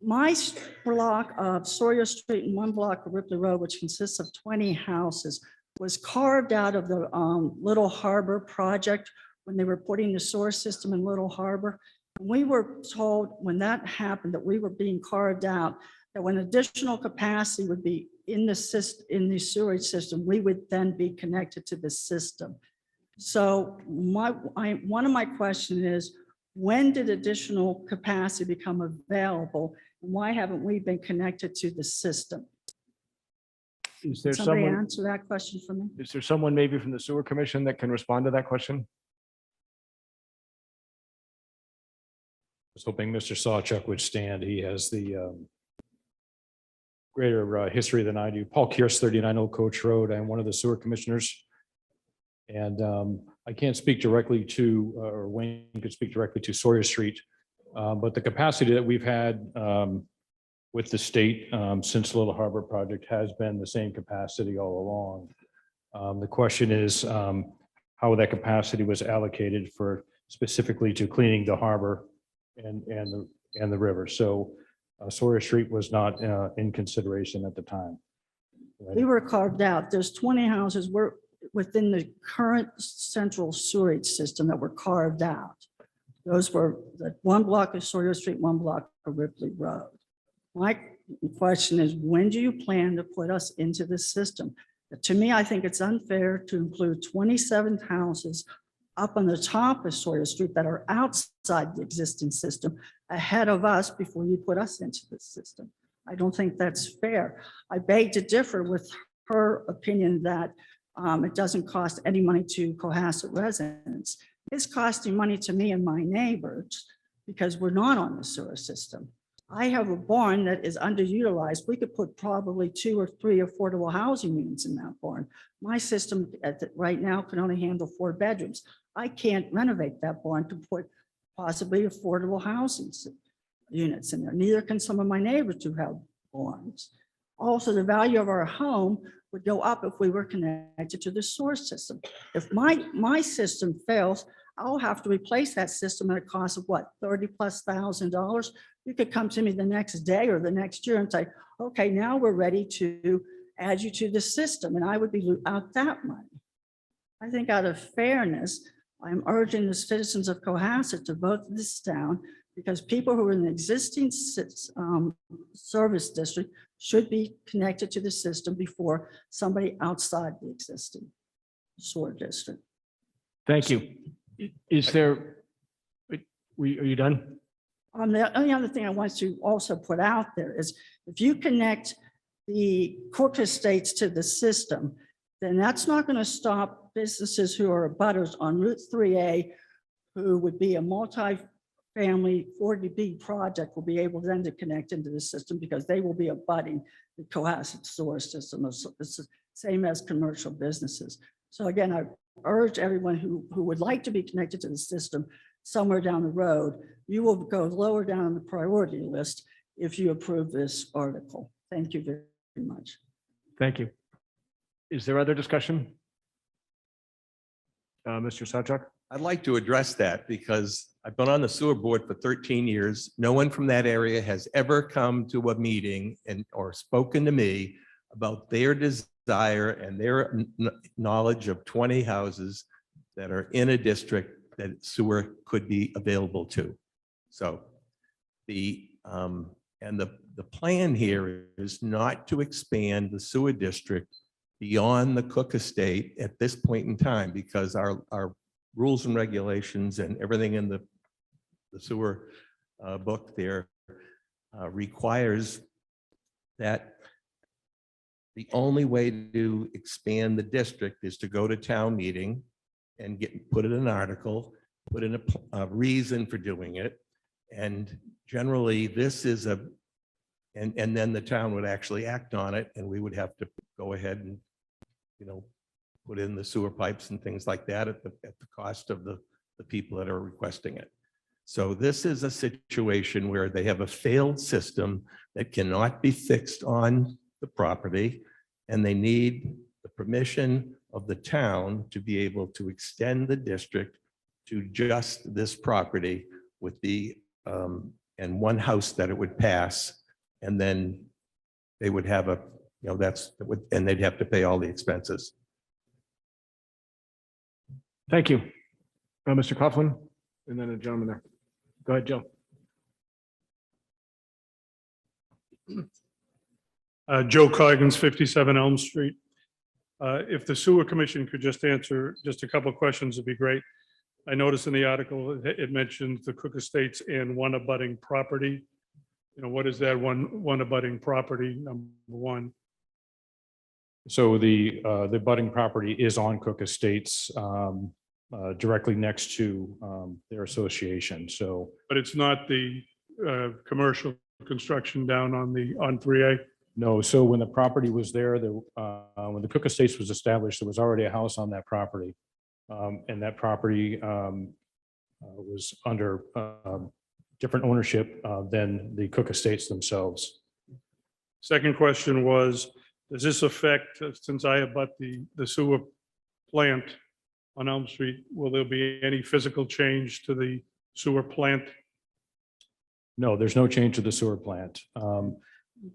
My block of Sawyer Street and one block of Ripley Road, which consists of 20 houses, was carved out of the Little Harbor project when they were putting the sewer system in Little Harbor. And we were told when that happened that we were being carved out, that when additional capacity would be in the sewage system, we would then be connected to the system. So one of my questions is, when did additional capacity become available? And why haven't we been connected to the system? Is there Somebody someone, answer that question for me? is there someone maybe from the sewer commission that can respond to that question? I was hoping Mr. Sawchuk would stand. He has the greater history than I do. Paul Kearse, 39 Old Coach Road. I'm one of the sewer commissioners. And I can't speak directly to, or Wayne could speak directly to Sawyer Street. But the capacity that we've had with the state since Little Harbor project has been the same capacity all along. The question is how that capacity was allocated for specifically to cleaning the harbor and the river. So Sawyer Street was not in consideration at the time. Right? We were carved out. There's 20 houses within the current central sewage system that were carved out. Those were the one block of Sawyer Street, one block of Ripley Road. My question is, when do you plan to put us into the system? To me, I think it's unfair to include 27 houses up on the top of Sawyer Street that are outside the existing system ahead of us before you put us into the system. I don't think that's fair. I beg to differ with her opinion that it doesn't cost any money to Cohasset residents. It's costing money to me and my neighbors because we're not on the sewer system. I have a barn that is underutilized. We could put probably 2 or 3 affordable housing units in that barn. My system right now can only handle 4 bedrooms. I can't renovate that barn to put possibly affordable housing units in there. Neither can some of my neighbors who have barns. Also, the value of our home would go up if we were connected to the sewer system. If my system fails, I'll have to replace that system at a cost of what, $30,000+? You could come to me the next day or the next year and say, okay, now we're ready to add you to the system, and I would be out that money. I think out of fairness, I'm urging the citizens of Cohasset to vote this down because people who are in the existing service district should be connected to the system before somebody outside the existing sewer district. Thank you. Is there, are you done? The only other thing I want to also put out there is if you connect the Cook Estates to the system, then that's not going to stop businesses who are abutters on Route 3A, who would be a multi-family 40B project, will be able then to connect into the system because they will be abutting the Cohasset sewer system. It's the same as commercial businesses. So again, I urge everyone who would like to be connected to the system somewhere down the road, you will go lower down on the priority list if you approve this article. Thank you very much. Thank you. Is there other discussion? Mr. Sawchuk? I'd like to address that because I've been on the sewer board for 13 years. No one from that area has ever come to a meeting or spoken to me about their desire desire and their knowledge of 20 houses that are in a district that sewer could be available to. So the plan here is not to expand the sewer district beyond the Cook Estate at this point in time, because our rules and regulations and everything in the sewer book there requires that the only way to expand the district is to go to town meeting and put in an article, put in a reason for doing it. And generally this is and then the town would actually act on it, and we would have to go ahead and, put in the sewer pipes and things like that at the cost of the people that are requesting it. So this is a situation where they have a failed system that cannot be fixed on the property, and they need the permission of the town to be able to extend the district to just this property with and one house that it would pass, and then they would have and they'd have to pay all the expenses. Thank you. Mr. Coughlin, and then a gentleman there. Go ahead, Joe. Joe Coggins, 57 Elm Street. If the sewer commission could just answer just a couple of questions, it'd be great. I noticed in the article, it mentioned the Cook Estates and one abutting property. What is that one abutting property, number one? So the budding property is on Cook Estates, directly next to their association. So, But it's not the commercial construction down on 3A? no, so when the property was there, when the Cook Estates was established, there was already a house on that property. And that property was under different ownership than the Cook Estates themselves. Second question was, does this affect, since I abut the sewer plant on Elm Street, will there be any physical change to the sewer plant? No, there's no change to the sewer plant.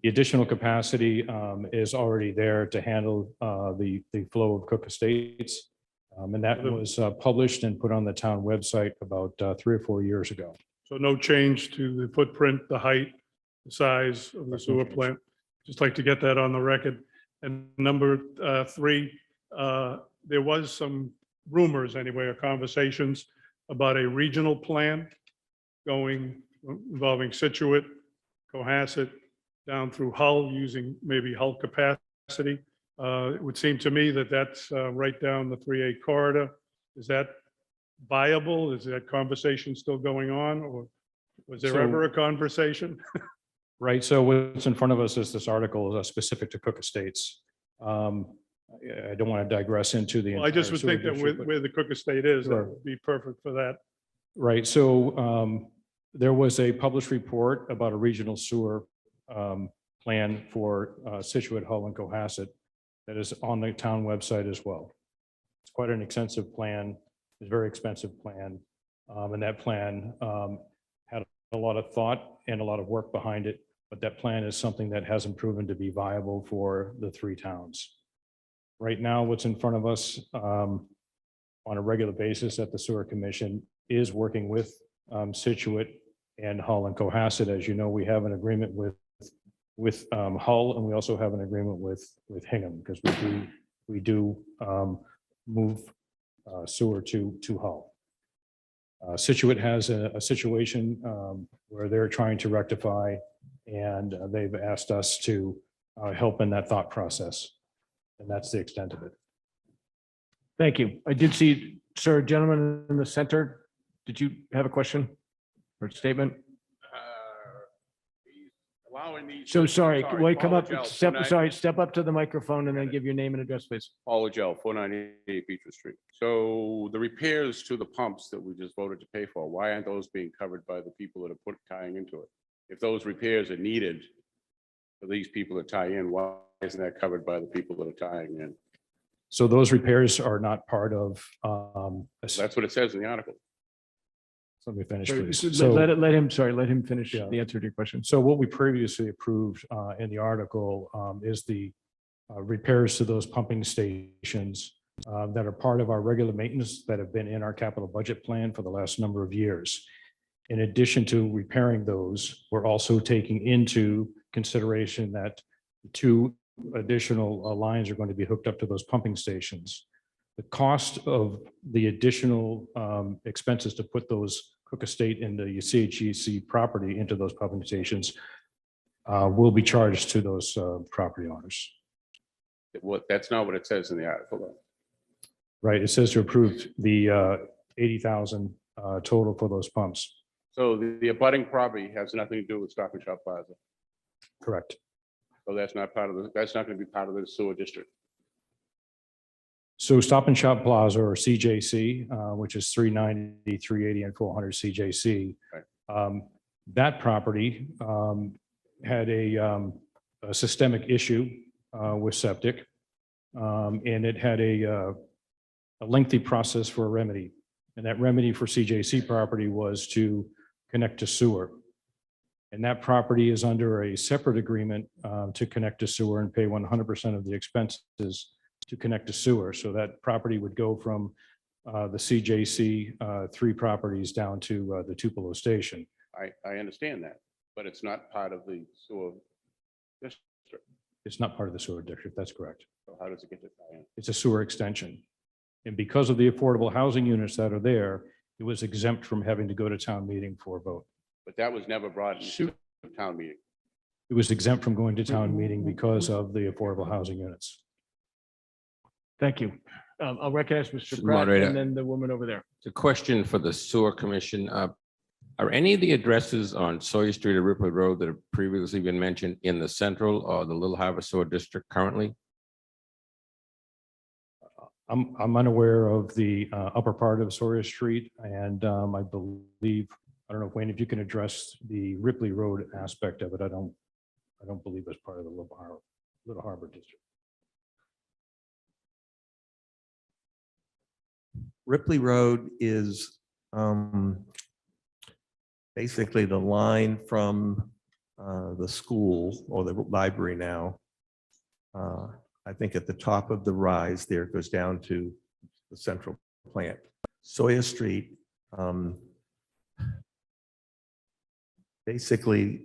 The additional capacity is already there to handle the flow of Cook Estates. And that was published and put on the town website about 3 or 4 years ago. So no change to the footprint, the height, the size of the sewer plant? Just like to get that on the record. And number 3, there was some rumors anyway, or conversations about a regional plan involving Situate, Cohasset, down through Hull, using maybe Hull capacity. It would seem to me that that's right down the 3A corridor. Is that viable? Is that conversation still going on, or was there ever a conversation? Right. So what's in front of us is this article specific to Cook Estates. I don't want to digress into the. Well, I just would think that where the Cook Estate is, that Sure. would be perfect for that. Right. So there was a published report about a regional sewer plan for Situate, Hull, and Cohasset that is on the town website as well. It's quite an extensive plan. It's a very expensive plan. And that plan had a lot of thought and a lot of work behind it. But that plan is something that hasn't proven to be viable for the 3 towns. Right now, what's in front of us on a regular basis at the Sewer Commission is working with Situate and Hull and Cohasset. As you know, we have an agreement with Hull, and we also have an agreement with Hingham, because we do move sewer to Hull. Situate has a situation where they're trying to rectify, and they've asked us to help in that thought process. And that's the extent of it. Thank you. I did see, sir, gentleman in the center. Did you have a question or statement? So sorry, wait, come up, step up to the microphone and then give your name and address, please. Paul Joe, 498 Beechwood Street. So the repairs to the pumps that we just voted to pay for, why aren't those being covered by the people that are tying into it? If those repairs are needed for these people to tie in, why isn't that covered by the people that are tying in? So those repairs are not part of. That's what it says in the article. Let me finish, Sorry, please. Let him finish the answer to your question. So what we previously approved in the article is the repairs to those pumping stations that are part of our regular maintenance that have been in our capital budget plan for the last number of years. In addition to repairing those, we're also taking into consideration that 2 additional lines are going to be hooked up to those pumping stations. The cost of the additional expenses to put those Cook Estate and the CHEC property into those pumping stations will be charged to those property owners. That's not what it says in the article, though. Right, it says to approve the 80,000 total for those pumps. So the abutting property has nothing to do with Stop and Shop Plaza. Correct. So that's not part of the, that's not going to be part of the sewer district. So Stop and Shop Plaza, or CJC, which is 390, 380, and 400 CJC. Right. That property had a systemic issue with septic, and it had a lengthy process for a remedy. And that remedy for CJC property was to connect to sewer. And that property is under a separate agreement to connect to sewer and pay 100% of the expenses to connect to sewer. So that property would go from the CJC 3 properties down to the Tupelo station. I understand that, but it's not part of the sewer district. It's not part of the sewer district. That's correct. So how does it get to tie in? It's a sewer extension. And because of the affordable housing units that are there, it was exempt from having to go to town meeting for a vote. But that was never brought into the town meeting. It was exempt from going to town meeting because of the affordable housing units. Thank you. I'll recognize Mr. Pratt Moderator. and then the woman over there. It's a question for the sewer commission. Are any of the addresses on Sawyer Street or Ripley Road that have previously been mentioned in the central or the Little Harbor Sewer District currently? I'm unaware of the upper part of Sawyer Street, and I believe, I don't know, Wayne, if you can address the Ripley Road aspect of it. I don't believe it's part of the Little Harbor District. Ripley Road is basically the line from the school or the library now. I think at the top of the rise there goes down to the central plant. Sawyer Street, basically,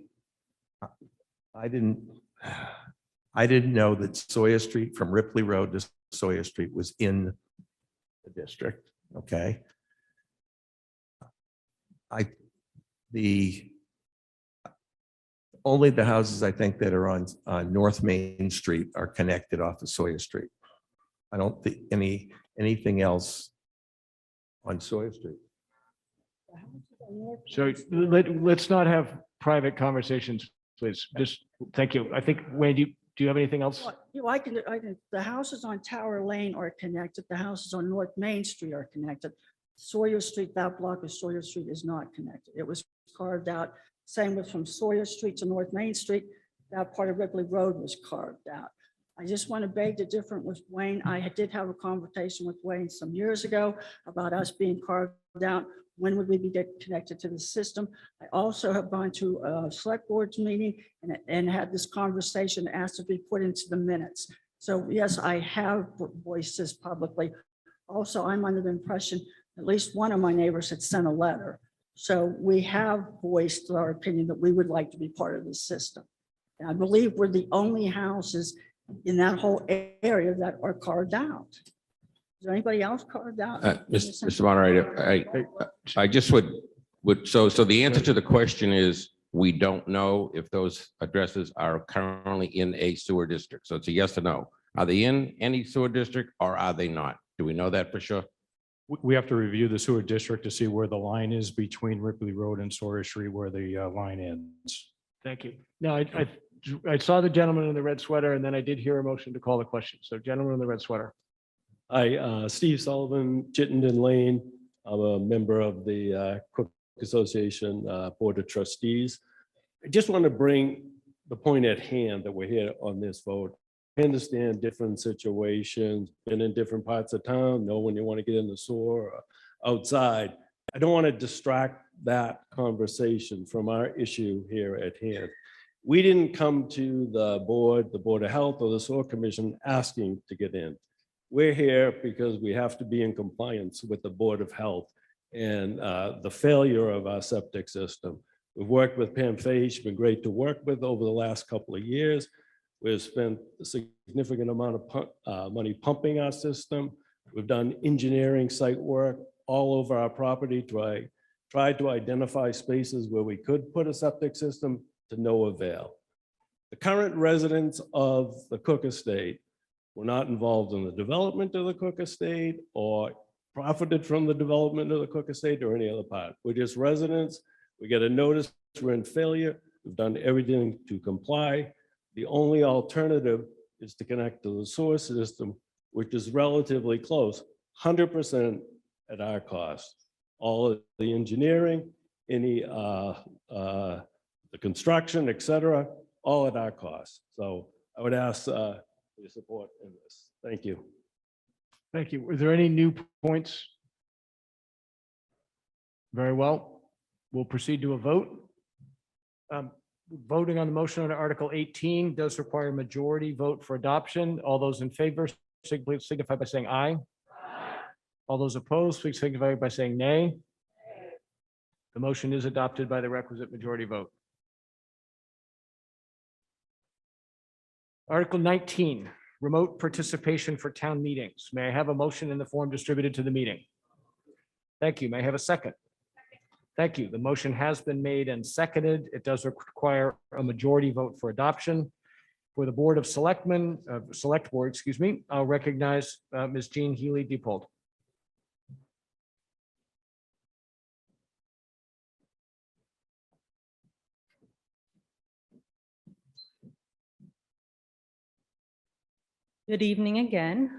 I didn't know that Sawyer Street from Ripley Road to Sawyer Street was in the district. Okay. Only the houses I think that are on North Main Street are connected off of Sawyer Street. I don't think anything else on Sawyer Street. So let's not have private conversations, please. Just, thank you. I think, Wayne, do you have anything else? I can, the houses on Tower Lane are connected. The houses on North Main Street are connected. Sawyer Street, that block of Sawyer Street is not connected. It was carved out. Same with from Sawyer Street to North Main Street. That part of Ripley Road was carved out. I just want to beg the difference with Wayne. I did have a conversation with Wayne some years ago about us being carved out. When would we be connected to the system? I also have gone to a select board's meeting and had this conversation, asked to be put into the minutes. So yes, I have voiced this publicly. Also, I'm under the impression at least one of my neighbors had sent a letter. So we have voiced our opinion that we would like to be part of the system. And I believe we're the only houses in that whole area that are carved out. Is there anybody else carved out? Mr. Moderator, I just would, so the answer to the question is, we don't know if those addresses are currently in a sewer district. So it's a yes or no. Are they in any sewer district or are they not? Do we know that for sure? We have to review the sewer district to see where the line is between Ripley Road and Sawyer Street, where the line ends. Thank you. No, I saw the gentleman in the red sweater, and then I did hear a motion to call the question. So gentleman in the red sweater. Hi, Steve Sullivan, Chittenden Lane. I'm a member of the Cook Association Board of Trustees. I just want to bring the point at hand that we're here on this vote. I understand different situations, been in different parts of town, know when you want to get in the sewer or outside. I don't want to distract that conversation from our issue here at hand. We didn't come to the Board of Health or the Sewer Commission asking to get in. We're here because we have to be in compliance with the Board of Health and the failure of our septic system. We've worked with Pam Fahey. She's been great to work with over the last couple of years. We've spent a significant amount of money pumping our system. We've done engineering site work all over our property, tried to identify spaces where we could put a septic system to no avail. The current residents of the Cook Estate were not involved in the development of the Cook Estate or profited from the development of the Cook Estate or any other part. We're just residents. We get a notice we're in failure. We've done everything to comply. The only alternative is to connect to the sewer system, which is relatively close, 100% at our cost. All of the engineering, any the construction, et cetera, all at our cost. So I would ask for your support in this. Thank you. Thank you. Were there any new points? Very well. We'll proceed to a vote. Voting on the motion on Article 18 does require a majority vote for adoption. All those in favor please signify by saying aye. All those opposed, please signify by saying nay. The motion is adopted by the requisite majority vote. Article 19, remote participation for town meetings. May I have a motion in the form distributed to the meeting? Thank you. May I have a second? Thank you. The motion has been made and seconded. It does require a majority vote for adoption. For the Board of Selectmen, Select Board, excuse me, I'll recognize Ms. Jean Healy-Diepold. Good evening again.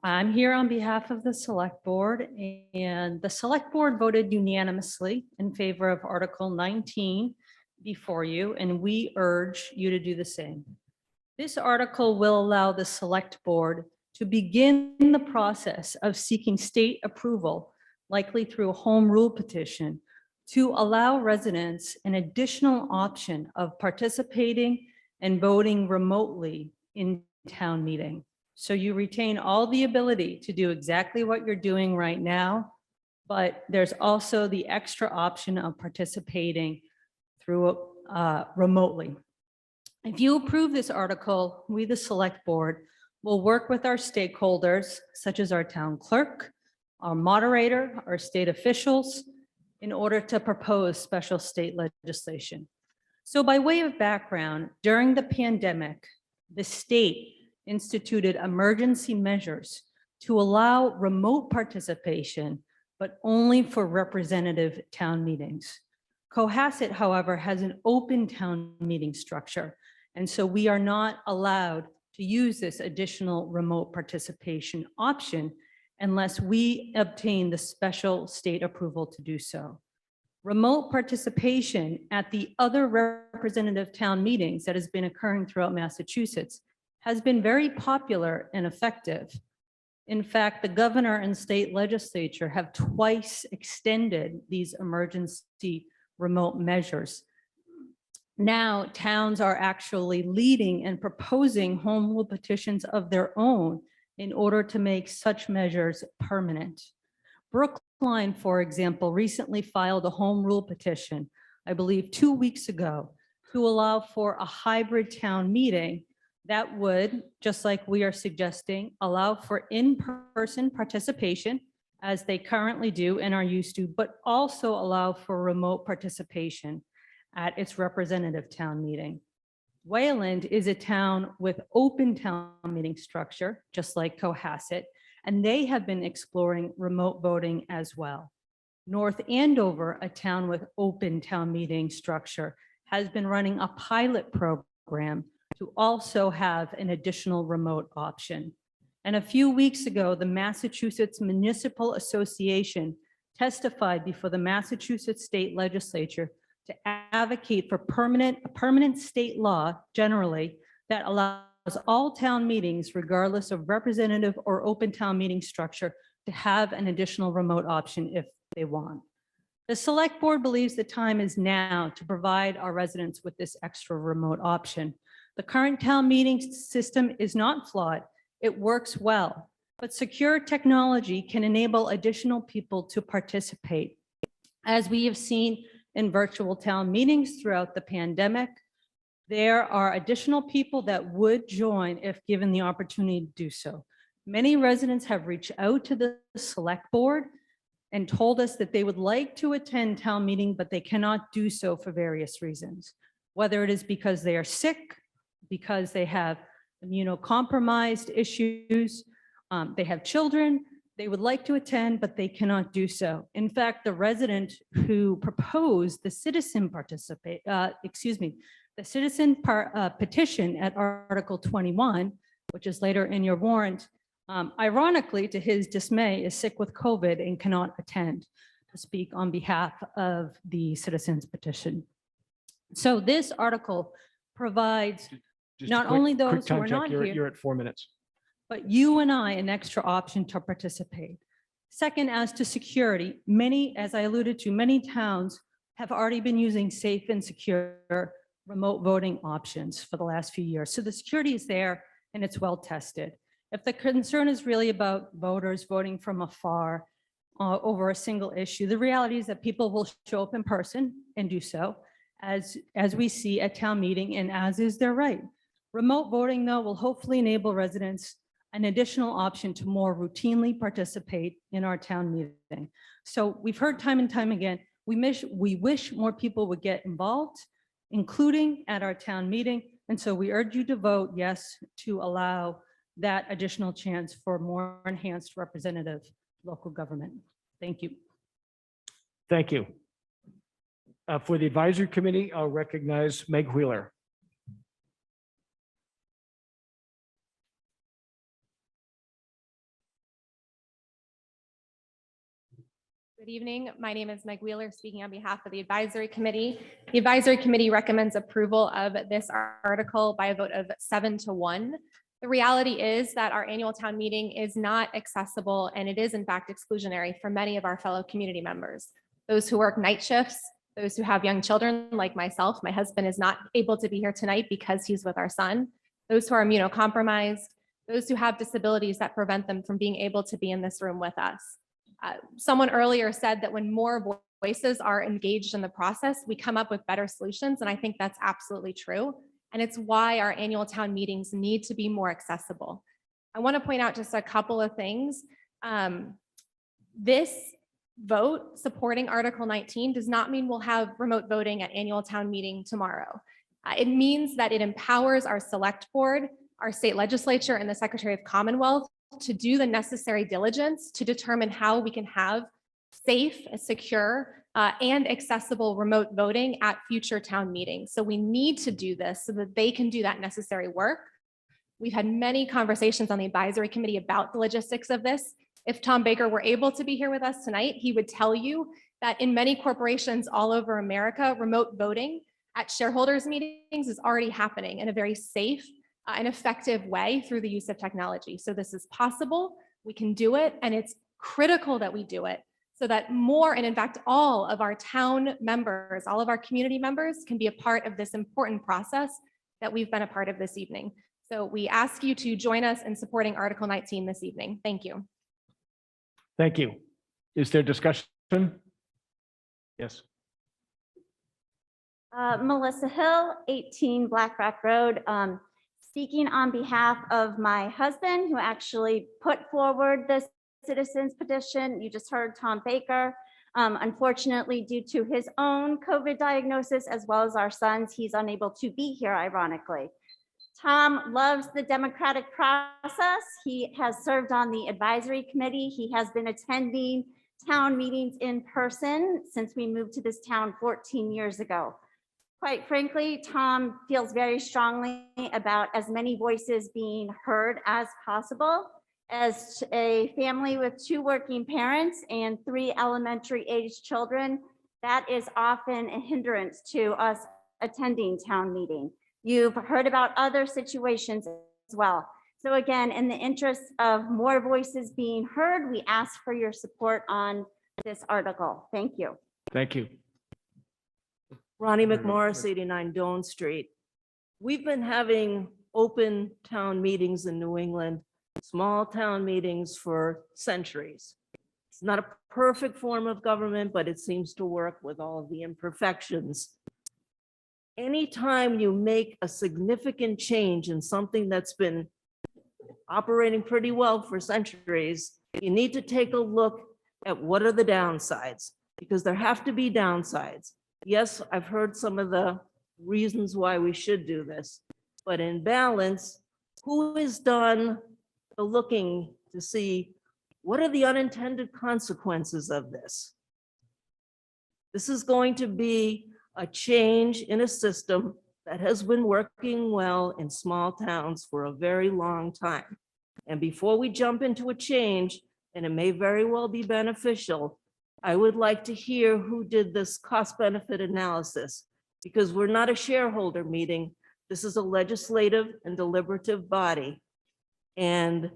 I'm here on behalf of the Select Board, and the Select Board voted unanimously in favor of Article 19 before you, and we urge you to do the same. This article will allow the Select Board to begin the process of seeking state approval, likely through a home rule petition, to allow residents an additional option of participating and voting remotely in town meeting. So you retain all the ability to do exactly what you're doing right now, but there's also the extra option of participating through remotely. If you approve this article, we, the Select Board, will work with our stakeholders, such as our town clerk, our moderator, our state officials, in order to propose special state legislation. So by way of background, during the pandemic, the state instituted emergency measures to allow remote participation, but only for representative town meetings. Cohasset, however, has an open town meeting structure, and so we are not allowed to use this additional remote participation option unless we obtain the special state approval to do so. Remote participation at the other representative town meetings that has been occurring throughout Massachusetts has been very popular and effective. In fact, the governor and state legislature have twice extended these emergency remote measures. Now, towns are actually leading and proposing home rule petitions of their own in order to make such measures permanent. Brookline, for example, recently filed a home rule petition, I believe 2 weeks ago, to allow for a hybrid town meeting that would, just like we are suggesting, allow for in-person participation as they currently do and are used to, but also allow for remote participation at its representative town meeting. Wayland is a town with open town meeting structure, just like Cohasset, and they have been exploring remote voting as well. North Andover, a town with open town meeting structure, has been running a pilot program to also have an additional remote option. And a few weeks ago, the Massachusetts Municipal Association testified before the Massachusetts State Legislature to advocate for a permanent state law generally that allows all town meetings, regardless of representative or open town meeting structure, to have an additional remote option if they want. The select board believes the time is now to provide our residents with this extra remote option. The current town meeting system is not flawed. It works well, but secure technology can enable additional people to participate. As we have seen in virtual town meetings throughout the pandemic, there are additional people that would join if given the opportunity to do so. Many residents have reached out to the select board and told us that they would like to attend town meeting, but they cannot do so for various reasons. Whether it is because they are sick, because they have immunocompromised issues, they have children, they would like to attend, but they cannot do so. In fact, the resident who proposed the citizen petition at Article 21, which is later in your warrant, ironically, to his dismay, is sick with COVID and cannot attend to speak on behalf of the citizens petition. So this article provides Just a not quick- only quick those who time are check. not You're- here, You're at 4 minutes. but you and I an extra option to participate. Second, as to security, many, as I alluded to, many towns have already been using safe and secure remote voting options for the last few years. So the security is there and it's well tested. If the concern is really about voters voting from afar over a single issue, the reality is that people will show up in person and do so as we see at town meeting and as is their right. Remote voting, though, will hopefully enable residents an additional option to more routinely participate in our town meeting. So we've heard time and time again, we wish more people would get involved, including at our town meeting. And so we urge you to vote yes to allow that additional chance for more enhanced representative local government. Thank you. Thank you. For the advisory committee, I'll recognize Meg Wheeler. Good evening. My name is Meg Wheeler, speaking on behalf of the Advisory Committee. The Advisory Committee recommends approval of this article by a vote of 7-1. The reality is that our annual town meeting is not accessible, and it is in fact exclusionary for many of our fellow community members. Those who work night shifts, those who have young children like myself. My husband is not able to be here tonight because he's with our son. Those who are immunocompromised, those who have disabilities that prevent them from being able to be in this room with us. Someone earlier said that when more voices are engaged in the process, we come up with better solutions. And I think that's absolutely true. And it's why our annual town meetings need to be more accessible. I want to point out just a couple of things. This vote supporting Article 19 does not mean we'll have remote voting at annual town meeting tomorrow. It means that it empowers our select board, our state legislature, and the Secretary of Commonwealth to do the necessary diligence to determine how we can have safe, secure, and accessible remote voting at future town meetings. So we need to do this so that they can do that necessary work. We've had many conversations on the advisory committee about the logistics of this. If Tom Baker were able to be here with us tonight, he would tell you that in many corporations all over America, remote voting at shareholders meetings is already happening in a very safe and effective way through the use of technology. So this is possible, we can do it, and it's critical that we do it so that more, and in fact, all of our town members, all of our community members can be a part of this important process that we've been a part of this evening. So we ask you to join us in supporting Article 19 this evening. Thank you. Thank you. Is there discussion? Yes. Melissa Hill, 18 Black Rock Road. Speaking on behalf of my husband, who actually put forward this citizens petition. You just heard Tom Baker. Unfortunately, due to his own COVID diagnosis, as well as our son's, he's unable to be here, ironically. Tom loves the democratic process. He has served on the advisory committee. He has been attending town meetings in person since we moved to this town 14 years ago. Quite frankly, Tom feels very strongly about as many voices being heard as possible. As a family with 2 working parents and 3 elementary aged children, that is often a hindrance to us attending town meeting. You've heard about other situations as well. So again, in the interest of more voices being heard, we ask for your support on this article. Thank you. Thank you. Ronnie Very good. McMorris, 89 Doan Street. We've been having open town meetings in New England, small town meetings for centuries. It's not a perfect form of government, but it seems to work with all of the imperfections. Anytime you make a significant change in something that's been operating pretty well for centuries, you need to take a look at what are the downsides, because there have to be downsides. Yes, I've heard some of the reasons why we should do this, but in balance, who has done the looking to see what are the unintended consequences of this? This is going to be a change in a system that has been working well in small towns for a very long time. And before we jump into a change, and it may very well be beneficial, I would like to hear who did this cost benefit analysis, because we're not a shareholder meeting. This is a legislative and deliberative body. And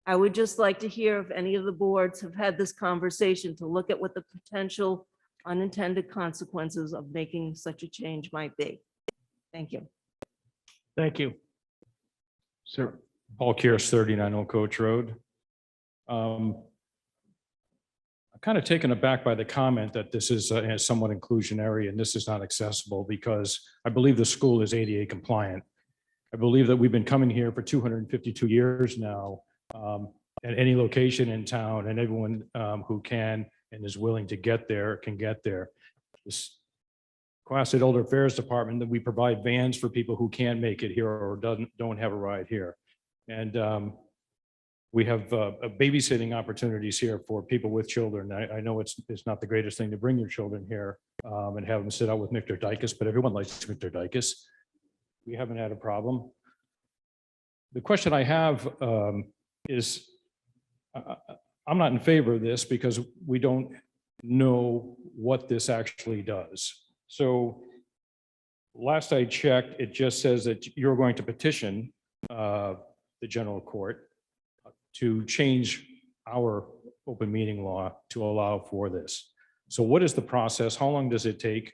I would just like to hear if any of the boards have had this conversation to look at what the potential unintended consequences of making such a change might be. Thank you. Thank you. Sir. Paul Kears, 39 Old Coach Road. I'm kind of taken aback by the comment that this is somewhat inclusionary and this is not accessible, because I believe the school is ADA compliant. I believe that we've been coming here for 252 years now, at any location in town, and everyone who can and is willing to get there can get there. This Cohasset Older Affairs Department, that we provide vans for people who can't make it here or don't have a ride here. And we have babysitting opportunities here for people with children. I know it's not the greatest thing to bring your children here and have them sit out with Mr. Dicus, but everyone likes Mr. Dicus. We haven't had a problem. The question I have is, I'm not in favor of this because we don't know what this actually does. So last I checked, it just says that you're going to petition the general court to change our open meeting law to allow for this. So what is the process? How long does it take?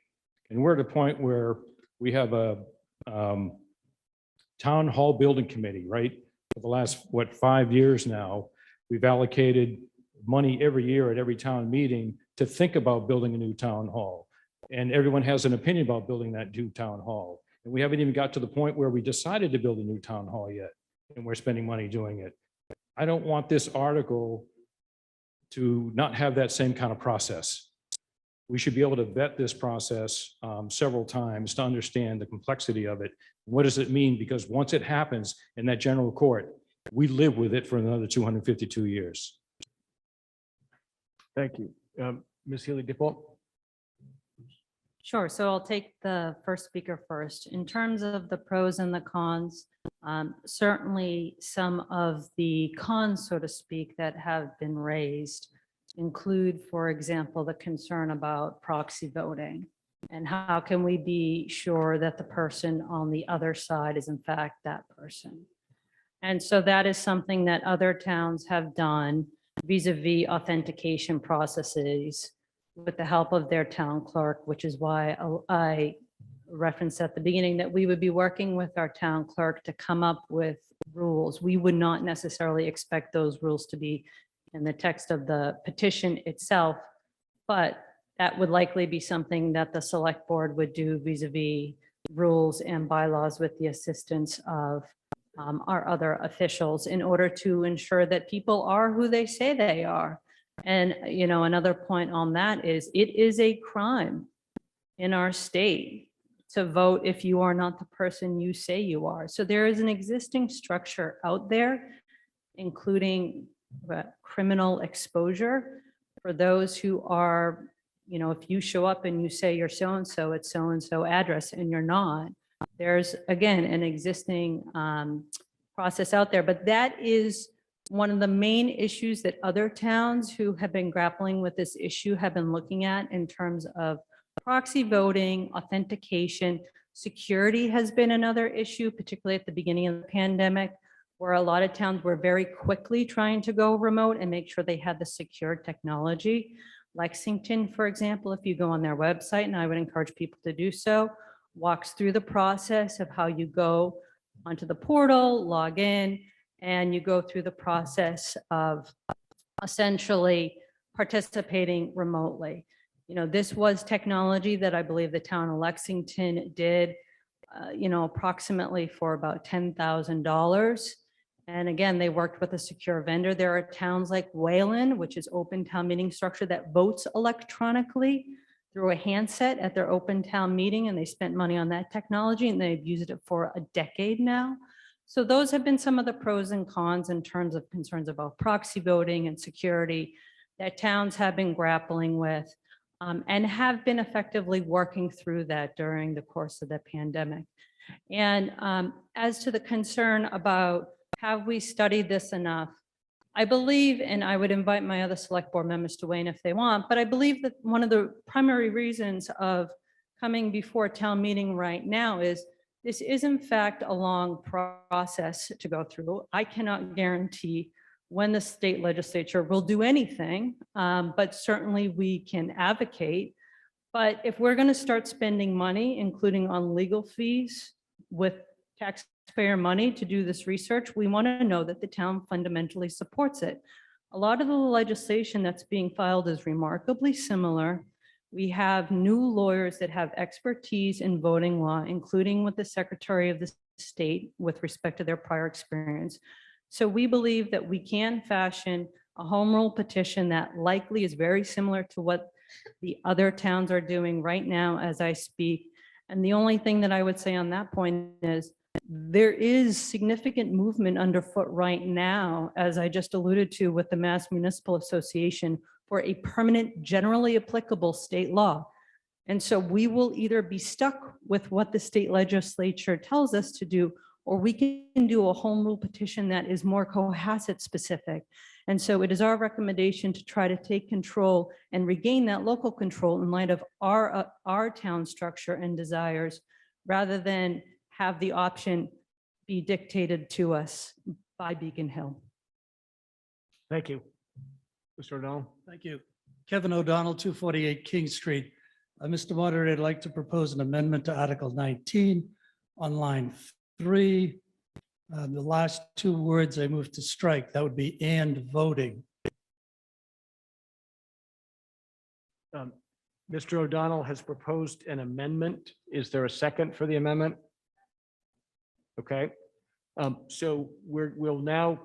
And we're at a point where we have a town hall building committee, right? For the last, 5 years now, we've allocated money every year at every town meeting to think about building a new town hall. And everyone has an opinion about building that new town hall. And we haven't even got to the point where we decided to build a new town hall yet, and we're spending money doing it. I don't want this article to not have that same kind of process. We should be able to vet this process several times to understand the complexity of it. What does it mean? Because once it happens in that general court, we live with it for another 252 years. Thank you. Ms. Healy Dipple. Sure. So I'll take the first speaker first. In terms of the pros and the cons, certainly some of the cons, so to speak, that have been raised include, for example, the concern about proxy voting. And how can we be sure that the person on the other side is in fact that person? And so that is something that other towns have done vis-a-vis authentication processes with the help of their town clerk, which is why I referenced at the beginning that we would be working with our town clerk to come up with rules. We would not necessarily expect those rules to be in the text of the petition itself, but that would likely be something that the select board would do vis-a-vis rules and bylaws with the assistance of our other officials in order to ensure that people are who they say they are. And, you know, another point on that is it is a crime in our state to vote if you are not the person you say you are. So there is an existing structure out there, including criminal exposure for those who are, you know, if you show up and you say you're so-and-so at so-and-so address and you're not, there's, again, an existing process out there. But that is one of the main issues that other towns who have been grappling with this issue have been looking at in terms of proxy voting, authentication. Security has been another issue, particularly at the beginning of the pandemic, where a lot of towns were very quickly trying to go remote and make sure they had the secure technology. Lexington, for example, if you go on their website, and I would encourage people to do so, walks through the process of how you go onto the portal, log in, and you go through the process of essentially participating remotely. You know, this was technology that I believe the town of Lexington did, approximately for about $10,000. And again, they worked with a secure vendor. There are towns like Wayland, which is open town meeting structure that votes electronically through a handset at their open town meeting, and they spent money on that technology, and they've used it for a decade now. So those have been some of the pros and cons in terms of concerns about proxy voting and security that towns have been grappling with, and have been effectively working through that during the course of the pandemic. And as to the concern about have we studied this enough, I believe, and I would invite my other select board members to weigh in if they want, but I believe that one of the primary reasons of coming before town meeting right now is this is in fact a long process to go through. I cannot guarantee when the state legislature will do anything, but certainly we can advocate. But if we're going to start spending money, including on legal fees with taxpayer money to do this research, we want to know that the town fundamentally supports it. A lot of the legislation that's being filed is remarkably similar. We have new lawyers that have expertise in voting law, including with the Secretary of the State with respect to their prior experience. So we believe that we can fashion a home rule petition that likely is very similar to what the other towns are doing right now as I speak. And the only thing that I would say on that point is there is significant movement underfoot right now, as I just alluded to with the Mass Municipal Association, for a permanent, generally applicable state law. And so we will either be stuck with what the state legislature tells us to do, or we can do a home rule petition that is more Cohasset specific. And so it is our recommendation to try to take control and regain that local control in light of our town structure and desires, rather than have the option be dictated to us by Beacon Hill. Thank you. Mr. O'Donnell. Thank you. Kevin O'Donnell, 248 King Street. Mr. Moderator, I'd like to propose an amendment to Article 19 on line 3. The last two words I move to strike, that would be "and voting." Mr. O'Donnell has proposed an amendment. Is there a second for the amendment? Okay. So we'll now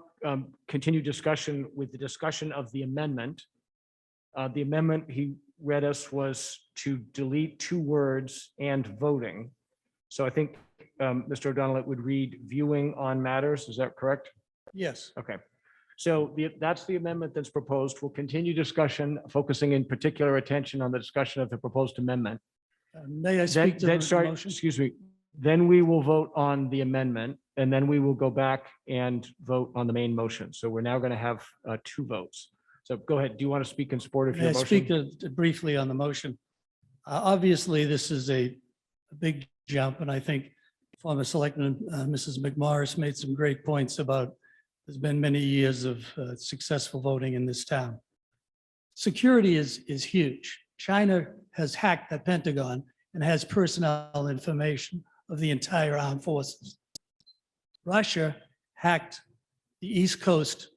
continue discussion with the discussion of the amendment. The amendment he read us was to delete two words "and voting." So I think, Mr. O'Donnell, it would read "viewing on matters." Is that correct? Yes. Okay. So that's the amendment that's proposed. We'll continue discussion, focusing in particular attention on the discussion of the proposed amendment. May I speak to the sorry, motion? excuse me. Then we will vote on the amendment, and then we will go back and vote on the main motion. So we're now going to have two votes. So go ahead. Do you want to speak in support of May your I motion? speak briefly on the motion? Obviously, this is a big jump, and I think former Selectman Mrs. McMorris made some great points about there's been many years of successful voting in this town. Security is huge. China has hacked the Pentagon and has personnel information of the entire armed forces. Russia hacked the East Coast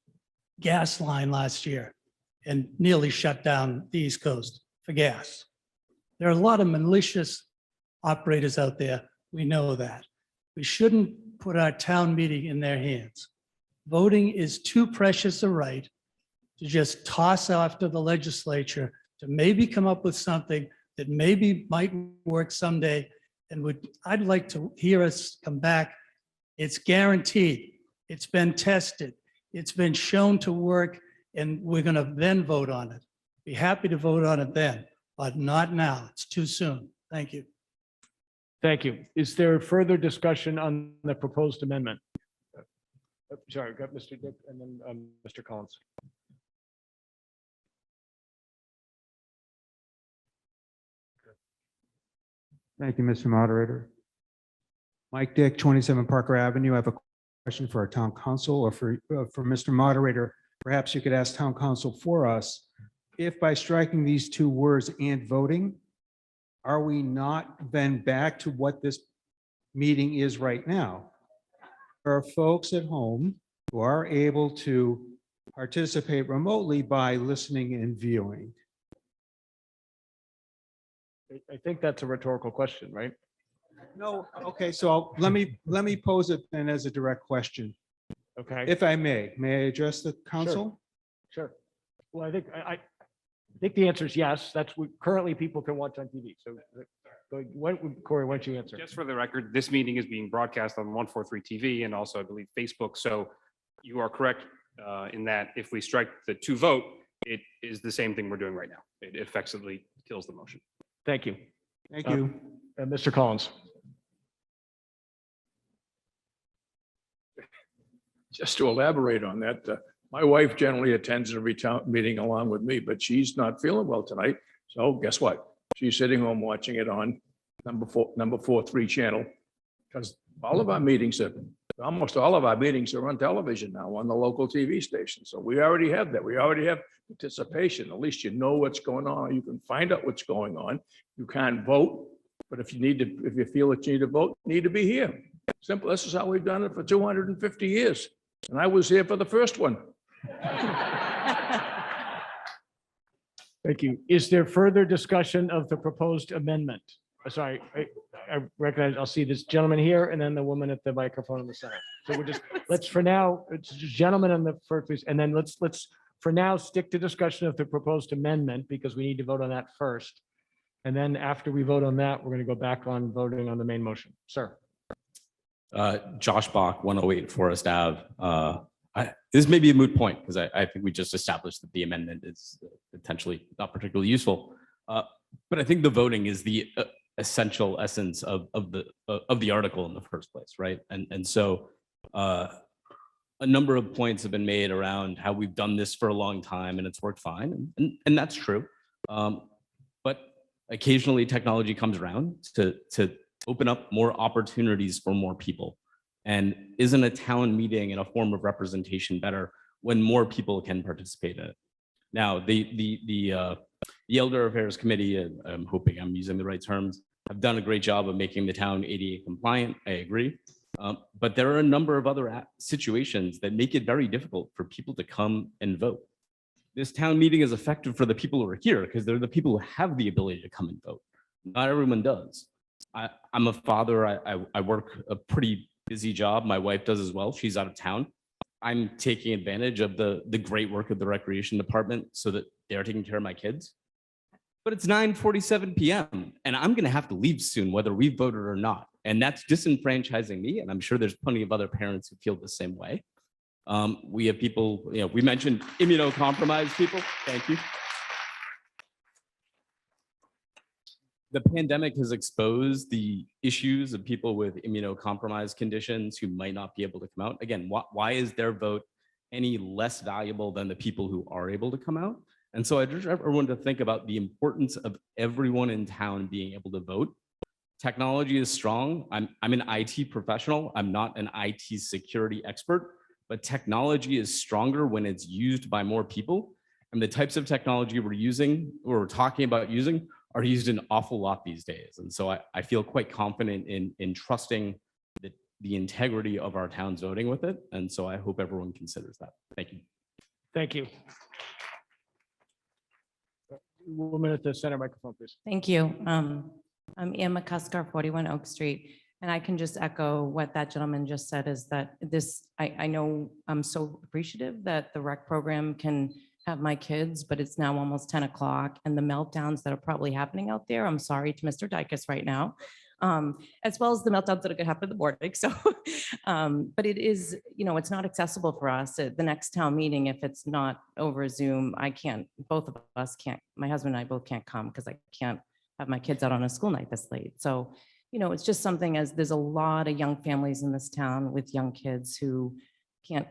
gas line last year and nearly shut down the East Coast for gas. There are a lot of malicious operators out there. We know that. We shouldn't put our town meeting in their hands. Voting is too precious a right to just toss off to the legislature to maybe come up with something that maybe might work someday. And I'd like to hear us come back. It's guaranteed. It's been tested. It's been shown to work, and we're going to then vote on it. Be happy to vote on it then, but not now. It's too soon. Thank you. Thank you. Is there further discussion on the proposed amendment? Sorry, got Mr. Dick and then Mr. Collins. Thank you, Mr. Moderator. Mike Dick, 27 Parker Avenue. I have a question for our town council or for Mr. Moderator. Perhaps you could ask town council for us. if by striking these two words and voting, are we not then back to what this meeting is right now? There are folks at home who are able to participate remotely by listening and viewing. I think that's a rhetorical question, right? No, okay, so let me pose it then as a direct question. Okay. If I may I address the council? Sure. Well, I think the answer is yes. That's what currently people can watch on TV. So Corey, why don't you answer? Just for the record, this meeting is being broadcast on 143 TV and also, I believe, Facebook. So you are correct in that if we strike the to vote, it is the same thing we're doing right now. It effectively kills the motion. Thank you. Thank you. Mr. Collins. Just to elaborate on that, my wife generally attends every town meeting along with me, but she's not feeling well tonight. So guess what? She's sitting home watching it on number 43 channel. Because almost all of our meetings are on television now on the local TV station. So we already have that. We already have participation. At least you know what's going on. You can find out what's going on. You can't vote, but if you feel that you need to vote, you need to be here. Simple. This is how we've done it for 250 years. And I was here for the first one. Thank you. Is there further discussion of the proposed amendment? Sorry, I recognize, I'll see this gentleman here and then the woman at the microphone in the center. So let's for now, it's just gentlemen on the first, please. And then let's for now stick to discussion of the proposed amendment because we need to vote on that first. And then after we vote on that, we're going to go back on voting on the main motion. Sir. Josh Bach, 108 Forest Ave. This may be a moot point because I think we just established that the amendment is potentially not particularly useful. But I think the voting is the essential essence of the article in the first place, right? And so a number of points have been made around how we've done this for a long time and it's worked fine, and that's true. But occasionally technology comes around to open up more opportunities for more people. And isn't a town meeting and a form of representation better when more people can participate in it? Now, the Elder Affairs Committee, and I'm hoping I'm using the right terms, have done a great job of making the town ADA compliant. I agree. But there are a number of other situations that make it very difficult for people to come and vote. This town meeting is effective for the people who are here because they're the people who have the ability to come and vote. Not everyone does. I'm a father. I work a pretty busy job. My wife does as well. She's out of town. I'm taking advantage of the great work of the recreation department so that they're taking care of my kids. But it's 9:47 p.m. and I'm going to have to leave soon, whether we voted or not. And that's disenfranchising me. And I'm sure there's plenty of other parents who feel the same way. We have people, we mentioned immunocompromised people. Thank you. The pandemic has exposed the issues of people with immunocompromised conditions who might not be able to come out. Again, why is their vote any less valuable than the people who are able to come out? And so I urge everyone to think about the importance of everyone in town being able to vote. Technology is strong. I'm an IT professional. I'm not an IT security expert, but technology is stronger when it's used by more people. And the types of technology we're talking about using are used an awful lot these days. And so I feel quite confident in trusting the integrity of our town's voting with it. And so I hope everyone considers that. Thank you. Thank you. Woman at the center microphone, please. Thank you. I'm Ann McCusker, 41 Oak Street. And I can just echo what that gentleman just said is that I know I'm so appreciative that the rec program can have my kids, but it's now almost 10 o'clock and the meltdowns that are probably happening out there. I'm sorry to Mr. Dicus right now, as well as the meltdowns that are gonna happen in the morning. So, but it is, it's not accessible for us at the next town meeting. If it's not over Zoom, both of us can't, my husband and I both can't come because I can't have my kids out on a school night this late. So, it's just something as there's a lot of young families in this town with young kids who can't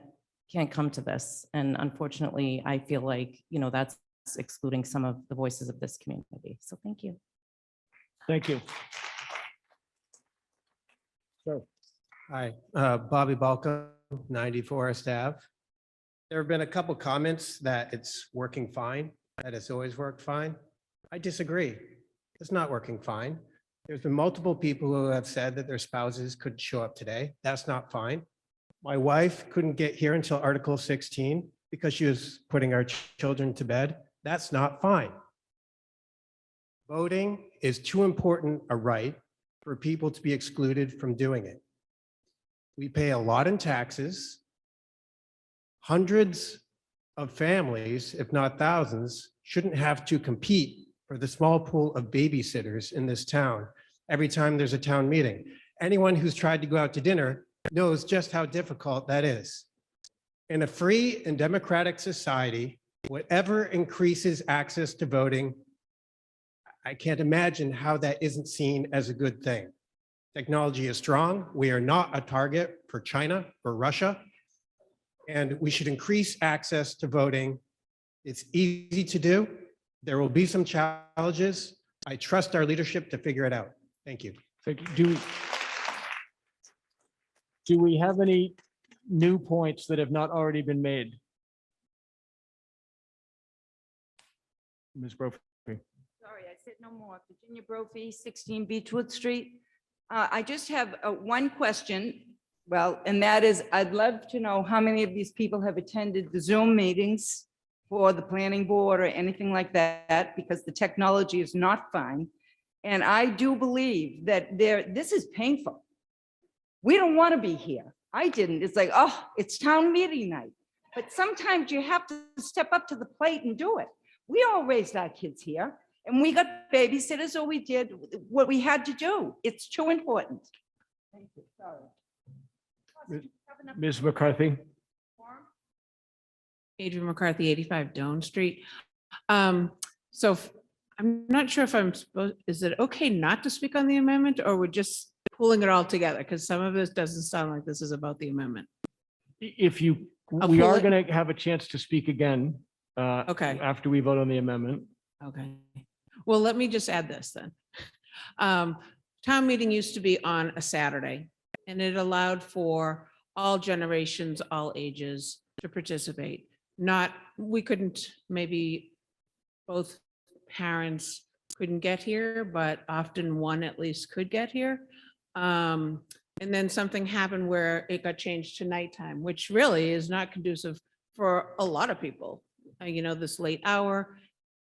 come to this. And unfortunately, I feel like, that's excluding some of the voices of this community. So thank you. Thank you. Sure. Hi, Bobby Balco, 90 Forest Ave. There have been a couple comments that it's working fine. that it's always worked fine. I disagree. It's not working fine. There's been multiple people who have said that their spouses couldn't show up today. That's not fine. My wife couldn't get here until Article 16 because she was putting our children to bed. That's not fine. Voting is too important a right for people to be excluded from doing it. We pay a lot in taxes. Hundreds of families, if not thousands, shouldn't have to compete for the small pool of babysitters in this town every time there's a town meeting. Anyone who's tried to go out to dinner knows just how difficult that is. In a free and democratic society, whatever increases access to voting, I can't imagine how that isn't seen as a good thing. Technology is strong. We are not a target for China or Russia, and we should increase access to voting. It's easy to do. There will be some challenges. I trust our leadership to figure it out. Thank you. Thank you. Do we have any new points that have not already been made? Ms. Brophy. Sorry, I said no more. Virginia Brophy, 16 Beechwood Street. I just have one question. Well, and that is, I'd love to know how many of these people have attended the Zoom meetings for the planning board or anything like that, because the technology is not fine. And I do believe that this is painful. We don't want to be here. I didn't. It's like, oh, it's town meeting night. But sometimes you have to step up to the plate and do it. We all raised our kids here and we got babysitters, or we did what we had to do. It's too important. Thank you. Sorry. Ms. McCarthy. Adrian McCarthy, 85 Doan Street. I'm not sure if I'm supposed, is it okay not to speak on the amendment, or we're just pulling it all together? Because some of this doesn't sound like this is about the amendment. If you, I'll we pull are it. going to have a chance to speak again. Okay. After we vote on the amendment. Okay. Well, let me just add this then. Town meeting used to be on a Saturday, and it allowed for all generations, all ages to participate. We couldn't, maybe both parents couldn't get here, but often one at least could get here. And then something happened where it got changed to nighttime, which really is not conducive for a lot of people. This late hour,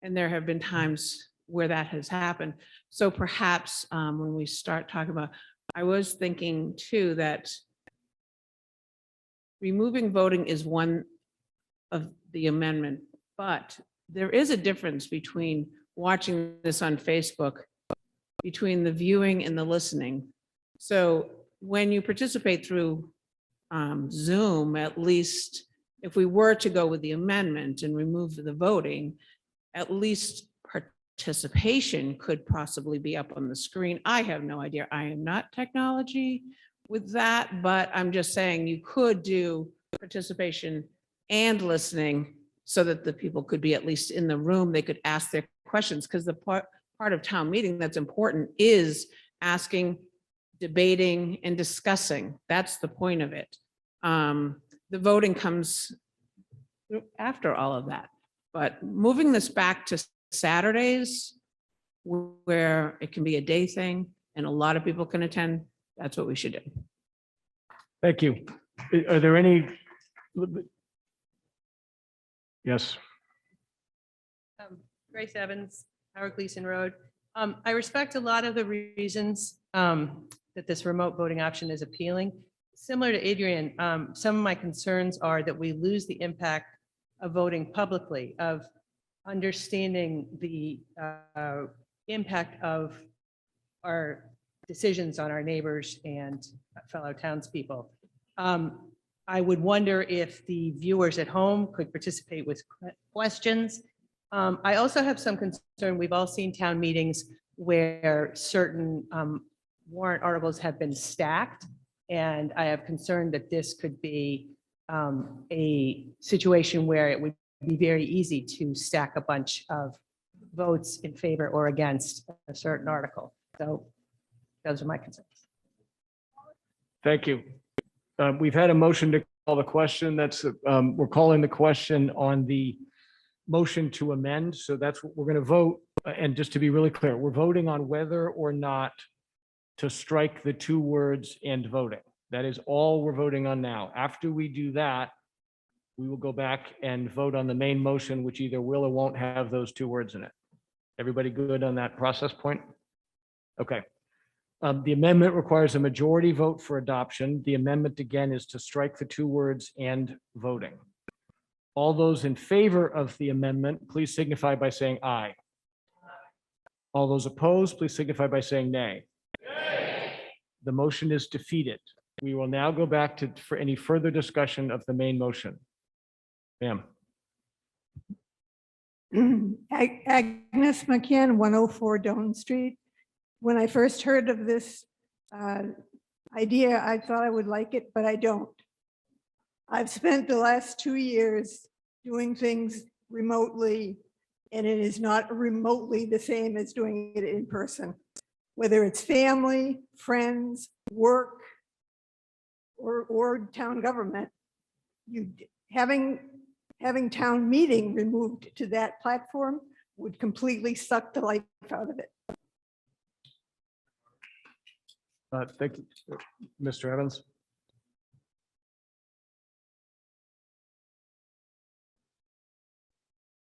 and there have been times where that has happened. So perhaps when we start talking about, I was thinking too that removing voting is one of the amendment, but there is a difference between watching this on Facebook, between the viewing and the listening. So when you participate through Zoom, at least if we were to go with the amendment and remove the voting, at least participation could possibly be up on the screen. I have no idea. I am not technology with that, but I'm just saying you could do participation and listening so that the people could be at least in the room. They could ask their questions, because the part of town meeting that's important is asking, debating, and discussing. That's the point of it. The voting comes after all of that. But moving this back to Saturdays, where it can be a day thing and a lot of people can attend, that's what we should do. Thank you. Are there any? Yes. Grace Evans, Howard Gleason Road. I respect a lot of the reasons that this remote voting option is appealing. Similar to Adrian, some of my concerns are that we lose the impact of voting publicly, of understanding the impact of our decisions on our neighbors and fellow townspeople. I would wonder if the viewers at home could participate with questions. I also have some concern. We've all seen town meetings where certain warrant articles have been stacked. And I have concern that this could be a situation where it would be very easy to stack a bunch of votes in favor or against a certain article. So those are my concerns. Thank you. We've had a motion to call the question. We're calling the question on the motion to amend, so that's what we're going to vote. And just to be really clear, we're voting on whether or not to strike the two words "and voting." That is all we're voting on now. After we do that, we will go back and vote on the main motion, which either will or won't have those two words in it. Everybody good on that process point? Okay. The amendment requires a majority vote for adoption. The amendment again is to strike the two words "and voting." All those in favor of the amendment, please signify by saying aye. All those opposed, please signify by saying nay. The motion is defeated. We will now go back to for any further discussion of the main motion. Ma'am. Agnes McCann, 104 Doan Street. When I first heard of this idea, I thought I would like it, but I don't. I've spent the last 2 years doing things remotely, and it is not remotely the same as doing it in person. Whether it's family, friends, work, or town government, having town meeting removed to that platform would completely suck the life out of it. Thank you, Mr. Evans.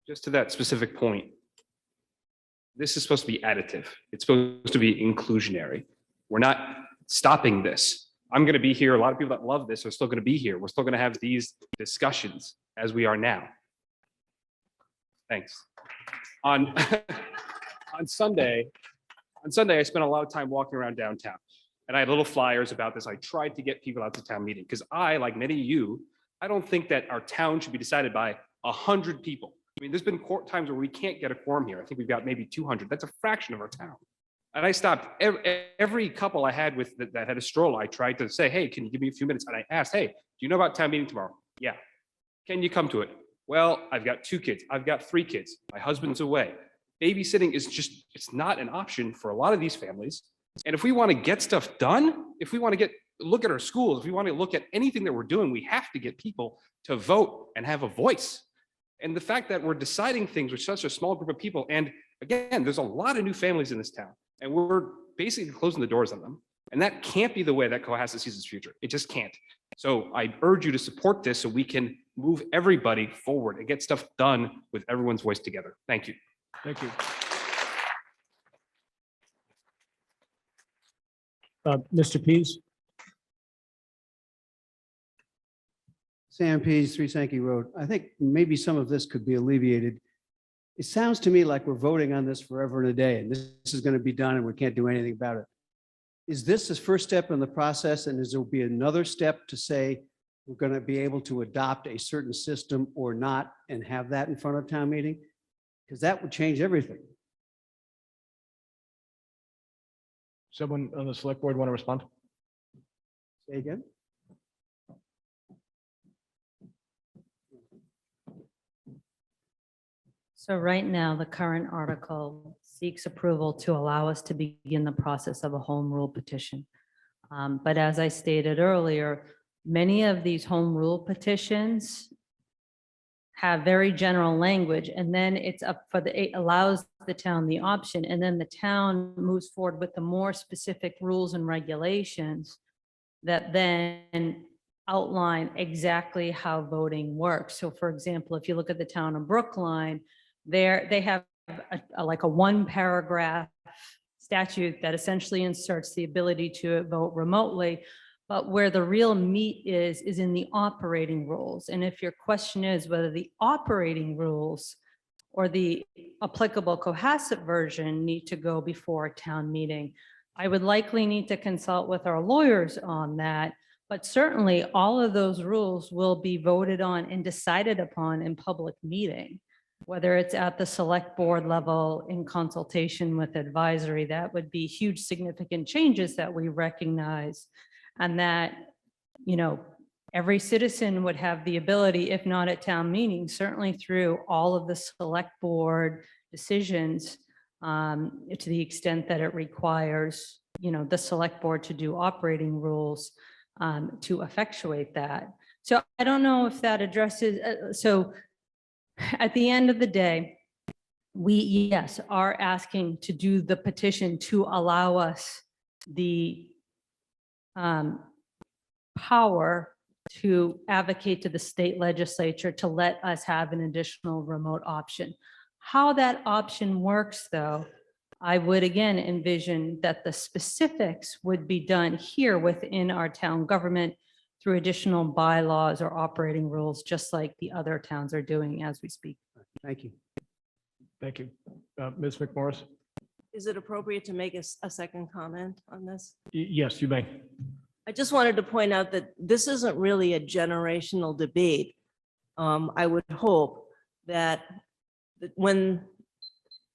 Just to that specific point, this is supposed to be additive. It's supposed to be inclusionary. We're not stopping this. I'm going to be here. A lot of people that love this are still going to be here. We're still going to have these discussions as we are now. Thanks. On Sunday, I spent a lot of time walking around downtown, and I had little flyers about this. I tried to get people out to town meeting because I, like many of you, I don't think that our town should be decided by 100 people. I mean, there's been times where we can't get a quorum here. I think we've got maybe 200. That's a fraction of our town. And I stopped every couple I had with that had a stroller. I tried to say, hey, can you give me a few minutes? And I asked, hey, do you know about town meeting tomorrow? Yeah. Can you come to it? Well, I've got 2 kids. I've got 3 kids. My husband's away. Babysitting is just, it's not an option for a lot of these families. And if we want to get stuff done, if we want to look at our schools, if we want to look at anything that we're doing, we have to get people to vote and have a voice. And the fact that we're deciding things with such a small group of people, and again, there's a lot of new families in this town, and we're basically closing the doors on them. And that can't be the way that Cohasset sees its future. It just can't. So I urge you to support this so we can move everybody forward and get stuff done with everyone's voice together. Thank you. Thank you. Mr. Pease. Sam Pease, 3 Sankey Road. I think maybe some of this could be alleviated. It sounds to me like we're voting on this forever and a day, and this is going to be done and we can't do anything about it. Is this the first step in the process, and is there be another step to say we're going to be able to adopt a certain system or not and have that in front of town meeting? Because that would change everything. Someone on the select board want to respond? Say again? So right now, the current article seeks approval to allow us to begin the process of a home rule petition. But as I stated earlier, many of these home rule petitions have very general language, and then it's up for it allows the town the option, and then the town moves forward with the more specific rules and regulations that then outline exactly how voting works. So for example, if you look at the town of Brookline, they have like a 1-paragraph statute that essentially inserts the ability to vote remotely, but where the real meat is in the operating rules. And if your question is whether the operating rules or the applicable Cohasset version need to go before a town meeting, I would likely need to consult with our lawyers on that. But certainly all of those rules will be voted on and decided upon in public meeting, whether it's at the select board level in consultation with advisory. That would be huge significant changes that we recognize, and that, you know, every citizen would have the ability, if not at town meeting, certainly through all of the select board decisions, to the extent that it requires, you know, the select board to do operating rules to effectuate that. So I don't know if that addresses, so At the end of the day, we, yes, are asking to do the petition to allow us the power to advocate to the state legislature to let us have an additional remote option. How that option works, though, I would again envision that the specifics would be done here within our town government through additional bylaws or operating rules, just like the other towns are doing as we speak. Thank you. Thank you. Ms. McMorris? Is it appropriate to make a second comment on this? Yes, you may. I just wanted to point out that this isn't really a generational debate. I would hope that when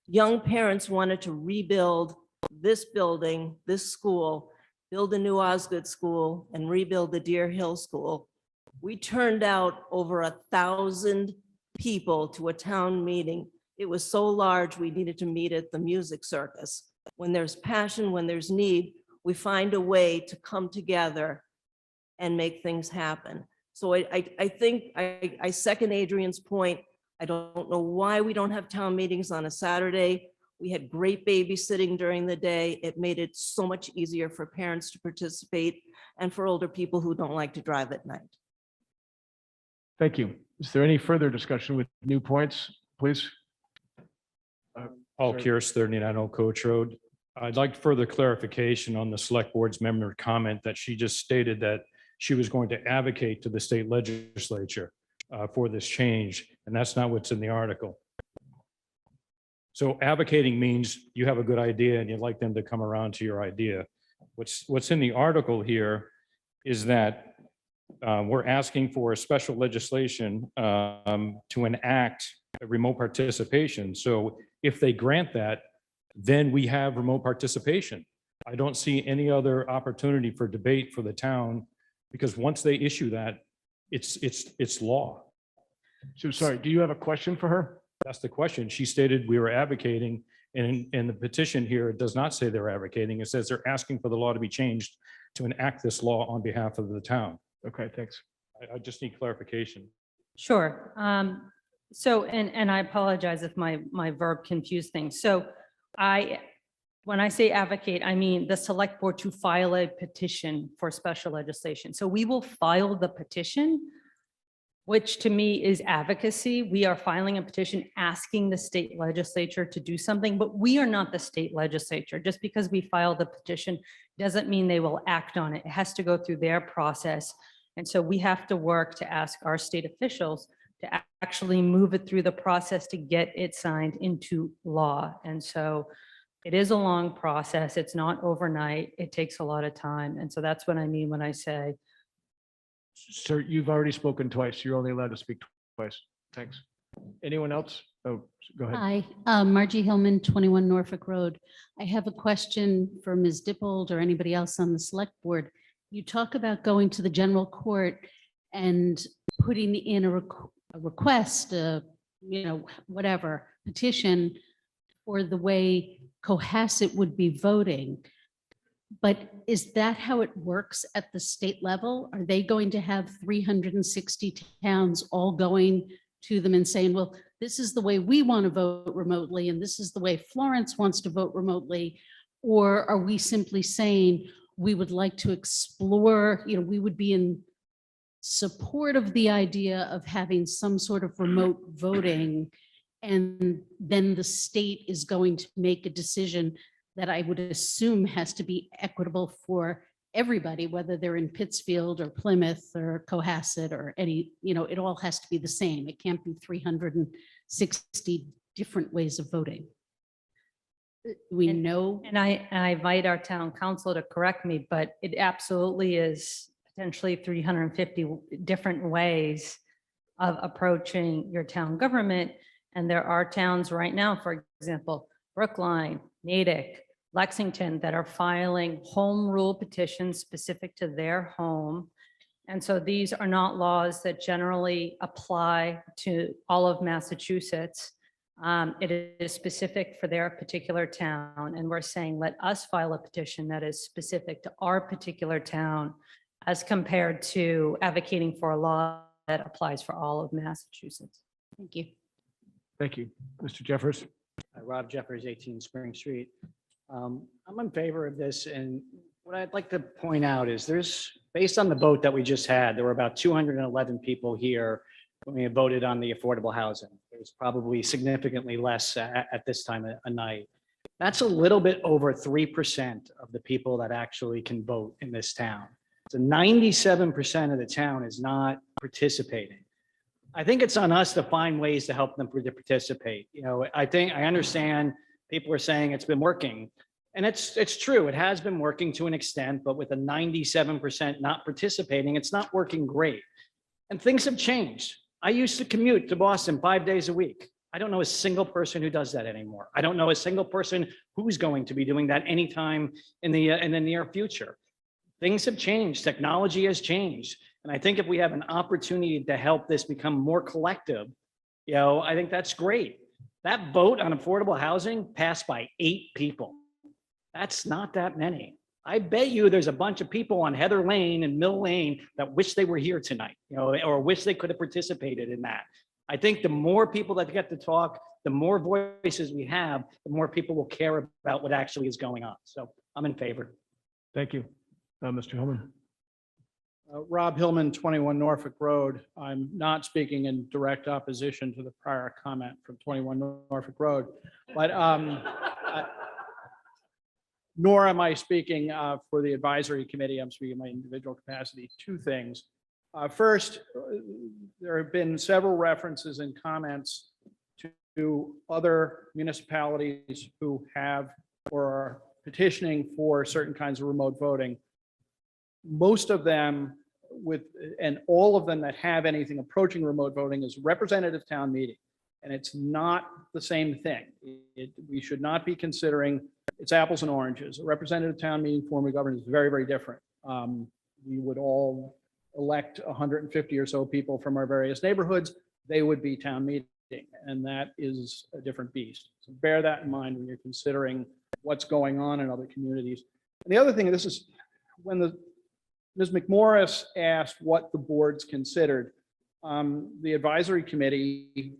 young parents wanted to rebuild this building, this school, build a new Osgood school and rebuild the Deer Hill School, we turned out over 1,000 people to a town meeting. It was so large, we needed to meet at the music circus. When there's passion, when there's need, we find a way to come together and make things happen. So I think I second Adrian's point. I don't know why we don't have town meetings on a Saturday. We had great babysitting during the day. It made it so much easier for parents to participate and for older people who don't like to drive at night. Thank you. Is there any further discussion with new points, please? Paul Sir. Kears, 39 Old Coach Road. I'd like further clarification on the select board's member comment that she just stated that she was going to advocate to the state legislature for this change, and that's not what's in the article. So advocating means you have a good idea and you'd like them to come around to your idea. What's in the article here is that we're asking for a special legislation to enact a remote participation. So if they grant that, then we have remote participation. I don't see any other opportunity for debate for the town, because once they issue that, it's law. So sorry, do you have a question for her? That's the question. She stated we were advocating, and in the petition here, it does not say they're advocating. It says they're asking for the law to be changed to enact this law on behalf of the town. Okay, thanks. I just need clarification. Sure. So, and I apologize if my verb confused things. So when I say advocate, I mean the select board to file a petition for special legislation. So we will file the petition, which to me is advocacy. We are filing a petition asking the state legislature to do something, but we are not the state legislature. Just because we file the petition doesn't mean they will act on it. It has to go through their process. And so we have to work to ask our state officials to actually move it through the process to get it signed into law. And so it is a long process. It's not overnight. It takes a lot of time. And so that's what I mean when I say. Sir, you've already spoken twice. You're only allowed to speak twice. Thanks. Anyone else? Oh, go ahead. Hi, Margie Hillman, 21 Norfolk Road. I have a question for Ms. Dippold or anybody else on the select board. You talk about going to the general court and putting in a request, whatever, petition for the way Cohasset would be voting. But is that how it works at the state level? Are they going to have 360 towns all going to them and saying, well, this is the way we want to vote remotely, and this is the way Florence wants to vote remotely? Or are we simply saying we would like to explore, we would be in support of the idea of having some sort of remote voting, and then the state is going to make a decision that I would assume has to be equitable for everybody, whether they're in Pittsfield or Plymouth or Cohasset or any, it all has to be the same. It can't be 360 different ways of voting. We know. And I invite our town council to correct me, but it absolutely is potentially 350 different ways of approaching your town government. And there are towns right now, for example, Brookline, Natick, Lexington, that are filing home rule petitions specific to their home. And so these are not laws that generally apply to all of Massachusetts. It is specific for their particular town. And we're saying, let us file a petition that is specific to our particular town, as compared to advocating for a law that applies for all of Massachusetts. Thank you. Thank you. Mr. Jeffers? Rob Jeffers, 18 Spring Street. I'm in favor of this, and what I'd like to point out is based on the vote that we just had, there were about 211 people here when we voted on the affordable housing. There's probably significantly less at this time of night. That's a little bit over 3% of the people that actually can vote in this town. So 97% of the town is not participating. I think it's on us to find ways to help them participate. I understand people are saying it's been working, and it's true. It has been working to an extent, but with a 97% not participating, it's not working great. And things have changed. I used to commute to Boston 5 days a week. I don't know a single person who does that anymore. I don't know a single person who's going to be doing that anytime in the near future. Things have changed. Technology has changed. And I think if we have an opportunity to help this become more collective, I think that's great. That vote on affordable housing passed by 8 people. That's not that many. I bet you there's a bunch of people on Heather Lane and Mill Lane that wish they were here tonight, or wish they could have participated in that. I think the more people that get to talk, the more voices we have, the more people will care about what actually is going on. So I'm in favor. Thank you. Mr. Hillman? Rob Hillman, 21 Norfolk Road. I'm not speaking in direct opposition to the prior comment from 21 Norfolk Road, but nor am I speaking for the advisory committee. I'm speaking in my individual capacity. 2 things. First, there have been several references and comments to other municipalities who have or are petitioning for certain kinds of remote voting. Most of them and all of them that have anything approaching remote voting is representative town meeting. And it's not the same thing. We should not be considering it's apples and oranges. A representative town meeting form of government is very, very different. We would all elect 150 or so people from our various neighborhoods. They would be town meeting, and that is a different beast. So bear that in mind when you're considering what's going on in other communities. And the other thing, this is when Ms. McMorris asked what the boards considered. The advisory committee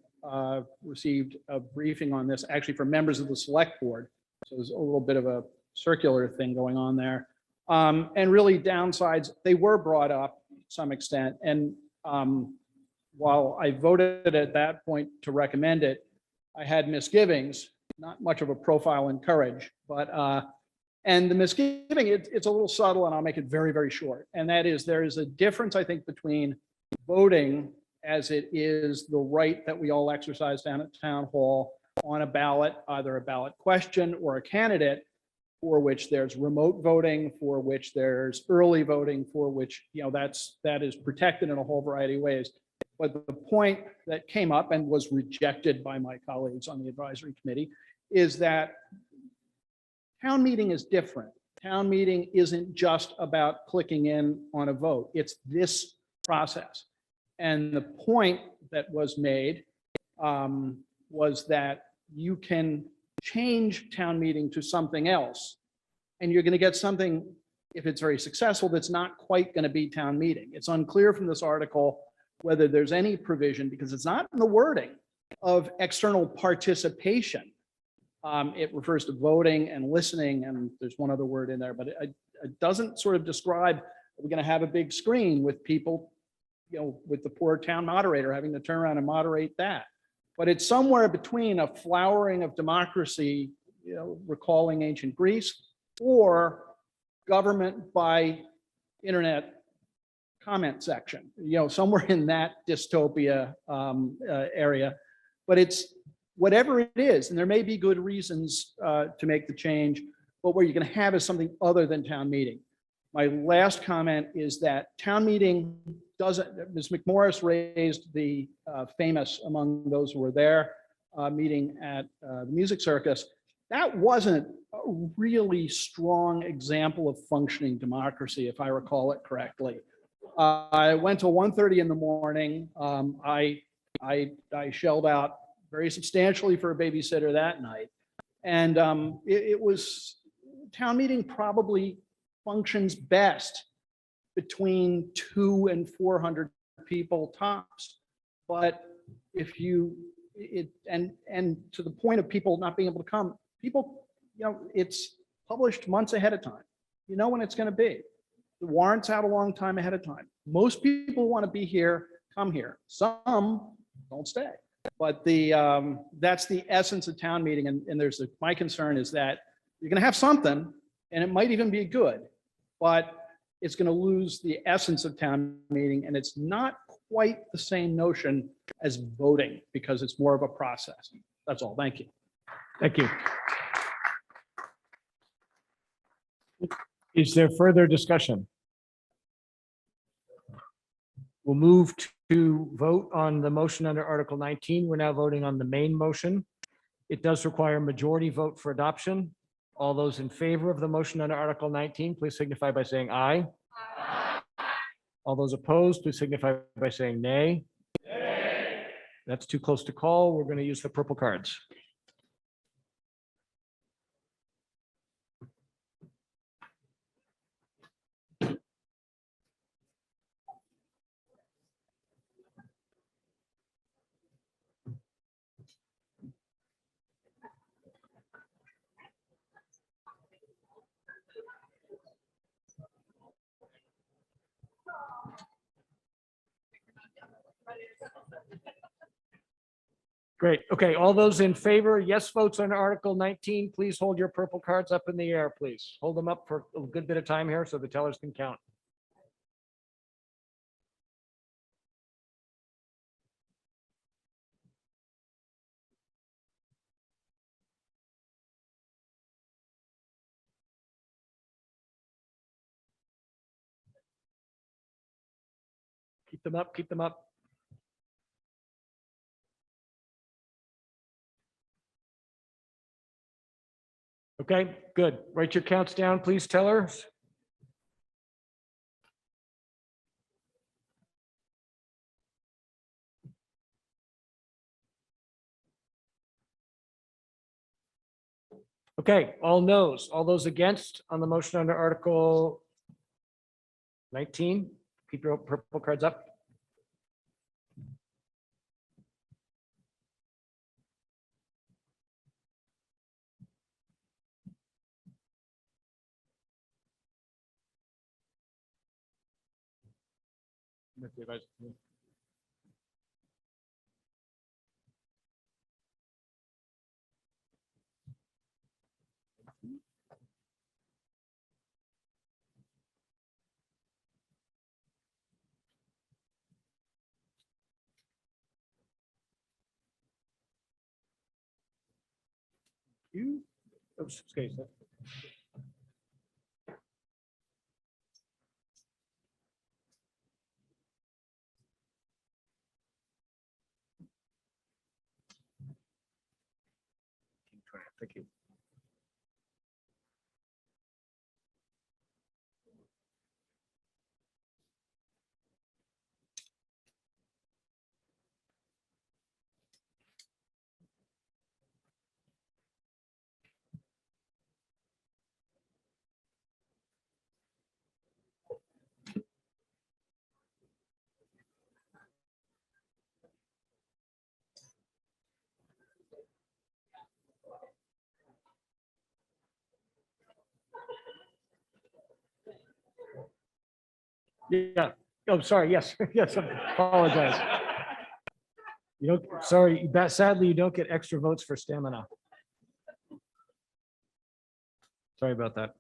received a briefing on this actually from members of the select board. So there's a little bit of a circular thing going on there. And really downsides, they were brought up to some extent. And while I voted at that point to recommend it, I had misgivings, not much of a profile in courage, but and the misgiving, it's a little subtle, and I'll make it very, very short. And that is, there is a difference, I think, between voting as it is the right that we all exercise down at town hall on a ballot, either a ballot question or a candidate, for which there's remote voting, for which there's early voting, for which, that is protected in a whole variety of ways. But the point that came up and was rejected by my colleagues on the advisory committee is that town meeting is different. Town meeting isn't just about clicking in on a vote. It's this process. And the point that was made was that you can change town meeting to something else, and you're going to get something, if it's very successful, that's not quite going to be town meeting. It's unclear from this article whether there's any provision, because it's not in the wording, of external participation. It refers to voting and listening, and there's one other word in there, but it doesn't sort of describe, we're going to have a big screen with people, with the poor town moderator having to turn around and moderate that. But it's somewhere between a flowering of democracy, recalling ancient Greece, or government by internet comment section, somewhere in that dystopia area. But it's whatever it is, and there may be good reasons to make the change, but what you're going to have is something other than town meeting. My last comment is that town meeting doesn't, Ms. McMorris raised the famous, among those who were there, meeting at the Music Circus. That wasn't a really strong example of functioning democracy, if I recall it correctly. I went till 1:30 in the morning. I shelled out very substantially for a babysitter that night. And it was, town meeting probably functions best between 200 and 400 people tops. But if you and to the point of people not being able to come, people, it's published months ahead of time. You know when it's going to be. The warrant's out a long time ahead of time. Most people want to be here, come here. Some don't stay. But that's the essence of town meeting. And my concern is that you're going to have something, and it might even be good, but it's going to lose the essence of town meeting. And it's not quite the same notion as voting because it's more of a process. That's all. Thank you. Thank you. Is there further discussion? We'll move to vote on the motion under Article 19. We're now voting on the main motion. It does require a majority vote for adoption. All those in favor of the motion under Article 19, please signify by saying aye. All those opposed, please signify by saying nay. That's too close to call. We're going to use the purple cards. Great. Okay, all those in favor, yes votes on Article 19, please hold your purple cards up in the air, please. Hold them up for a good bit of time here so the tellers can count. Keep them up, keep them up. Okay, good. Write your counts down, please, tellers. Okay, all no's. All those against on the motion under Article 19, keep your purple cards up. You, oops, excuse me. Thank you. Yeah. Oh, sorry. Yes. Yes. I apologize. You don't, sorry, sadly, you don't get extra votes for stamina. Sorry about that.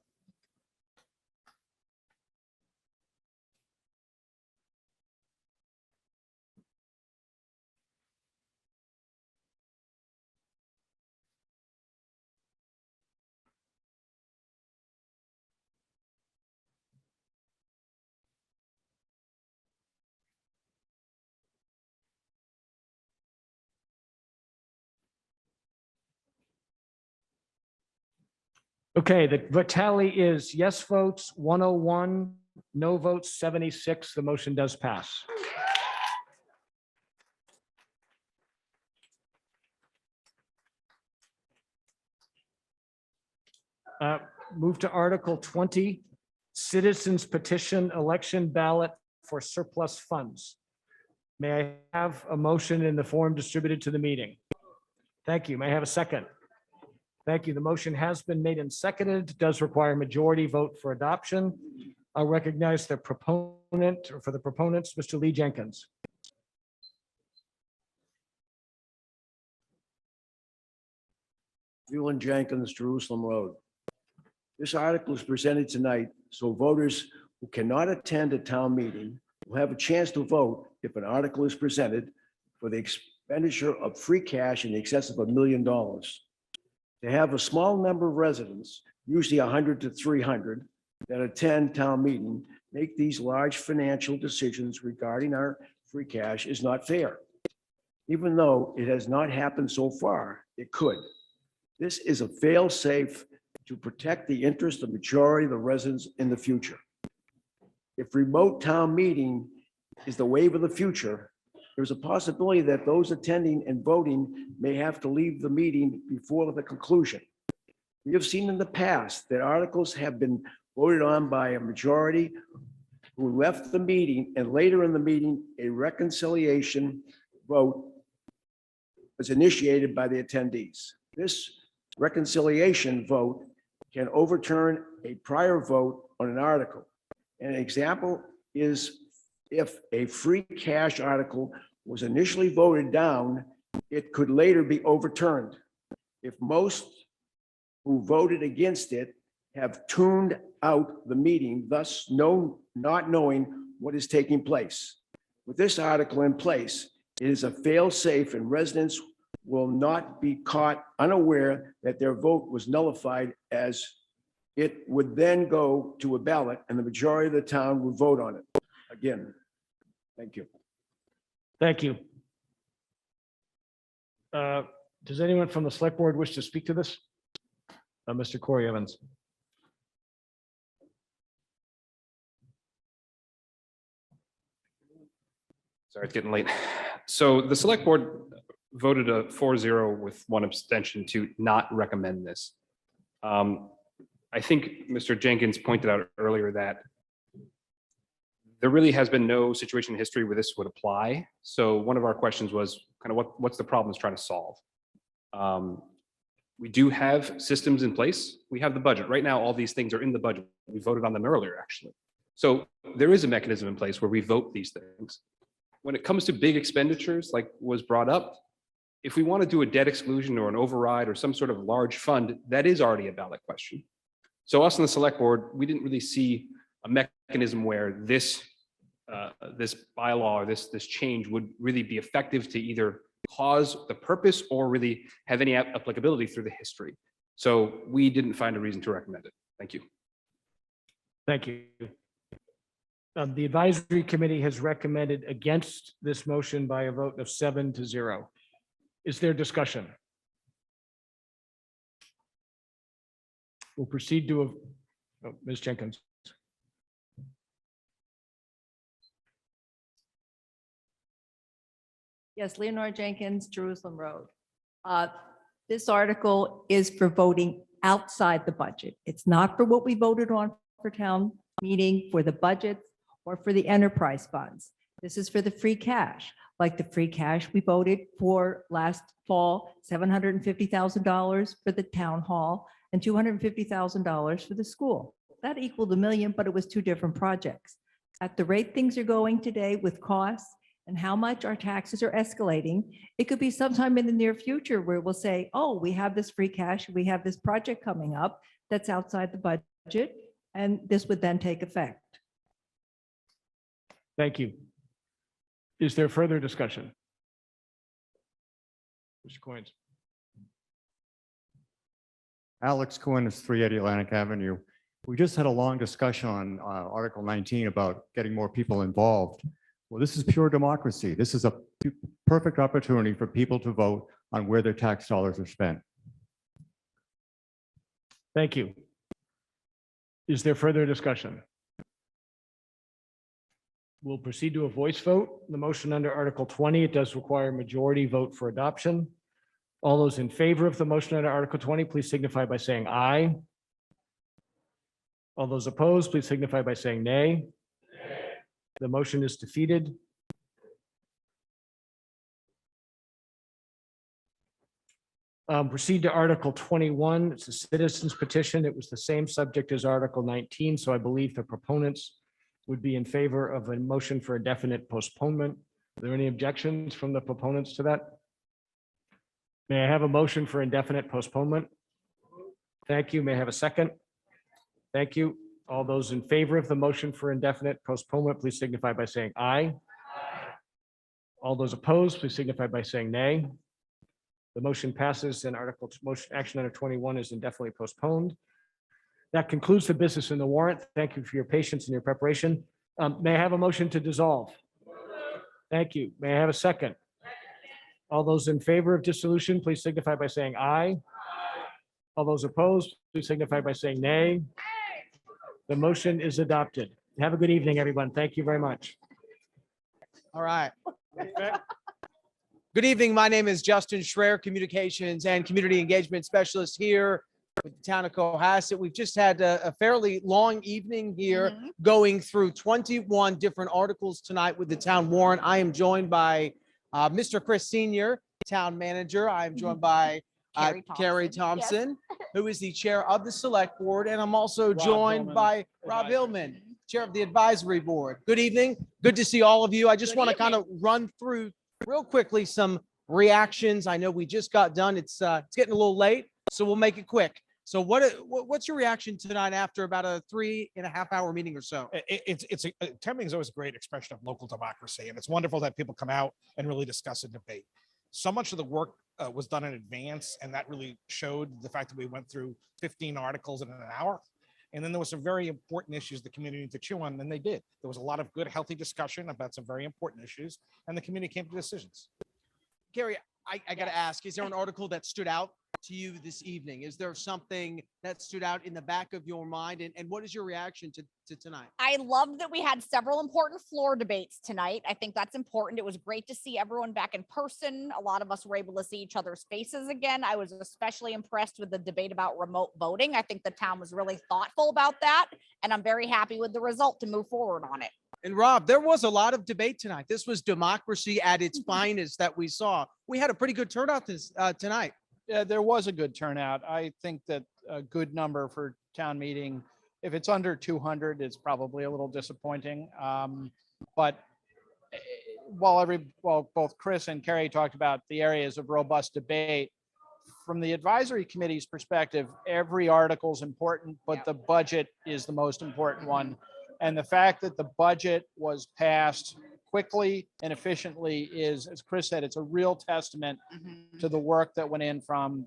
Okay, the tally is yes votes 101, no votes 76. The motion does pass. Move to Article 20, Citizens Petition Election Ballot for Surplus Funds. May I have a motion in the form distributed to the meeting? Thank you. May I have a second? Thank you. The motion has been made and seconded. It does require a majority vote for adoption. I'll recognize the proponent, or for the proponents, Mr. Lee Jenkins. Leland Jenkins, Jerusalem Road. This article is presented tonight so voters who cannot attend a town meeting will have a chance to vote if an article is presented for the expenditure of free cash in excess of $1 million. To have a small number of residents, usually 100 to 300, that attend town meeting, make these large financial decisions regarding our free cash is not fair. Even though it has not happened so far, it could. This is a fail-safe to protect the interest of the majority of the residents in the future. If remote town meeting is the wave of the future, there's a possibility that those attending and voting may have to leave the meeting before the conclusion. We have seen in the past that articles have been voted on by a majority who left the meeting, and later in the meeting, a reconciliation vote was initiated by the attendees. This reconciliation vote can overturn a prior vote on an article. An example is if a free cash article was initially voted down, it could later be overturned. If most who voted against it have tuned out the meeting, thus not knowing what is taking place. With this article in place, it is a fail-safe and residents will not be caught unaware that their vote was nullified, as it would then go to a ballot and the majority of the town would vote on it. Again, thank you. Thank you. Does anyone from the select board wish to speak to this? Mr. Corey Evans. Sorry, it's getting late. So the select board voted a 4-0 with one abstention to not recommend this. I think Mr. Jenkins pointed out earlier that there really has been no situation in history where this would apply. So one of our questions was kind of what's the problem it's trying to solve? We do have systems in place. We have the budget. Right now, all these things are in the budget. We voted on them earlier, actually. So there is a mechanism in place where we vote these things. When it comes to big expenditures, like was brought up, if we want to do a debt exclusion or an override or some sort of large fund, that is already a ballot question. So us on the select board, we didn't really see a mechanism where this bylaw or this change would really be effective to either cause the purpose or really have any applicability through the history. So we didn't find a reason to recommend it. Thank you. Thank you. The advisory committee has recommended against this motion by a vote of 7-0. Is there discussion? We'll proceed to Ms. Jenkins. Yes, Leonora Jenkins, Jerusalem Road. This article is for voting outside the budget. It's not for what we voted on for town meeting, for the budget, or for the enterprise funds. This is for the free cash, like the free cash we voted for last fall, $750,000 for the town hall and $250,000 for the school. That equaled $1 million, but it was two different projects. At the rate things are going today with costs and how much our taxes are escalating, it could be sometime in the near future where we'll say, oh, we have this free cash, we have this project coming up that's outside the budget, and this would then take effect. Thank you. Is there further discussion? Mr. Coynes. Alex Cohen is 380 Atlantic Avenue. We just had a long discussion on Article 19 about getting more people involved. Well, this is pure democracy. This is a perfect opportunity for people to vote on where their tax dollars are spent. Thank you. Is there further discussion? We'll proceed to a voice vote. The motion under Article 20, it does require a majority vote for adoption. All those in favor of the motion under Article 20, please signify by saying aye. All those opposed, please signify by saying nay. The motion is defeated. Proceed to Article 21. It's a citizens petition. It was the same subject as Article 19, so I believe the proponents would be in favor of a motion for a definite postponement. Are there any objections from the proponents to that? May I have a motion for indefinite postponement? Thank you. May I have a second? Thank you. All those in favor of the motion for indefinite postponement, please signify by saying aye. All those opposed, please signify by saying nay. The motion passes and motion action under 21 is indefinitely postponed. That concludes the business in the warrant. Thank you for your patience and your preparation. May I have a motion to dissolve? Thank you. May I have a second? All those in favor of dissolution, please signify by saying aye. All those opposed, please signify by saying nay. The motion is adopted. Have a good evening, everyone. Thank you very much. All right. Good evening. My name is Justin Schreier, Communications and Community Engagement Specialist here with the town of Cohasset. We've just had a fairly long evening here going through 21 different articles tonight with the town warrant. I am joined by Mr. Chris Senior, Town Manager. I am joined by Carrie Thompson, who is the Chair of the Select Board. And I'm also joined by Rob Hillman, Chair of the Advisory Board. Good evening. Good to see all of you. I just want to kind of run through real quickly some reactions. I know we just got done. It's getting a little late, so we'll make it quick. So what's your reaction tonight after about a 3.5-hour meeting or so? Town meeting is always a great expression of local democracy, and it's wonderful that people come out and really discuss and debate. So much of the work was done in advance, and that really showed the fact that we went through 15 articles in an hour. And then there was some very important issues the community needed to chew on, and they did. There was a lot of good, healthy discussion about some very important issues, and the community came to decisions. Gary, I got to ask, is there an article that stood out to you this evening? Is there something that stood out in the back of your mind? And what is your reaction to tonight? I love that we had several important floor debates tonight. I think that's important. It was great to see everyone back in person. A lot of us were able to see each other's faces again. I was especially impressed with the debate about remote voting. I think the town was really thoughtful about that, and I'm very happy with the result to move forward on it. And Rob, there was a lot of debate tonight. This was democracy at its finest that we saw. We had a pretty good turnout tonight. Yeah, there was a good turnout. I think that a good number for town meeting, if it's under 200, it's probably a little disappointing. But while both Chris and Carrie talked about the areas of robust debate, from the advisory committee's perspective, every article is important, but the budget is the most important one. And the fact that the budget was passed quickly and efficiently is, as Chris said, it's a real testament to the work that went in from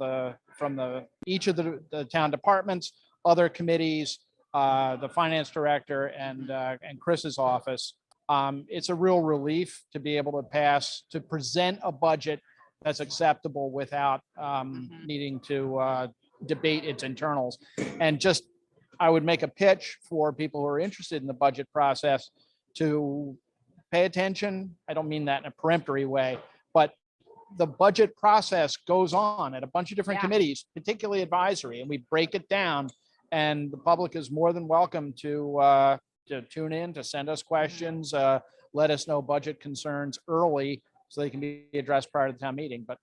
each of the town departments, other committees, the finance director, and Chris's office. It's a real relief to be able to present a budget that's acceptable without needing to debate its internals. And just, I would make a pitch for people who are interested in the budget process to pay attention. I don't mean that in a peremptory way, but the budget process goes on at a bunch of different committees, particularly advisory, and we break it down, and the public is more than welcome to tune in, to send us questions, let us know budget concerns early so they can be addressed prior to the town meeting. But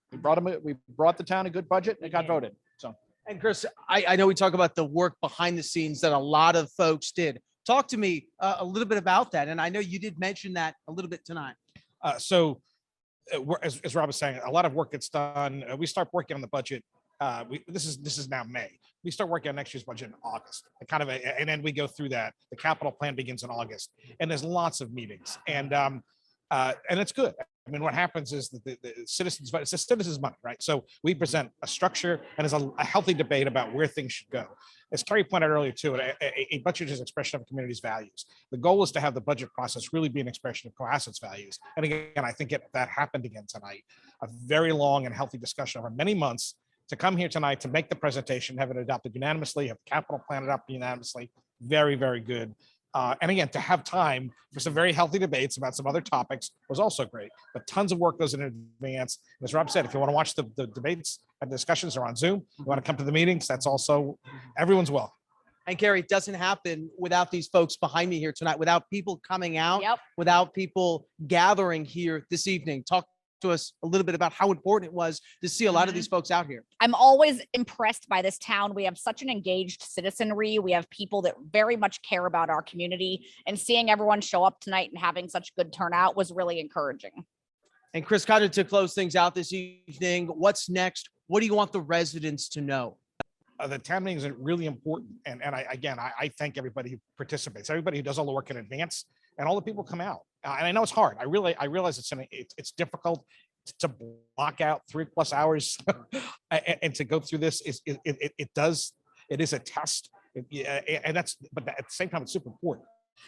we brought the town a good budget and it got voted. So. And Chris, I know we talk about the work behind the scenes that a lot of folks did. Talk to me a little bit about that. And I know you did mention that a little bit tonight. As Rob was saying, a lot of work gets done. We start working on the budget. This is now May. We start working on next year's budget in August. And then we go through that. The capital plan begins in August, and there's lots of meetings, and it's good. I mean, what happens is that the citizens, it's the citizens' money, right? So we present a structure, and there's a healthy debate about where things should go. As Carrie pointed out earlier too, a budget is an expression of a community's values. The goal is to have the budget process really be an expression of Cohasset's values. And again, I think that happened again tonight. A very long and healthy discussion over many months to come here tonight to make the presentation, have it adopted unanimously, have the capital plan adopted unanimously. Very, very good. And again, to have time for some very healthy debates about some other topics was also great. But tons of work goes in advance. As Rob said, if you want to watch the debates and discussions are on Zoom, you want to come to the meetings, that's also, everyone's welcome. And Carrie, it doesn't happen without these folks behind me here tonight, without people coming out, without people gathering here this evening. Talk to us a little bit about how important it was to see a lot of these folks out here. I'm always impressed by this town. We have such an engaged citizenry. We have people that very much care about our community, and seeing everyone show up tonight and having such good turnout was really encouraging. And Chris, kind of to close things out this evening, what's next? What do you want the residents to know? The town meetings are really important. And I thank everybody who participates, everybody who does all the work in advance, and all the people who come out. And I know it's hard. I realize it's difficult to block out 3+ hours and to go through this. It is a test. But at the same time, it's super important.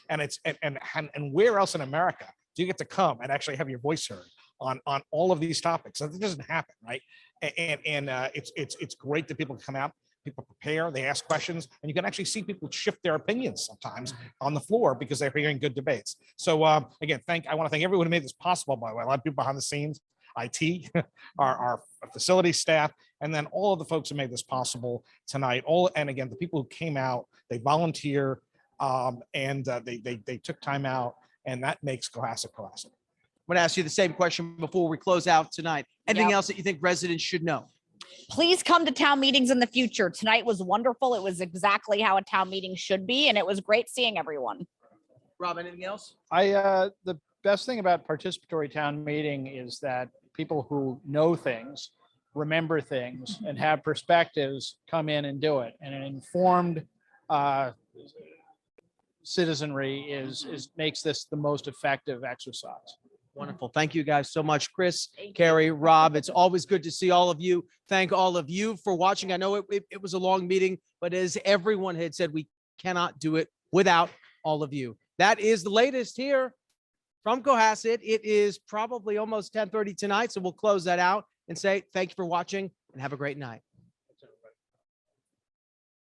And where else in America do you get to come and actually have your voice heard on all of these topics? That doesn't happen, right? It's great that people come out. People prepare, they ask questions, and you can actually see people shift their opinions sometimes on the floor because they're hearing good debates. So again, I want to thank everyone who made this possible, by the way. A lot of people behind the scenes, IT, our facility staff, and then all of the folks who made this possible tonight. And again, the people who came out, they volunteer, and they took time out, and that makes Cohasset Cohasset. I'm going to ask you the same question before we close out tonight. Anything Yep. else that you think residents should know? Please come to town meetings in the future. Tonight was wonderful. It was exactly how a town meeting should be, and it was great seeing everyone. Rob, anything else? The best thing about participatory town meeting is that people who know things, remember things, and have perspectives come in and do it. And an informed citizenry makes this the most effective exercise. Wonderful. Thank you guys so much, Chris, Carrie, Rob. It's always good to see all of you. Thank all of you for watching. I know it was a long meeting, but as everyone had said, we cannot do it without all of you. That is the latest here from Cohasset. It is probably almost 10:30 tonight, so we'll close that out and say thank you for watching and have a great night.